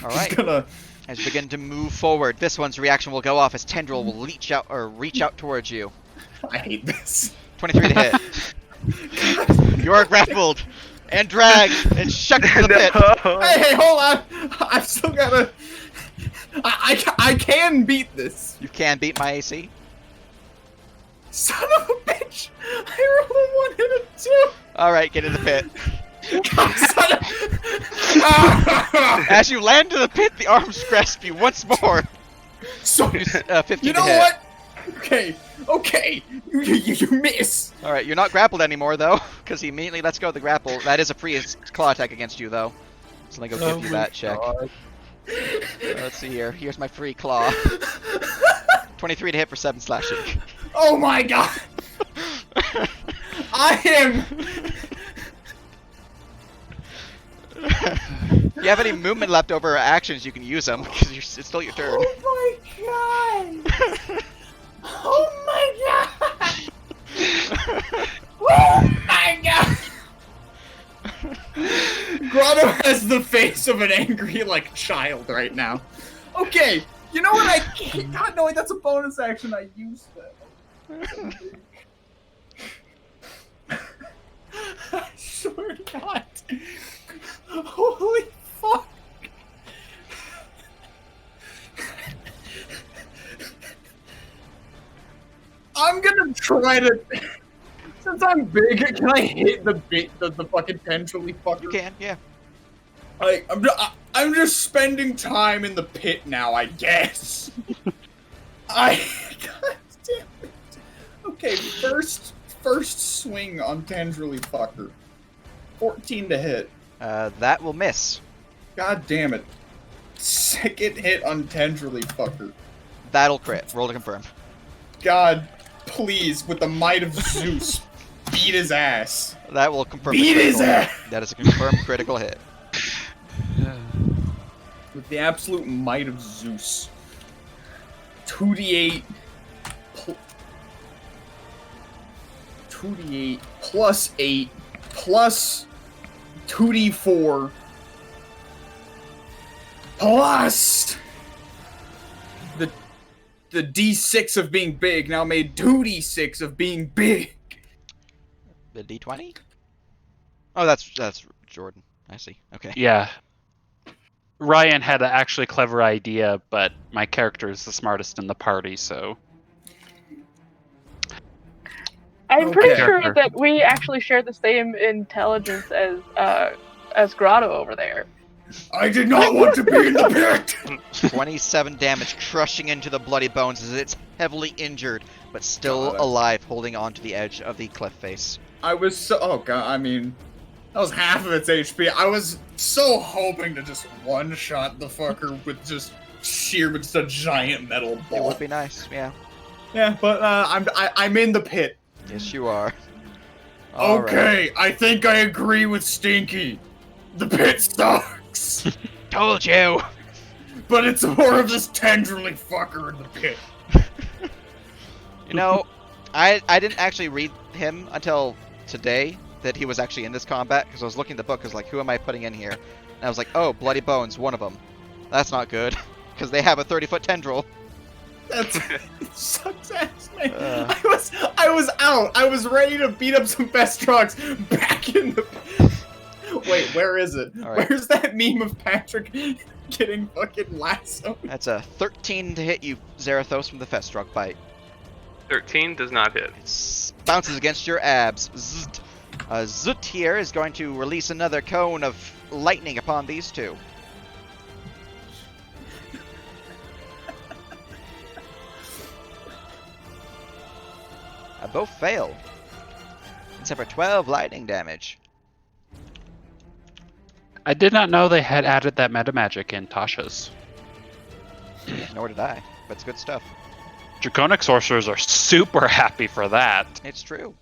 Alright. As you begin to move forward, this one's reaction will go off as Tendril will reach out towards you. I hate this. 23 to hit. You are grappled and dragged and shucked into the pit. Hey, hold on! I've still gotta I can beat this. You can beat my AC. Son of a bitch! I rolled a 1 and a 2. All right, get in the pit. Son of... As you land in the pit, the arms grasp you once more. So, 15 you to know hit. what? Okay. You miss. All right, you're not grappled anymore though, because he immediately lets go of the grapple. That is a free claw attack against you though. So let me go give you that check. Let's see here. Here's my free claw. 23 to hit for 7 slashing. Oh my god! I am. If you have any movement left over or actions, you can use them because it's still your turn. Oh my god! Oh my god! Oh my god! Grotto has the face of an angry, like, child right now. Okay, you know what? God, no, that's a bonus action. I used that. I swear to God. Holy fuck. I'm gonna try to. Since I'm big, can I hit the fucking tendrily fucker? You can, yeah. I'm just spending time in the pit now, I guess. God damn it. Okay, first swing on tendrily fucker. 14 to hit. That will miss. God damn it. Second hit on tendrily fucker. That'll crit. Roll to confirm. God, please, with the might of Zeus, beat his ass. That will confirm. Beat the his critical ass! hit. That is a confirmed critical hit. With the absolute might of Zeus. 2d8 2d8 plus 8 plus 2d4 plus the d6 of being big now made 2d6 of being big. The D20? Oh, that's Jordan. I see. Okay. Yeah. Ryan had an actually clever idea, but my character is the smartest in the party, so... I'm pretty Okay. sure that we actually share the same intelligence as Grotto over there. I did not want to be in the pit. 27 damage crushing into the bloody bones as it's heavily injured, but still God. alive, holding on to the edge of the cliff face. I was so. Oh god, I mean, that was half of its HP. I was so hoping to just one-shot the fucker with just a giant metal It ball. would be nice, yeah. Yeah, but I'm in the pit. Yes, you are. All right. Okay, I think I agree with Stinky. The pit sucks. Told you. But it's more of this tendrily fucker in the pit. You know, I didn't actually read him until today that he was actually in this combat, because I was looking at the book, I was like, who am I putting in here? And I was like, oh, Bloody Bones, one of them. That's not good, because they have a 30-foot tendril. It sucks ass, man. Uh. I was out. I was ready to beat up some best drugs. Back in the. Wait, where is it? All right. Where's that meme of Patrick getting fucking lassoed? That's a 13 to hit you, Zarathos, from the Festruck bite. 13 does not hit. It bounces against your abs. Zzzt. Zut here is going to release another cone of lightning upon these two. Both fail. Except for 12 lightning damage. I did not know they had added that meta magic in Tasha's. Nor did I, but it's good stuff. Draconic sorcerers are super happy for that. It's true.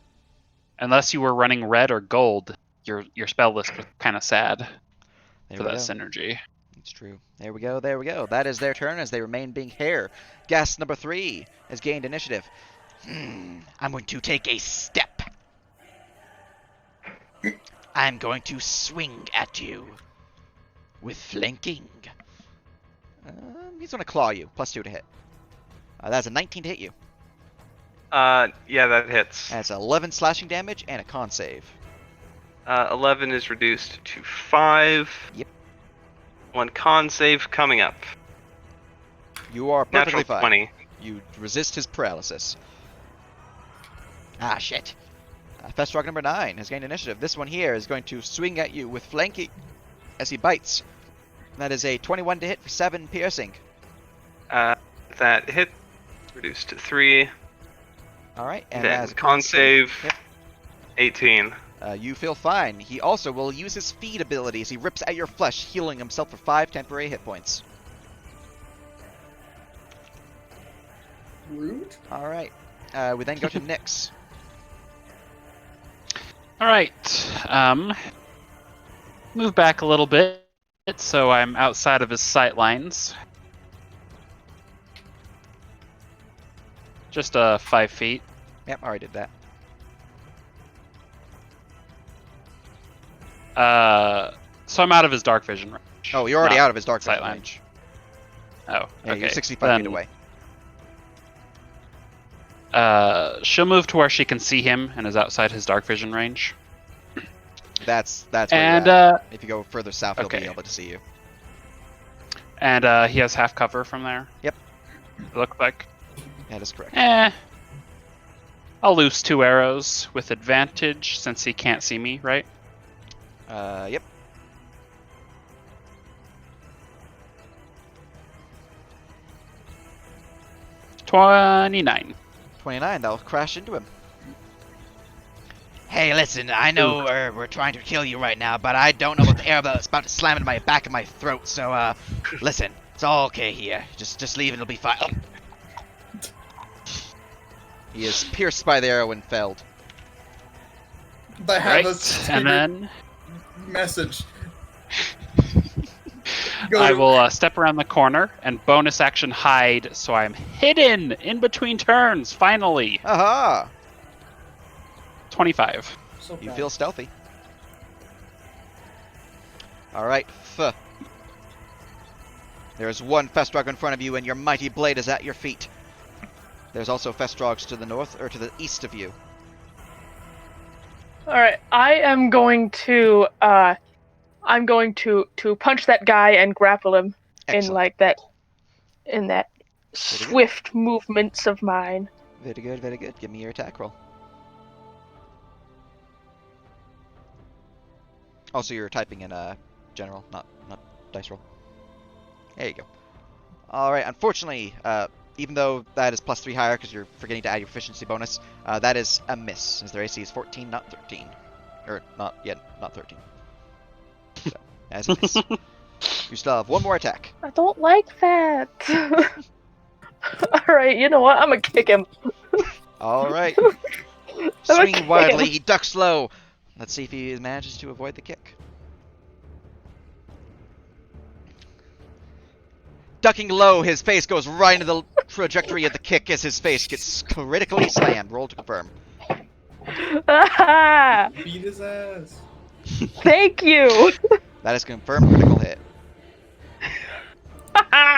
Unless you were running red or gold, your spell list was kind of sad There for we that go. synergy. It's true. There we go, there we go. That is their turn as they remain being hair. Gas number 3 has gained initiative. I'm going to take a step. I'm going to swing at you with flanking. He's going to claw you, +2 to hit. That's a 19 to hit you. Yeah, that hits. That's 11 slashing damage and a con save. 11 is reduced to 5. Yep. 1 con save coming up. You are perfectly Natural fine. 20. You resist his paralysis. Ah, shit. Festrog number 9 has gained initiative. This one here is going to swing at you with flanking as he bites. That is a 21 to hit for 7 piercing. That hit reduced to 3. Alright, and Then as a con save, yep, 18. you feel fine. He also will use his feed ability as he rips at your flesh, healing himself for 5 temporary hit points. Rude. Alright, we then go to Nyx. All right. Move back a little bit so I'm outside of his sight lines. Just 5 feet. Yep, already did that. So I'm out of his dark vision range. Oh, you're already Not out of his dark vision sightline. range. Oh, Yeah, okay. you're 65 feet Then, away. She'll move to where she can see him and is outside his dark vision range. That's where And you're at. If you go further south, he'll okay. be able to see you. And he has half cover from there. Yep. It looked like. That is correct. I'll loose 2 arrows with advantage since he can't see me, right? Yep. $29. 29, that'll crash into him. Hey, listen, I know we're trying to kill you right now, but I don't know about the arrow that's about to slam into my back of my throat, so, listen, it's all okay here. Just leave and it'll be fine. He is pierced by the arrow and felled. They have Right, a and secret then message. I will step around the corner and bonus action hide, so I'm hidden in between turns, finally. Aha! 25. So You bad. feel stealthy. Alright, There's one Festrog in front of you, and your mighty blade is at your feet. There's also Festrogs to the north, or to the east of you. All right, I am going to punch that guy and grapple him Excellent. in that swift movements of mine. Very good, very good. Give me your attack roll. Also, you're typing in general, not dice roll. There you go. Alright, unfortunately, even though that is +3 higher because you're forgetting to add your proficiency bonus, that is a miss, as their AC is 14, not 13. Or, not 13. So, as a miss. You still have one more attack. I don't like that. All right, you know what? I'm gonna kick him. Alright. I'm gonna Swing kick wildly, him. he ducks low. Let's see if he manages to avoid the kick. Ducking low, his face goes right into the trajectory of the kick as his face gets critically slammed. Roll to confirm. Ah, Beat his ass. thank you. That is confirmed critical hit.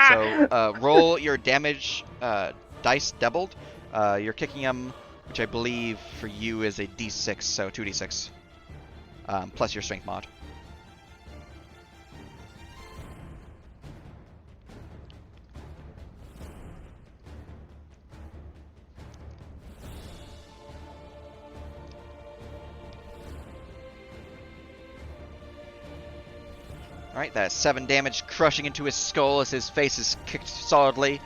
So roll your damage dice doubled. You're kicking him, which I believe for you is a d6, so 2d6. Plus your strength mod. Alright, that's 7 damage, crushing into his skull as his face is kicked solidly.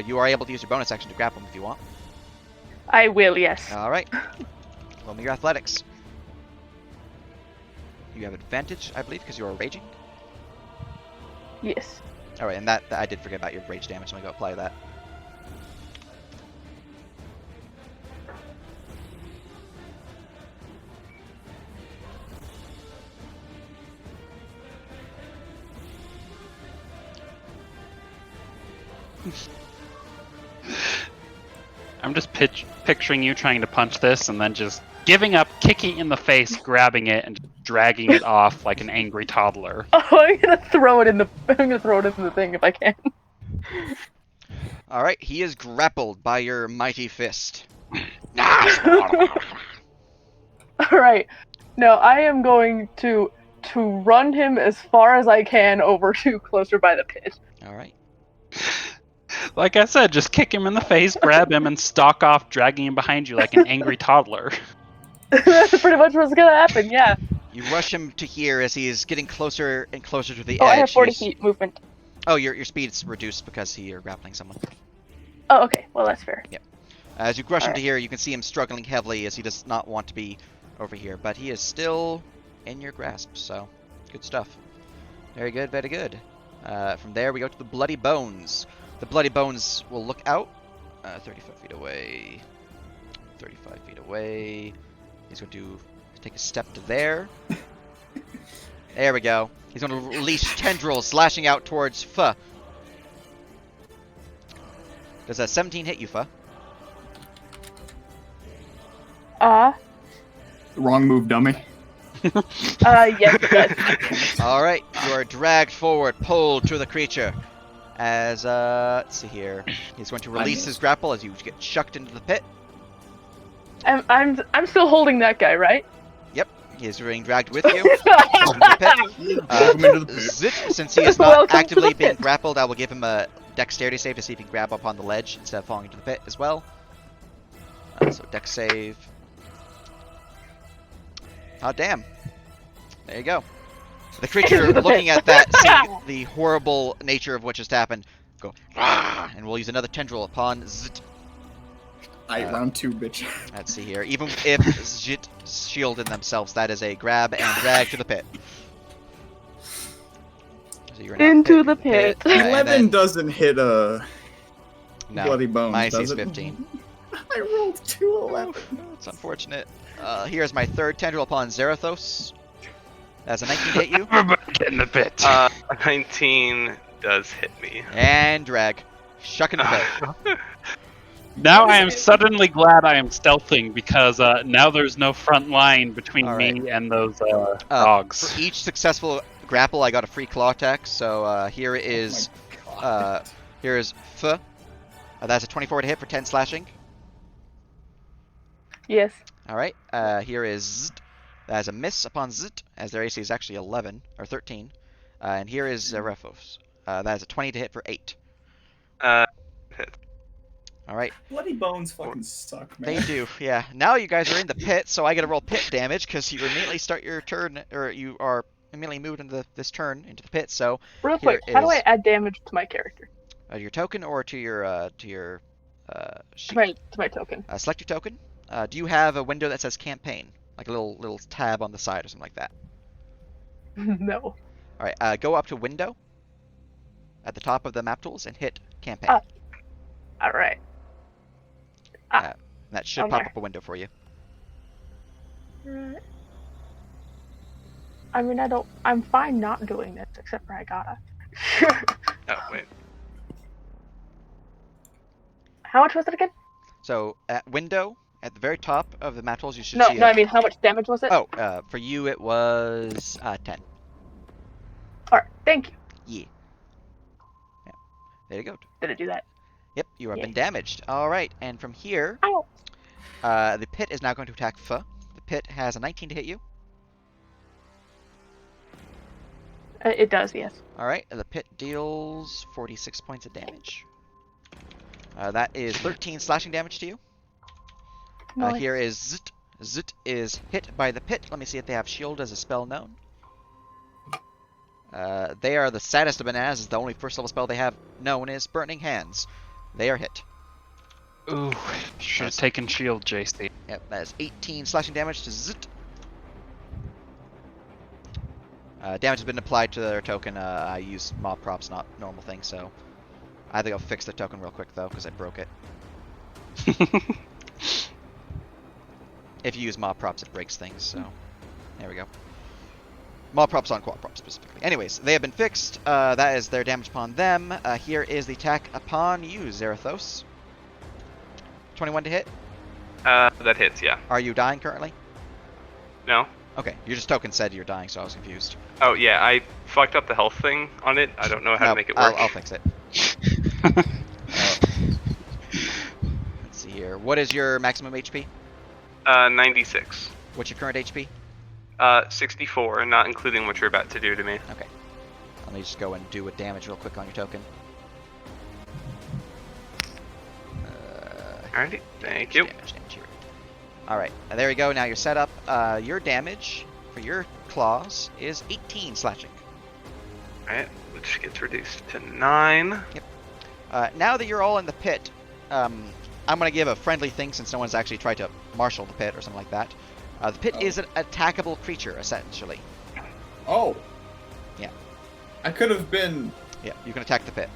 You are able to use your bonus action to grapple him if you want. I will, yes. Alright. Roll me your athletics. You have advantage, I believe, because you are raging. Yes. Alright, and that I did forget about your rage damage. Let me go apply that. I'm just picturing you trying to punch this and then just giving up, kicking in the face, grabbing it, and dragging it off like an angry toddler. Oh, I'm gonna throw it in the thing if I can. Alright, he is grappled by your mighty fist. All right. No, I am going to run him as far as I can over to closer by the pit. Alright. Like I said, just kick him in the face, grab him, and stalk off, dragging him behind you like an angry toddler. That's pretty much what's gonna happen. Yeah. You rush him to here as he is getting closer and closer to the Oh, edge. I have 40 He's- feet movement. Oh, your speed's reduced because you're grappling someone. Oh, okay. Well, that's fair. As you rush him to Alright. here, you can see him struggling heavily as he does not want to be over here, but he is still in your grasp, so good stuff. Very good, very good. From there, we go to the Bloody Bones. The Bloody Bones will look out 35 feet away. 35 feet away. He's going to take a step to there. There we go. He's going to release tendrils lashing out towards Pho. Does a 17 hit you, Pho? Wrong move, dummy. Yes, it does. Alright, you are dragged forward, pulled to the creature. As, let's see here. He's going to release his grapple as you get chucked into the pit. I'm still holding that guy, right? Yep, he is being dragged with you. Into the pit. Welcome into the pit. Zit, since he is not Welcome to actively the being pit. grappled, I will give him a dexterity save to see if he can grab up on the ledge instead of falling into the pit as well. So dex save. Oh damn. There you go. The creature Into the looking pit. at that, seeing the horrible nature of what just happened, go, "Ah," and we'll use another tendril upon Zit. Round 2, bitch. Let's see here. Even if Zit shielded themselves, that is a grab and drag to the pit. So you're now Into the pit. and 11 then- doesn't hit a no, Bloody Bones, my AC does is it? 15. I rolled 2 11. It's unfortunate. Here's my third tendril upon Zarathos. That's a 19 hit you. Everybody get in the pit. 19 does hit me. And drag. Shuck in the pit. Now I am suddenly glad I am stealthing because now there's no front line between Alright. me and those dogs. For each successful grapple, I got a free claw attack. So here is here is Pho. That's a 24 to hit for 10 slashing. Yes. All right. Here is Zit. That is a miss upon Zit, as their AC is actually 11 or 13. And here is Zarathos. That is a 20 to hit for 8. Hit. All right. Bloody Bones fucking suck, man. They do, yeah. Now you guys are in the pit, so I get to roll pit damage because you immediately start your turn, or you are immediately moved into this turn into the pit. So Real Here quick, how do is- I add damage to my character? your token or to your sheet. To my token. Select your token. Do you have a window that says campaign, like a little tab on the side or something like that? No. All right. Go up to window at the top of the map tools and hit campaign. All right. That should on pop there. up a window for you. Right. I mean, I'm fine not doing this, except for I gotta. Oh, wait. How much was it again? So at window at the very top of the map tools, you should No, see. I mean, how much damage was it? Oh, for you it was 10. Alright, thank you. Yeah. There you go. Did it do that? Yep, you have Yay. been damaged. All right, and from here, Ow. the pit is now going to attack Pho. The pit has a 19 to hit you. It does, yes. All right, and the pit deals 46 points of damage. That is 13 slashing damage to you. Nice. Here is Zit. Zit is hit by the pit. Let me see if they have shield as a spell known. They are the saddest of bananas. As the only first level spell they have known is Burning Hands. They are hit. Ooh, should have taken shield, JC. Yep, that is 18 slashing damage to Zit. Damage has been applied to their token. I use mob props, not normal things, so I think I'll fix the token real quick though, because I broke it. If you use mob props, it breaks things, so there we go. Mob props on quad props specifically. Anyways, they have been fixed. That is their damage upon them. Here is the attack upon you, Zarathos. 21 to hit. That hits, yeah. Are you dying currently? No? Okay, your just token said you're dying, so I was confused. Oh, yeah, I fucked up the health thing on it. I don't know how No, to make it work. I'll fix it. Let's see here. What is your maximum HP? 96. What's your current HP? 64, not including what you're about to do to me. Okay. Let me just go and do a damage real quick on your token. Alrighty, thank you. Damage. Alright, there you go. Now you're set up. Your damage for your claws is 18 slashing. Alright, which gets reduced to 9. Now that you're all in the pit, I'm going to give a friendly thing since no one's actually tried to marshal the pit or something like that. The pit is an attackable creature, essentially. Oh. Yeah. I could have been... Yeah, you can attack the pit.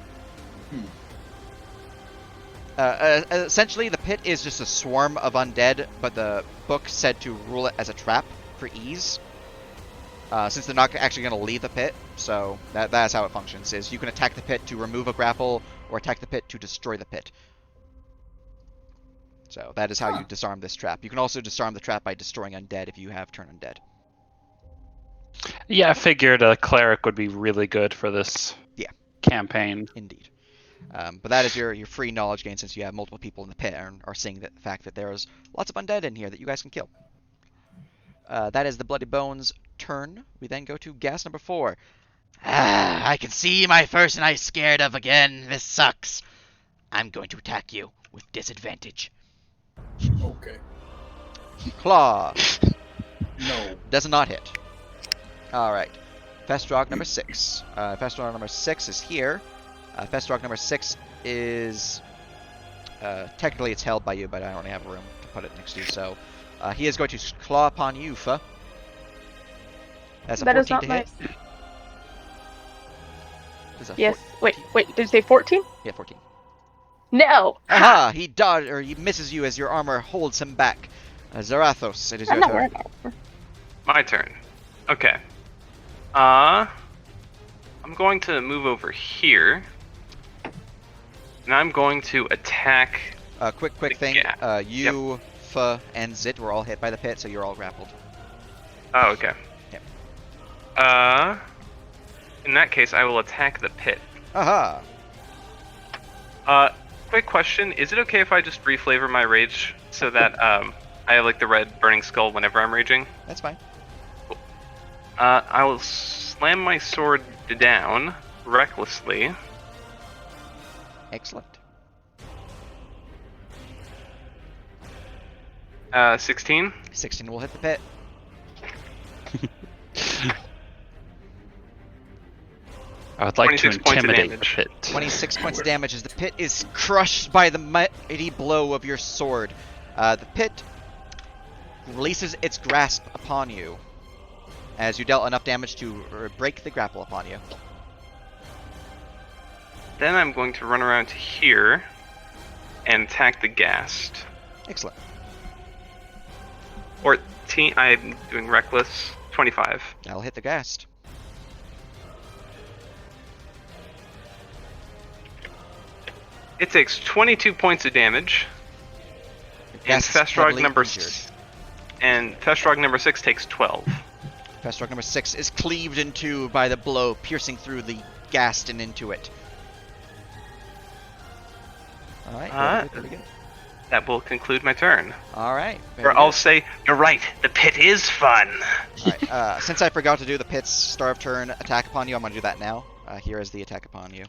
Essentially, the pit is just a swarm of undead, but the book said to rule it as a trap for ease. Since they're not actually going to leave the pit, so that's how it functions, is you can attack the pit to remove a grapple, or attack the pit to destroy the pit. So that is how you disarm this trap. You can also disarm the trap by destroying undead if you have turn undead. Yeah, I figured a cleric would be really good for this campaign. Indeed. But that is your free knowledge gain since you have multiple people in the pit and are seeing the fact that there's lots of undead in here that you guys can kill. That is the Bloody Bones' turn. We then go to gas number 4. I can see my first night scared of again. This sucks. I'm going to attack you with disadvantage. Okay. Claw. No. Does not hit. Alright. Festrog number 6. Festrog number 6 is here. Festrog number 6 is... technically it's held by you, but I don't really have room to put it next to you, so... he is going to claw upon you, Fa. That's a That 14 is not to nice. hit. Does a Yes. 14 Wait. Did you say 14? Yeah, 14. No. Aha! He dodges, or he misses you as your armor holds him back. Zarathos, it is I'm your not turn. worried. My turn. Okay. I'm going to move over here. And I'm going to attack... Quick thing. Yeah. You, Fa, and Zit were all hit by the pit, so you're all grappled. Oh, okay. Yep. In that case, I will attack the pit. Aha! Quick question. Is it okay if I just reflavor my rage so that, I have, like, the red burning skull whenever I'm raging? That's fine. Cool. I will slam my sword down recklessly. Excellent. 16. 16 will hit the pit. I would like to 26 points of intimidate the damage. pit. 26 points of damage as the pit is crushed by the mighty blow of your sword. The pit releases its grasp upon you as you dealt enough damage to break the grapple upon you. Then I'm going to run around to here and attack the ghast. Excellent. 14. I'm doing reckless. 25. That'll hit the ghast. It takes 22 points of damage. The And ghast is heavily injured. Festrog number 6 takes 12. Festrog number 6 is cleaved in two by the blow, piercing through the ghast and into it. Alright, very good. That will conclude my turn. Alright. Or I'll say, you're right, the pit is fun. Alright, since I forgot to do the pit's start of turn attack upon you, I'm going to do that now. Here is the attack upon you.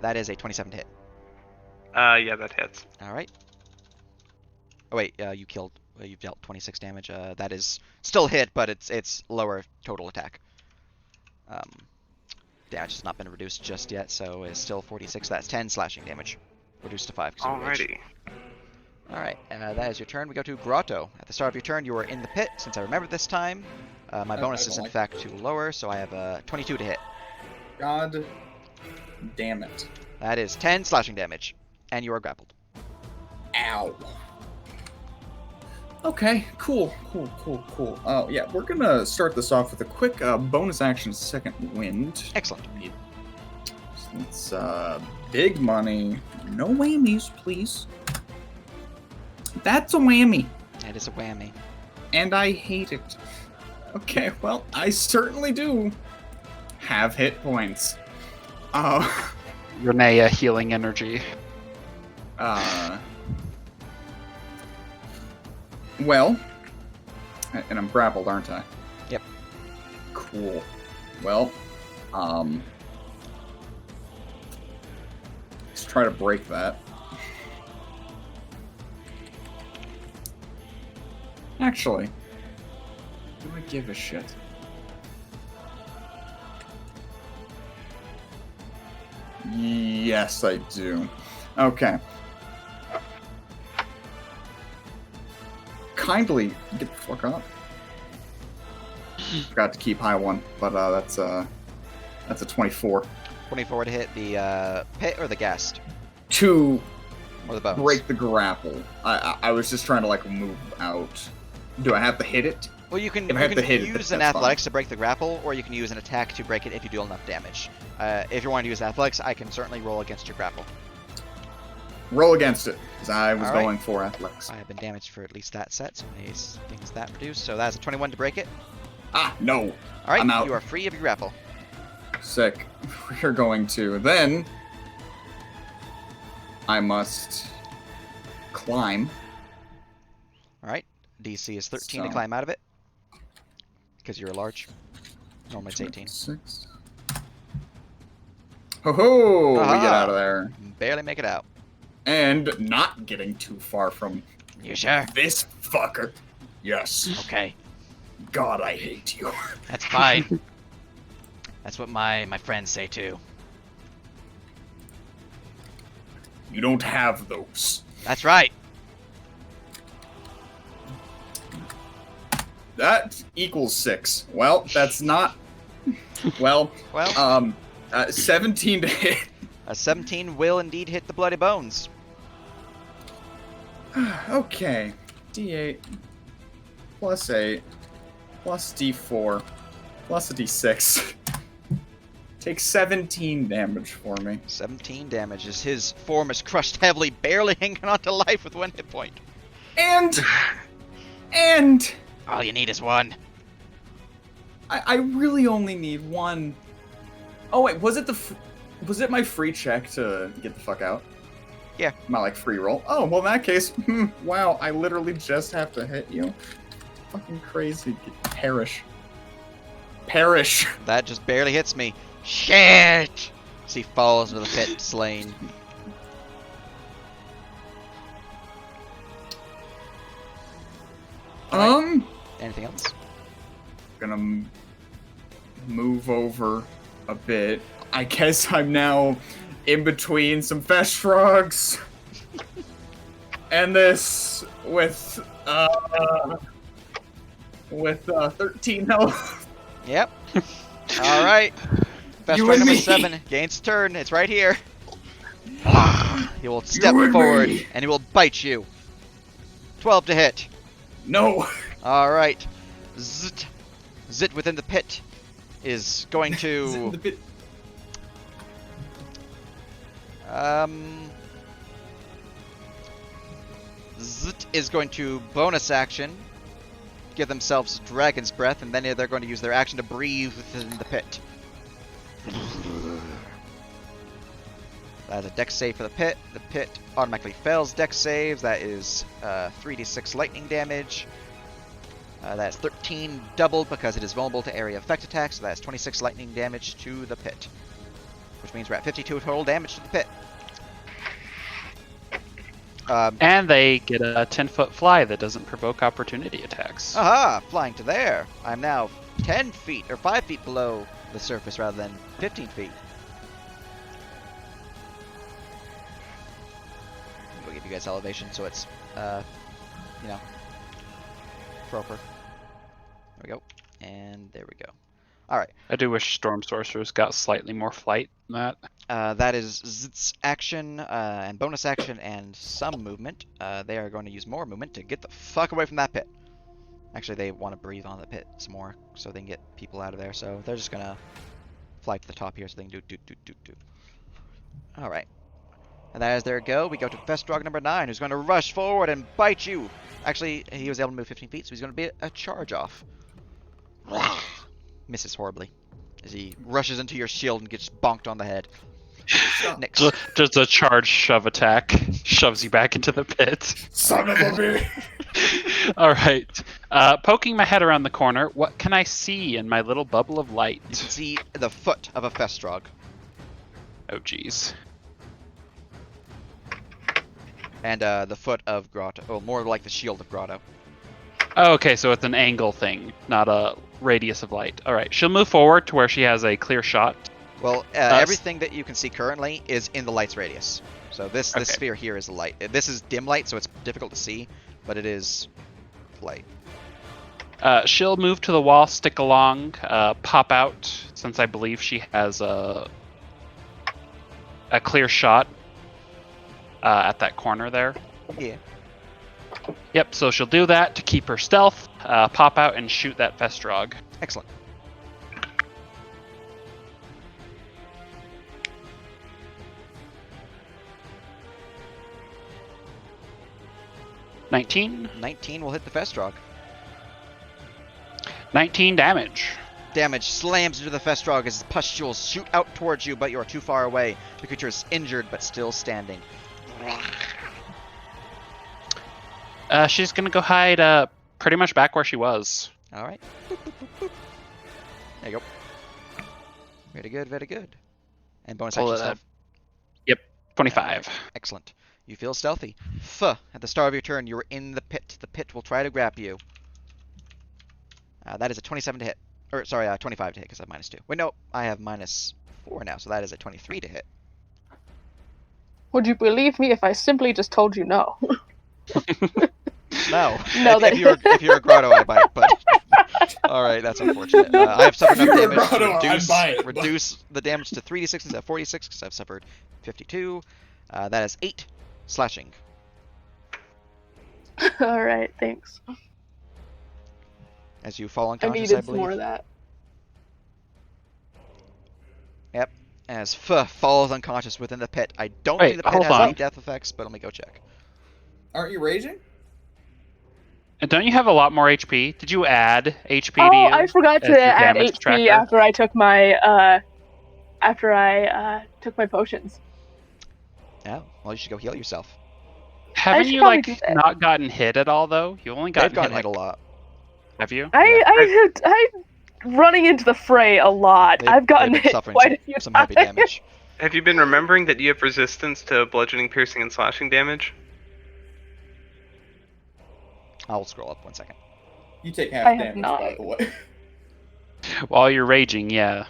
That is a 27 to hit. Yeah, that hits. Alright. Oh wait, you killed. You've dealt 26 damage. That is still hit, but it's lower total attack. Damage has not been reduced just yet, so it's still 46. That's 10 slashing damage. Reduced to 5. Alrighty. Alright, that is your turn. We go to Grotto. At the start of your turn, you were in the pit. Since I remembered this time, my bonus is in fact too lower, so I have 22 to hit. God damn it. That is 10 slashing damage, and you are grappled. Ow. Okay, cool. Oh, yeah, we're gonna start this off with a quick bonus action second wind. Excellent. It's big money. No whammies, please. That's a whammy. That is a whammy. And I hate it. Okay, well, I certainly do have hit points. Renea healing energy. Well, and I'm grappled, aren't I? Yep. Cool. Well, let's try to break that. Actually, do I give a shit? Yes, I do. Okay. Kindly get the fuck up. Forgot to keep high one, but that's a 24. 24 to hit the pit or the guest To or the bones. break the grapple. I was just trying to like move out. Do I have to hit it? Well, you can, If I have to hit it, use an that's athletics to break the grapple, or you can use an attack to break it if you deal enough damage. If you want to use athletics, I can certainly roll against your grapple. Roll against it, because I was All right. going for athletics. I have been damaged for at least that set, so these things that reduced. So that's a 21 to break it. Ah, no. All right, I'm out. you are free of your grapple. Sick. We're going to. Then I must climb. All right, DC is 13 to So- climb out of it, because you're a large. Normally it's 18. 6. Ho ho! We get Aha. out of there. Barely make it out. And not getting too far from You sure? this fucker. Yes. Okay, God, I hate you. that's fine. That's what my friends say too. You don't have those. That's right. That equals 6. Well, that's not. Well, Well, 17 to hit. a 17 will indeed hit the bloody bones. Okay. D8 plus 8 plus D4 plus a D6. Takes 17 damage for me. 17 damage as his form is crushed heavily, barely hanging on to life with 1 hit point. And All you need is one. I really only need one. Oh wait, was it my free check to get the fuck out? Yeah. My like free roll. Oh well, in that case, wow, I literally just have to hit you. Fucking crazy. Perish. Perish. That just barely hits me. Shit! As he falls into the pit, slain. Anything else? Gonna move over a bit. I guess I'm now in between some fest frogs and this with 13 health. Yep. All right. Best You friend and number me. 7 gains turn. It's right here. He will step You and forward me. and he will bite you. 12 to hit. No. All right. Zit. Zit within the pit is going to Zit is going to bonus action, give themselves Dragon's Breath, and then they're going to use their action to breathe within the pit. That's a dex save for the pit. The pit automatically fails dex saves. That is 3d6 lightning damage. That's 13 doubled because it is vulnerable to area effect attacks. So that's 26 lightning damage to the pit. Which means we're at 52 total damage to the pit. And they get a 10-foot fly that doesn't provoke opportunity attacks. Aha! Flying to there. I'm now 10 feet, or 5 feet below the surface rather than 15 feet. We'll give you guys elevation so it's, you know, proper. There we go. And there we go. Alright. I do wish Storm Sorcerers got slightly more flight than that. That is Zit's action, and bonus action, and some movement. They are going to use more movement to get the fuck away from that pit. Actually, they want to breathe on the pit some more, so they can get people out of there. So they're just gonna fly to the top here, so they can do. All right. And as their go, we go to Festrog number 9, who's going to rush forward and bite you. Actually, he was able to move 15 feet, so he's going to be a charge off. Misses horribly as he rushes into your shield and gets bonked on the head. Next. Just a charge shove attack shoves you back into the pit. Son of a bitch. All right. Poking my head around the corner, what can I see in my little bubble of light? You can see the foot of a Festrog. Oh, jeez. And the foot of Grotto. Well, more like the shield of Grotto. Oh, okay, so it's an angle thing, not a radius of light. All right, she'll move forward to where she has a clear shot. Well, everything that you can see currently is in the light's radius. So this Okay. sphere here is the light. This is dim light, so it's difficult to see, but it is light. She'll move to the wall, stick along, pop out, since I believe she has a clear shot at that corner there. Yeah. Yep, so she'll do that to keep her stealth, pop out and shoot that Festrog. Excellent. $19. 19 will hit the Festrog. 19 damage. Damage slams into the Festrog as pustules shoot out towards you, but you are too far away. The creature is injured, but still standing. She's gonna go hide pretty much back where she was. All right. Boop, boop, boop, boop. There you go. Very good, very good. And bonus Pull action it stuff. Yep, 25. Excellent. You feel stealthy. At the start of your turn, you are in the pit. The pit will try to grab you. That is a 27 to hit. Or, sorry, 25 to hit because I have -2. Wait, no, I have -4 now, so that is a 23 to hit. Would you believe me if I simply just told you no? No. No, if you're a grotto, I bite, but... Alright, that's unfortunate. I have suffered enough If you're a damage to grotto, I bite. reduce the damage to 3d6 instead of 46 because I've suffered 52. That is 8 slashing. Alright, thanks. As you fall I unconscious, needed some believe. more of that. Yep. As falls unconscious within the pit. I don't Wait, think the pit hold has any on. death effects, but let me go check. Aren't you raging? And don't you have a lot more HP? Did you add HP to Oh, you? I forgot as to your add damage HP tracker? after I took my took my potions. Oh, well, you should go heal yourself. Haven't should you probably like do that. not gotten hit at all though? You only They've gotten gotten hit hit like, a lot. Have you? I'm running into the fray a lot. I've gotten they've been hit suffering quite a few some times. heavy damage. Have you been remembering that you have resistance to bludgeoning, piercing, and slashing damage? I'll scroll up 1 second. You take half I have damage, not. by the way. While you're raging, yeah.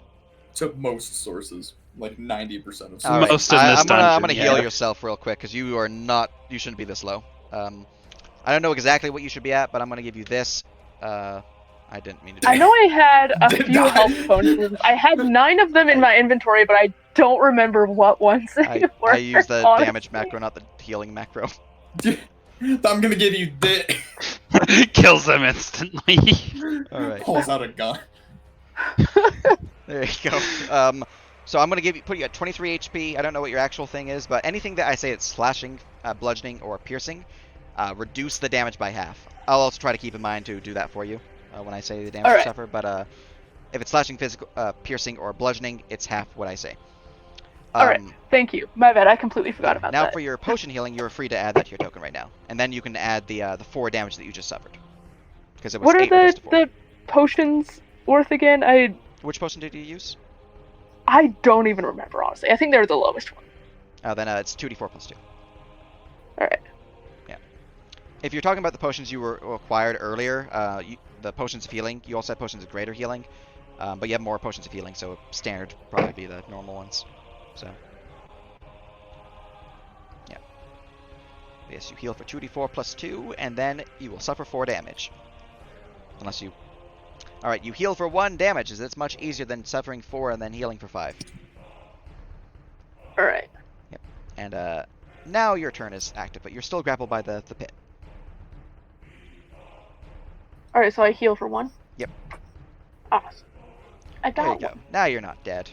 To most sources, like 90% of sources. All right. Most in this I'm gonna dungeon, heal yeah. yourself real quick because you are not. You shouldn't be this low. I don't know exactly what you should be at, but I'm gonna give you this. I didn't mean to do I that. know I had a Did few I? health potions. I had 9 of them in my inventory, but I don't remember what ones they were. I use the honestly. damage macro, not the healing macro. I'm gonna give you this. Kills them instantly. All right. Pulls out a gun. There you go. So I'm gonna put you at 23 HP. I don't know what your actual thing is, but anything that I say it's slashing, bludgeoning, or piercing, reduce the damage by half. I'll also try to keep in mind to do that for you when I say the damage you Alright. suffer. But if it's slashing, physical, piercing, or bludgeoning, it's half what I say. Alright, thank you. My bad, I completely forgot about Now that. for your potion healing, you're free to add that to your token right now, and then you can add the 4 damage that you just suffered. Because it was What are 8 reduced to 4. the potions worth again? Which potion did you use? I don't even remember, honestly. I think they're the lowest one. Then it's 2d4 plus 2. Alright. If you're talking about the potions you were acquired earlier, the potions of healing, you also had potions of greater healing, but you have more potions of healing, so standard would probably be the normal ones. So, yeah. Yes, you heal for 2d4 plus 2, and then you will suffer 4 damage. Unless you... Alright, you heal for 1 damage, as it's much easier than suffering 4 and then healing for 5. Alright. And now your turn is active, but you're still grappled by the pit. Alright, so I heal for 1? Yep. Awesome. I There you got go. one. Now you're not dead.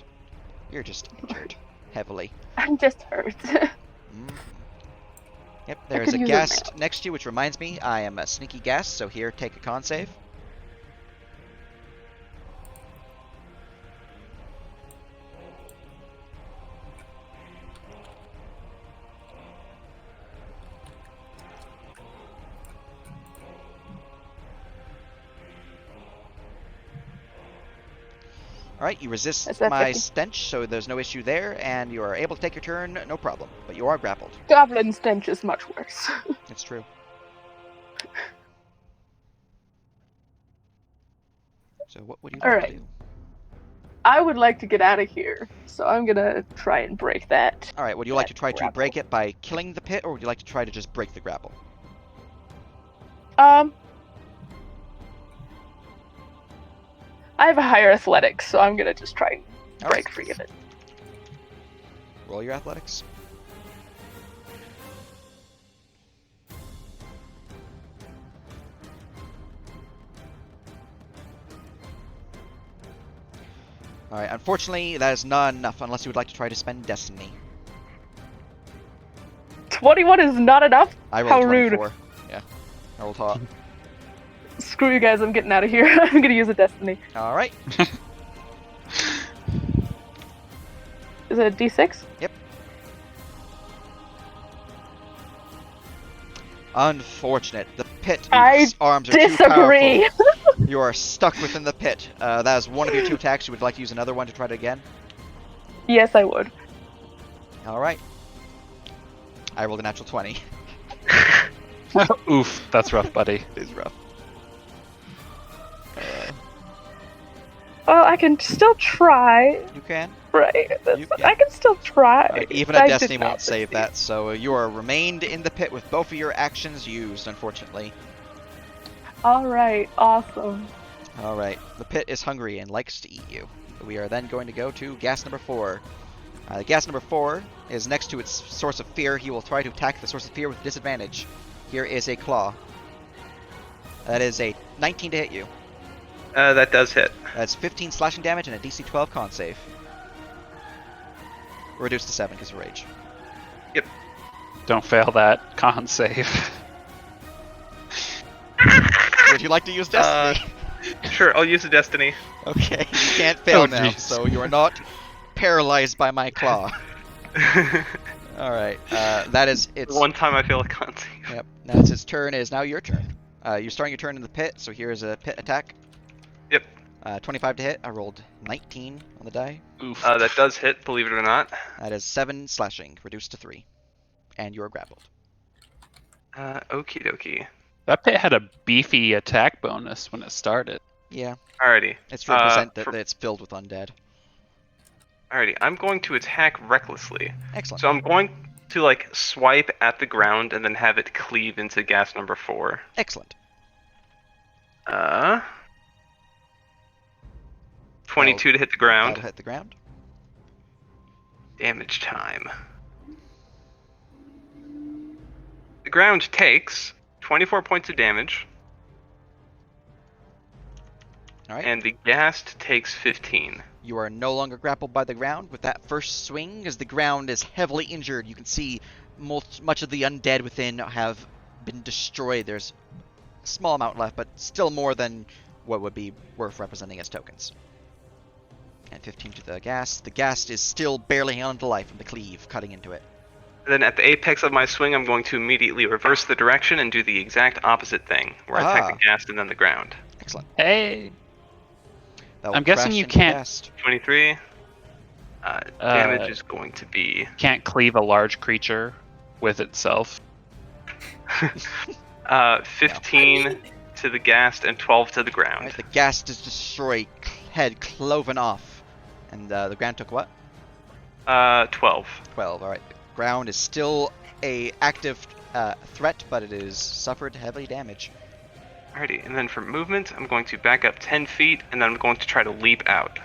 You're just injured. Heavily. I'm just hurt. Mhm. Yep, there's could a use a guest mail. next to you, which reminds me, I am a sneaky guest, so here, take a con save. Alright, you resist That's that my 50. stench, so there's no issue there, and you are able to take your turn, no problem. But you are grappled. Goblin stench is much worse. It's true. So what would you All like right. to do? I would like to get out of here, so I'm gonna try and break that. All right. Would you like to try to grapple. break it by killing the pit, or would you like to try to just break the grapple? I have a higher athletics, so I'm gonna just try and All break right. free of it. Roll your athletics. Alright, unfortunately, that is not enough unless you would like to try to spend Destiny. 21 is not enough? I How rolled rude. 24. Yeah, I rolled hot. Screw you guys, I'm getting out of here. I'm gonna use a destiny. Alright, Is it a d6? yep. Unfortunate. The pit, I whose arms are too Disagree! powerful. You are stuck within the pit. That is one of your 2 attacks. You would like to use another one to try it again? Yes, I would. Alright. I rolled a natural 20. Oof, that's rough, buddy. It is rough. Well, I can still try, You can. right? You can. I can still try. Alright, even I a did Destiny not won't save succeed. that, so you are remained in the pit with both of your actions used, unfortunately. Alright, awesome. Alright, the pit is hungry and likes to eat you. We are then going to go to gas number 4. Gas number 4 is next to its source of fear. He will try to attack the source of fear with disadvantage. Here is a claw. That is a 19 to hit you. That does hit. That's 15 slashing damage and a DC 12 con save. Reduced to 7 because of rage. Don't fail that con save. Would you like to use Destiny? Sure, I'll use a destiny. Okay, you can't fail Oh, now, jeez. so you are not paralyzed by my claw. Alright, that is its... One time I fail a con save. Yep, that's its turn. It is now your turn. You're starting your turn in the pit, so here is a pit attack. Yep. 25 to hit. I rolled 19 on the die. Oof. That does hit, believe it or not. That is 7 slashing, reduced to 3. And you're grappled. Okie dokie. That pit had a beefy attack bonus when it started. Yeah, Alrighty. it's to represent that for- it's filled with undead. Alrighty, I'm going to attack recklessly. Excellent. So I'm going to like swipe at the ground and then have it cleave into gas number 4. Excellent. 22 to hit the ground. That'll hit the ground. Damage time. The ground takes 24 points of damage, Alright. and the ghast takes 15. You are no longer grappled by the ground. With that first swing, as the ground is heavily injured, you can see much of the undead within have been destroyed. There's a small amount left, but still more than what would be worth representing as tokens. And 15 to the ghast. The ghast is still barely hanging on to life from the cleave cutting into it. Then at the apex of my swing, I'm going to immediately reverse the direction and do the exact opposite thing, where I attack the ghast and then the ground. Excellent. Hey! That will I'm guessing crash you into the can't- ghast. 23. Damage is going to be... Can't cleave a large creature with itself. 15 to the ghast and 12 to the ground. Alright, the ghast is destroyed, head cloven off. And the ground took what? 12. 12. Alright. The ground is still a active threat, but it is suffered heavy damage. Alrighty, and then for movement, I'm going to back up 10 feet, and then I'm going to try to leap out.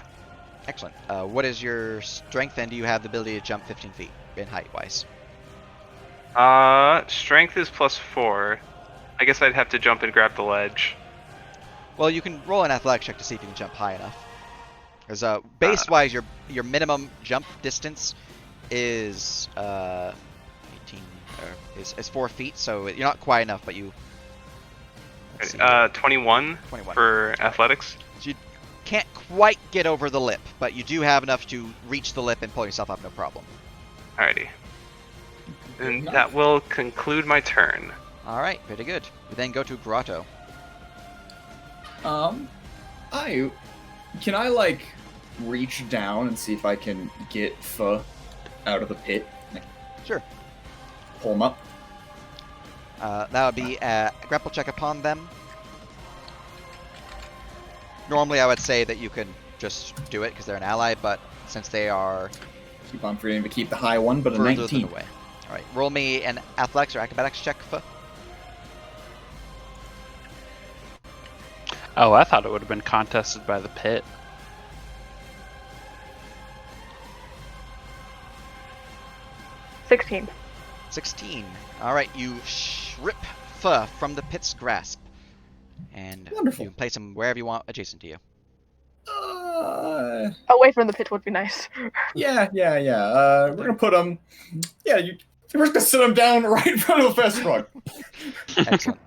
Excellent. What is your strength, and do you have the ability to jump 15 feet in height-wise? Strength is +4. I guess I'd have to jump and grab the ledge. Well, you can roll an athletics check to see if you can jump high enough. Because base-wise, your minimum jump distance is 18 is 4 feet, so you're not quite enough, but you. Let's see. 21 21. for athletics. So you can't quite get over the lip, but you do have enough to reach the lip and pull yourself up, no problem. Alrighty. And that will conclude my turn. All right, very good. We then go to Grotto. Can I like reach down and see if I can get Pho out of the pit? Sure. Pull him up. That would be a grapple check upon them. Normally, I would say that you can just do it because they're an ally, but since they are Keep on forgetting to keep the high one, but a further 19. than away. All right, roll me an athletics or acrobatics check for. Oh, I thought it would have been contested by the pit. 16. 16. All right, you rip Pho from the pit's grasp, and Wonderful. you place him wherever you want, adjacent to you. Away from the pit would be nice. Yeah. We're gonna put him. Yeah, we're just gonna sit him down right in front of the fast frog. Excellent.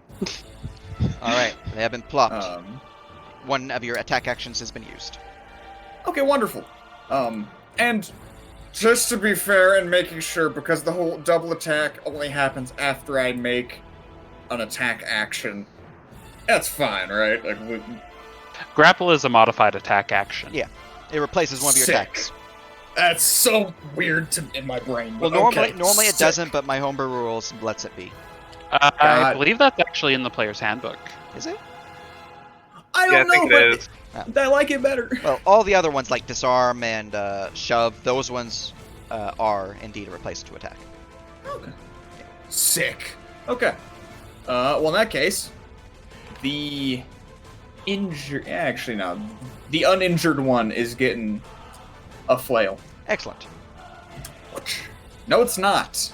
All right, they have been plopped. Um, One of your attack actions has been used. Okay, wonderful. And just to be fair and making sure, because the whole double attack only happens after I make an attack action, that's fine, right? Like, Grapple is a modified attack action. Yeah. It replaces one of your Sick. attacks. that's so weird in my brain. Well, but normally, okay, normally it sick. doesn't, but my homebrew rules lets it be. I God. believe that's actually in the player's handbook. Is it? I Yeah, I don't think know, it but is. I like it better. Well, all the other ones like disarm and shove, those ones are indeed a replace to attack. Okay. Sick. Okay. Well, in that case, the injured. Actually, no. The uninjured one is getting a flail. Excellent. No, it's not.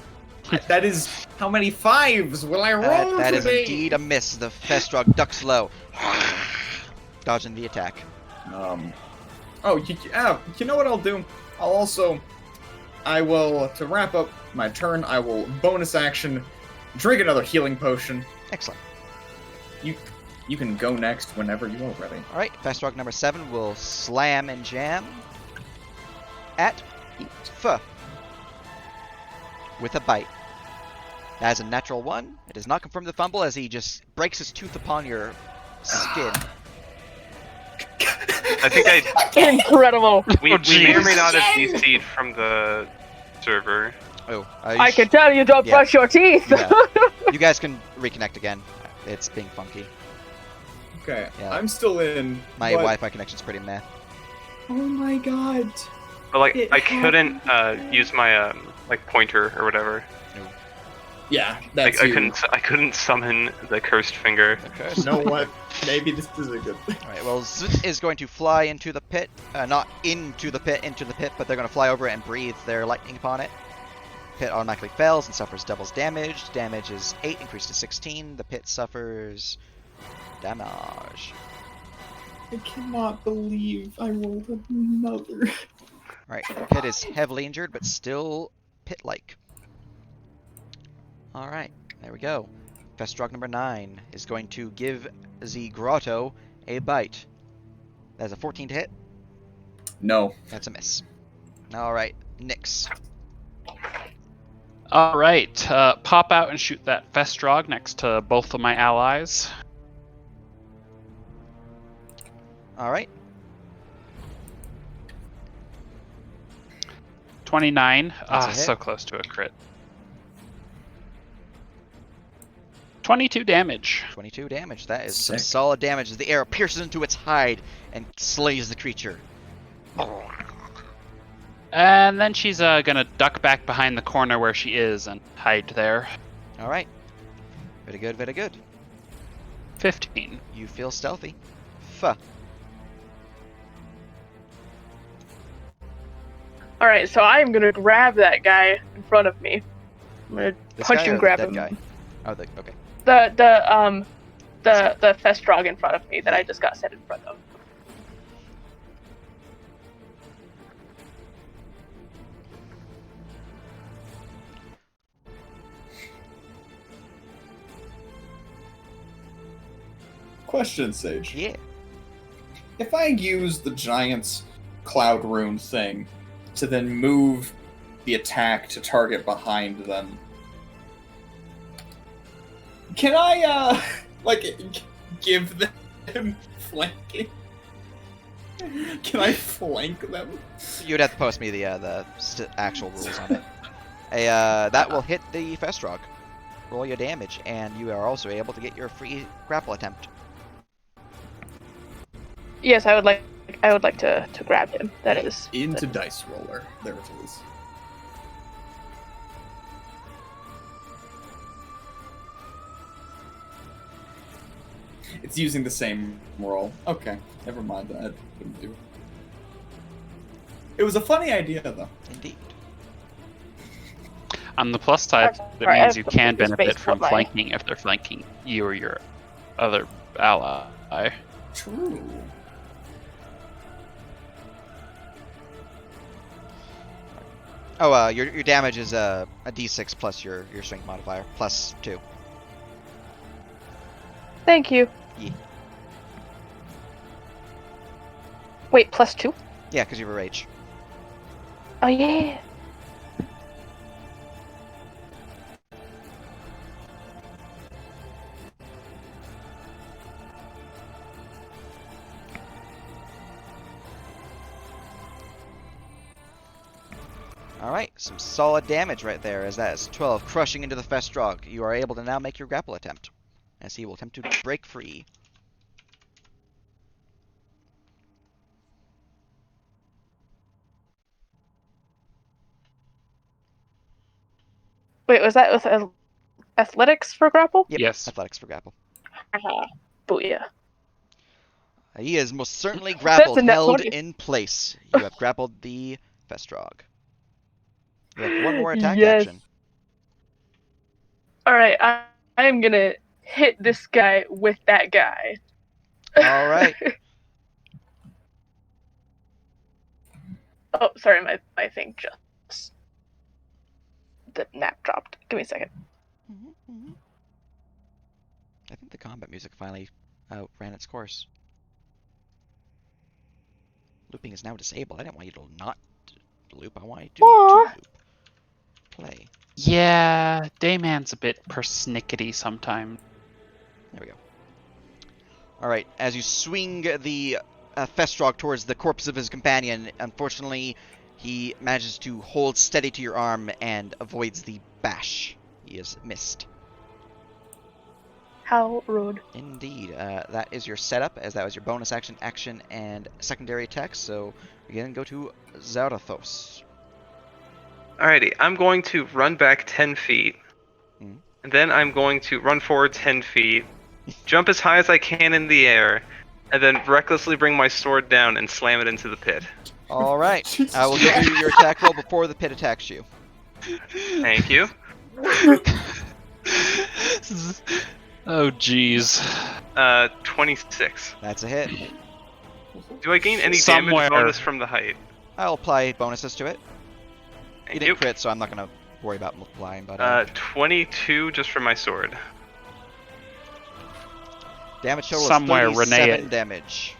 That is how many 5s will I roll That is today? indeed a miss. The Festrog ducks low, dodging the attack. Oh, you know what I'll do? I will, to wrap up my turn, I will bonus action, drink another healing potion. Excellent. You can go next whenever you are ready. All right, Festrog number 7 will slam and jam at Pho with a bite. That is a natural 1. It does not confirm the fumble as he just breaks his tooth upon your skin. I think Incredible. we may or jeez. may not have DC'd from the server. Oh, I can tell you don't Yeah. brush your teeth. Yeah. You guys can reconnect again. It's being funky. Okay, Yeah. I'm still in. My but- Wi-Fi connection's pretty meh. Oh my god. But like, It I couldn't use my like pointer or whatever. Yeah, I that's you. couldn't summon the cursed finger. Okay. You know what? Maybe this is a good thing. Alright, well, Zut is going to fly into the pit. Not into the pit, but they're going to fly over it and breathe their lightning upon it. Pit automatically fails and suffers doubles damage. Damage is 8, increased to 16. The pit suffers damage. I cannot believe I rolled another. Alright, Pit is heavily injured, but still pit-like. Alright, there we go. Festrog number 9 is going to give the Grotto a bite. That's a 14 to hit. No. That's a miss. Alright, Nyx. All right, pop out and shoot that Festrog next to both of my allies. Alright, 29. That's a hit. So close to a crit. 22 damage. 22 damage. That is some Sick. solid damage as the arrow pierces into its hide and slays the creature. And then she's gonna duck back behind the corner where she is and hide there. Alright. Very good, very good. 15. You feel stealthy. Pho. All right, so I am gonna grab that guy in front of me. I'm gonna This punch guy and or grab the him. dead guy? Oh, okay. The Festrog in front of me that I just got set in front of. Question, Sage. Yeah. If I use the giant's cloud rune thing to then move the attack to target behind them, can I, give them flanking? Can I flank them? You'd have to post me the actual rules on it. That will hit the Festrog. Roll your damage, and you are also able to get your free grapple attempt. Yes, I would like to grab him. That is Into dice roller. There it is. It's using the same roll. Okay, never mind that. Wouldn't do. It was a funny idea, though. Indeed. On the plus side, it Alright, means you can this benefit base from what my- flanking if they're flanking you or your other ally. True. Oh, your damage is a d6 plus your strength modifier, plus 2. Thank you. Yeah. Wait, +2? Yeah, because you have a rage. Oh yeah. Alright, some solid damage right there, as that is 12, crushing into the Festrog. You are able to now make your grapple attempt, as he will attempt to break free. Wait, was that with athletics for grapple? Yep, Yes. athletics for grapple. Booyah. He is most certainly grappled, a net held 20. in place. You have grappled the Festrog. You have one more attack Yes. action. Alright, I am gonna hit this guy with that guy. Alright. Oh, sorry, my thing just... The nap dropped. Give me a second. I think the combat music finally ran its course. Looping is now disabled. I didn't want you to not loop. I want you to Aw. loop. Play. Yeah, Dayman's a bit persnickety sometimes. There we go. Alright, as you swing the Festrog towards the corpse of his companion, unfortunately, he manages to hold steady to your arm and avoids the bash. He is missed. How rude. Indeed. That is your setup, as that was your bonus action, and secondary attack. So, again, go to Zarathos. Alrighty, I'm going to run back 10 feet. Mhm. And then I'm going to run forward 10 feet, jump as high as I can in the air, and then recklessly bring my sword down and slam it into the pit. Alright, I will give you your attack roll before the pit attacks you. Thank you. Oh, jeez. 26. That's a hit. Do I gain any Somewhere. damage bonus from the height? I'll apply bonuses to it. You Thank didn't you. crit, so I'm not going to worry about multiplying, but 22 just for my sword. damage total Somewhere, is 37 Renee- damage.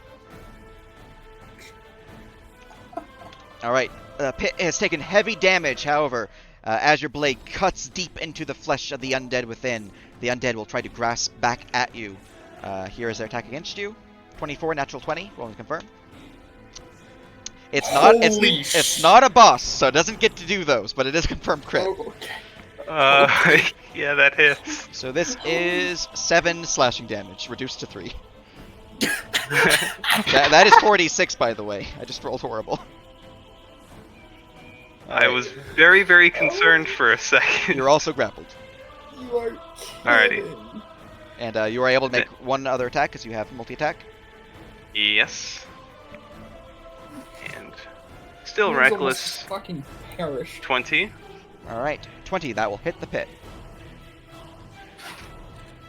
Alright, Pit has taken heavy damage, however, as your blade cuts deep into the flesh of the undead within. The undead will try to grasp back at you. Here is their attack against you. 24, natural 20, roll to confirm. It's not Holy it's not a boss, so it doesn't get to do those, but it is confirmed crit. Oh, okay. Yeah, that hits. So this is 7 slashing damage, reduced to 3. that is 46, by the way. I just rolled horrible. I was very, very concerned for a second. You're also grappled. You are Alrighty. kidding. And you are able to make one other attack because you have multi-attack. Yes. And still He was almost reckless. Fucking perish. 20. Alright, 20, that will hit the pit.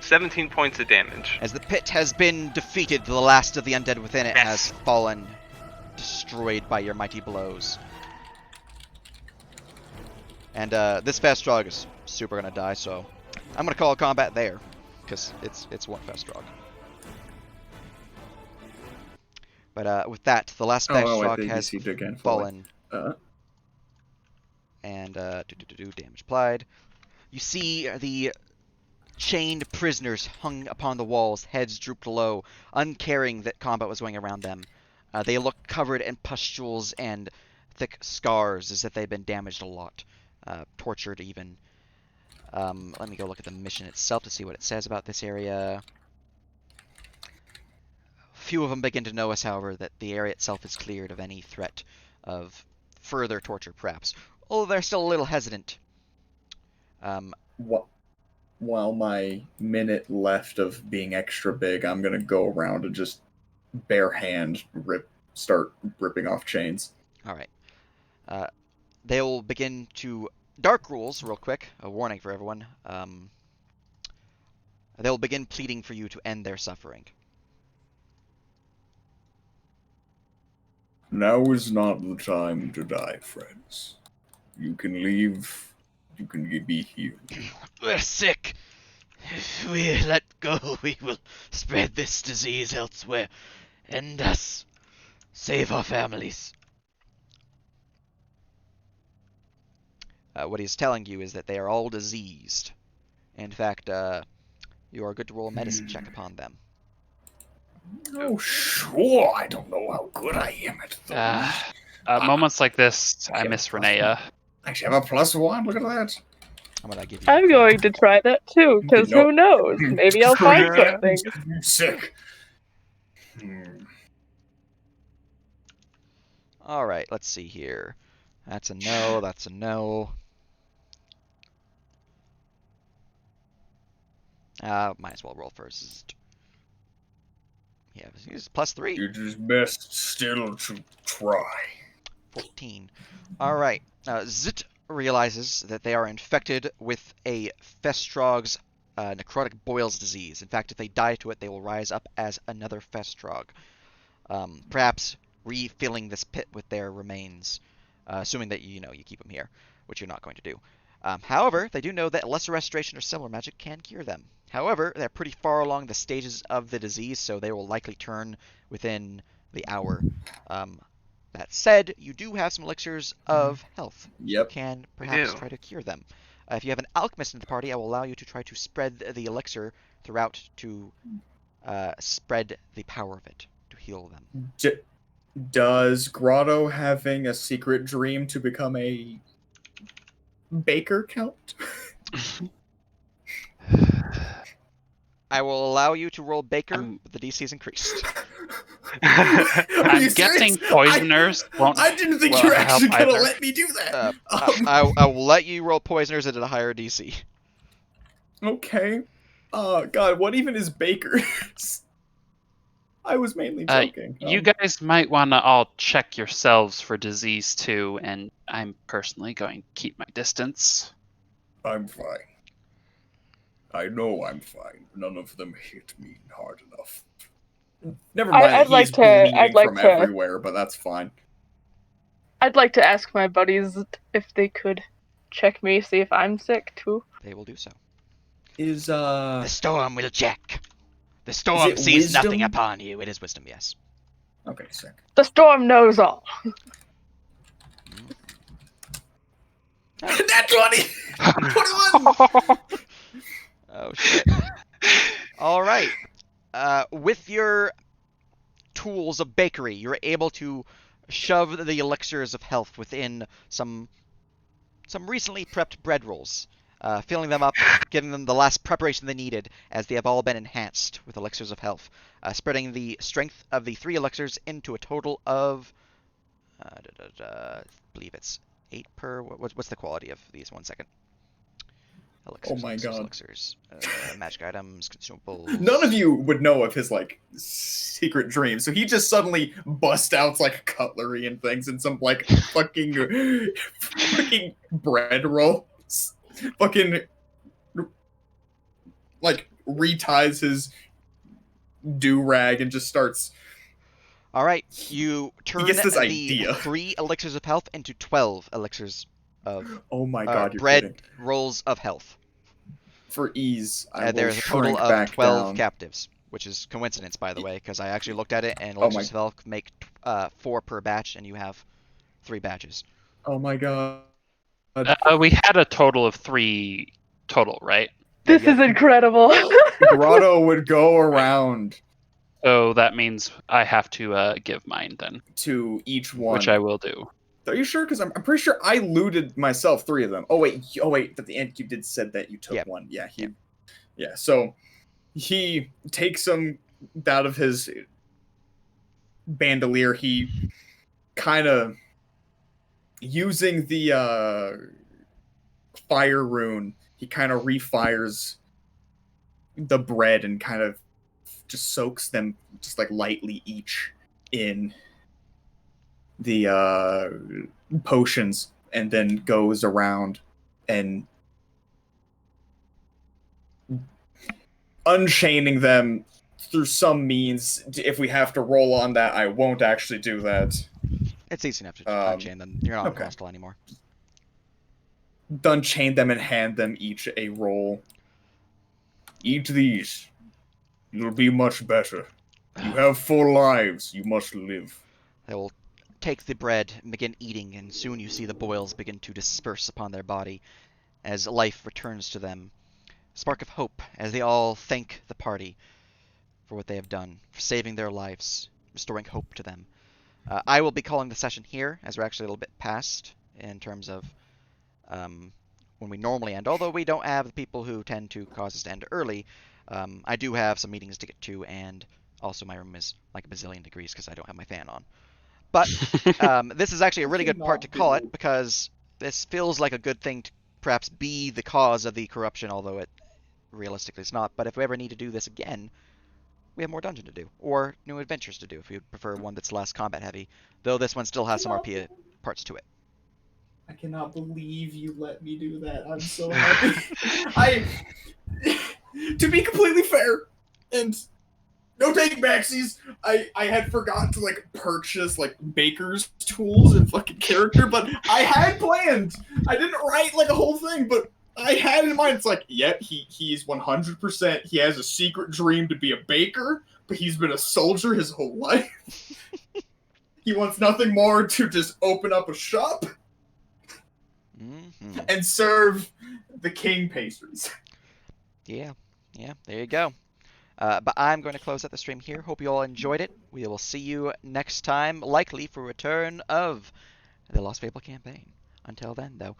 17 points of damage. As the pit has been defeated, the last of the undead within it Yes. has fallen, destroyed by your mighty blows. And this Festrog is super gonna die, so I'm gonna call a combat there, because it's one Festrog. But with that, the last Festrog they has deceived again. fallen. Uh, And damage applied. You see the chained prisoners hung upon the walls, heads drooped low, uncaring that combat was going around them. They look covered in pustules and thick scars, as if they've been damaged a lot, tortured even. Let me go look at the mission itself to see what it says about this area. few of them begin to notice, however, that the area itself is cleared of any threat of further torture, perhaps. Although they're still a little hesitant. While my minute left of being extra big, I'm gonna go around and just bare hand start ripping off chains. All right. They'll begin to dark rules real quick. A warning for everyone. They'll begin pleading for you to end their suffering. Now is not the time to die, friends. You can leave. You can be healed. We're sick. If we let go, we will spread this disease elsewhere. End us. Save our families. What he's telling you is that they are all diseased. In fact, you are good to roll a medicine check upon them. Oh, sure. I don't know how good I am at those. Moments like this, I miss Renea. I actually have a +1. Look at that. I'm gonna give you. I'm going to try that too, because No. who knows? Maybe I'll find something. Sick. All right, let's see here. That's a no. That's a no. Might as well roll first. Yeah, he's +3. It is best still to try. 14. All right. Zit realizes that they are infected with a Festrog's necrotic boils disease. In fact, if they die to it, they will rise up as another Festrog. Perhaps refilling this pit with their remains, assuming that you keep them here, which you're not going to do. However, they do know that lesser restoration or similar magic can cure them. However, they're pretty far along the stages of the disease, so they will likely turn within the hour. That said, you do have some elixirs of health. Yep. You can perhaps try to cure them. If you have an alchemist in the party, I will allow you to try to spread the elixir throughout to spread the power of it to heal them. Does Grotto having a secret dream to become a baker count? I will allow you to roll baker, but the DC is increased. I'm guessing poisoners won't. I didn't think you were actually help gonna either. let me do that. I will let you roll poisoners at a higher DC. Okay. God, what even is baker? I was mainly joking. You guys might want to all check yourselves for disease too, and I'm personally going to keep my distance. I'm fine. I know I'm fine. None of them hit me hard enough. Never mind. I'd like to- I'd like from to- everywhere, but that's fine. I'd like to ask my buddies if they could check me, see if I'm sick too. They will do so. Is The storm will check. The storm it sees wisdom? nothing upon you. It is wisdom, yes. okay, sick. The storm knows all. Nat 20! 21! Oh shit. All right. With your tools of bakery, you're able to shove the elixirs of health within some recently prepped bread rolls, filling them up, giving them the last preparation they needed, as they have all been enhanced with elixirs of health, spreading the strength of the 3 elixirs into a total of, I believe it's 8 per. What's the quality of these? 1 second. Elixirs, Oh my God. Elixirs, magic items, consumables. None of you would know of his, secret dream, so he just suddenly busts out, cutlery and things and some, fucking bread rolls. Fucking, reties his do-rag and just starts... All right, you turn gets this the idea. 3 elixirs of health into 12 elixirs of Oh my God, you're bread kidding. rolls of health. For ease, I will There's a shrink total of back 12 down. captives, which is coincidence, by the way, because I actually looked at it, and Oh my- elixirs of health make 4 per batch, and you have 3 batches. Oh my God. We had a total of 3 total, right? This is incredible. Grotto would go around So that means I have to give mine then, to each one. which I will do. Are you sure? Because I'm pretty sure I looted myself 3 of them. Oh wait. At the end you did said that you took Yep. one. Yeah. Yeah. So he takes them out of his bandolier, he kind of using the fire rune, he kind of refires the bread and kind of just soaks them just like lightly each in the potions, and then goes around and unchaining them through some means. If we have to roll on that, I won't actually do that. It's easy enough to unchain them. You're not hostile anymore. Unchain them and hand them each a roll. Eat these. You'll be much better. You have 4 lives. You must live. They will take the bread and begin eating, and soon you see the boils begin to disperse upon their body as life returns to them. A spark of hope as they all thank the party for what they have done, for saving their lives, restoring hope to them. I will be calling the session here, as we're actually a little bit past in terms of when we normally end. Although we don't have the people who tend to cause us to end early, I do have some meetings to get to, and also my room is like a bazillion degrees because I don't have my fan on. But this is actually a really good part to call it, because this feels like a good thing to perhaps be the cause of the corruption, although it realistically is not. But if we ever need to do this again, we have more dungeon to do, or new adventures to do, if you prefer one that's less combat heavy, though this one still has some RP parts to it. I cannot believe you let me do that. I'm so happy. To be completely fair, and no take backsies, I had forgotten to like purchase like baker's tools and fucking character, but I had planned. I didn't write like a whole thing, but I had in mind. It's like, yep, he's 100%. He has a secret dream to be a baker, but he's been a soldier his whole life. He wants nothing more to just open up a shop and serve the king pastries. Yeah, there you go. But I'm going to close out the stream here. Hope you all enjoyed it. We will see you next time, likely for return of the Lost Fable campaign. Until then, though.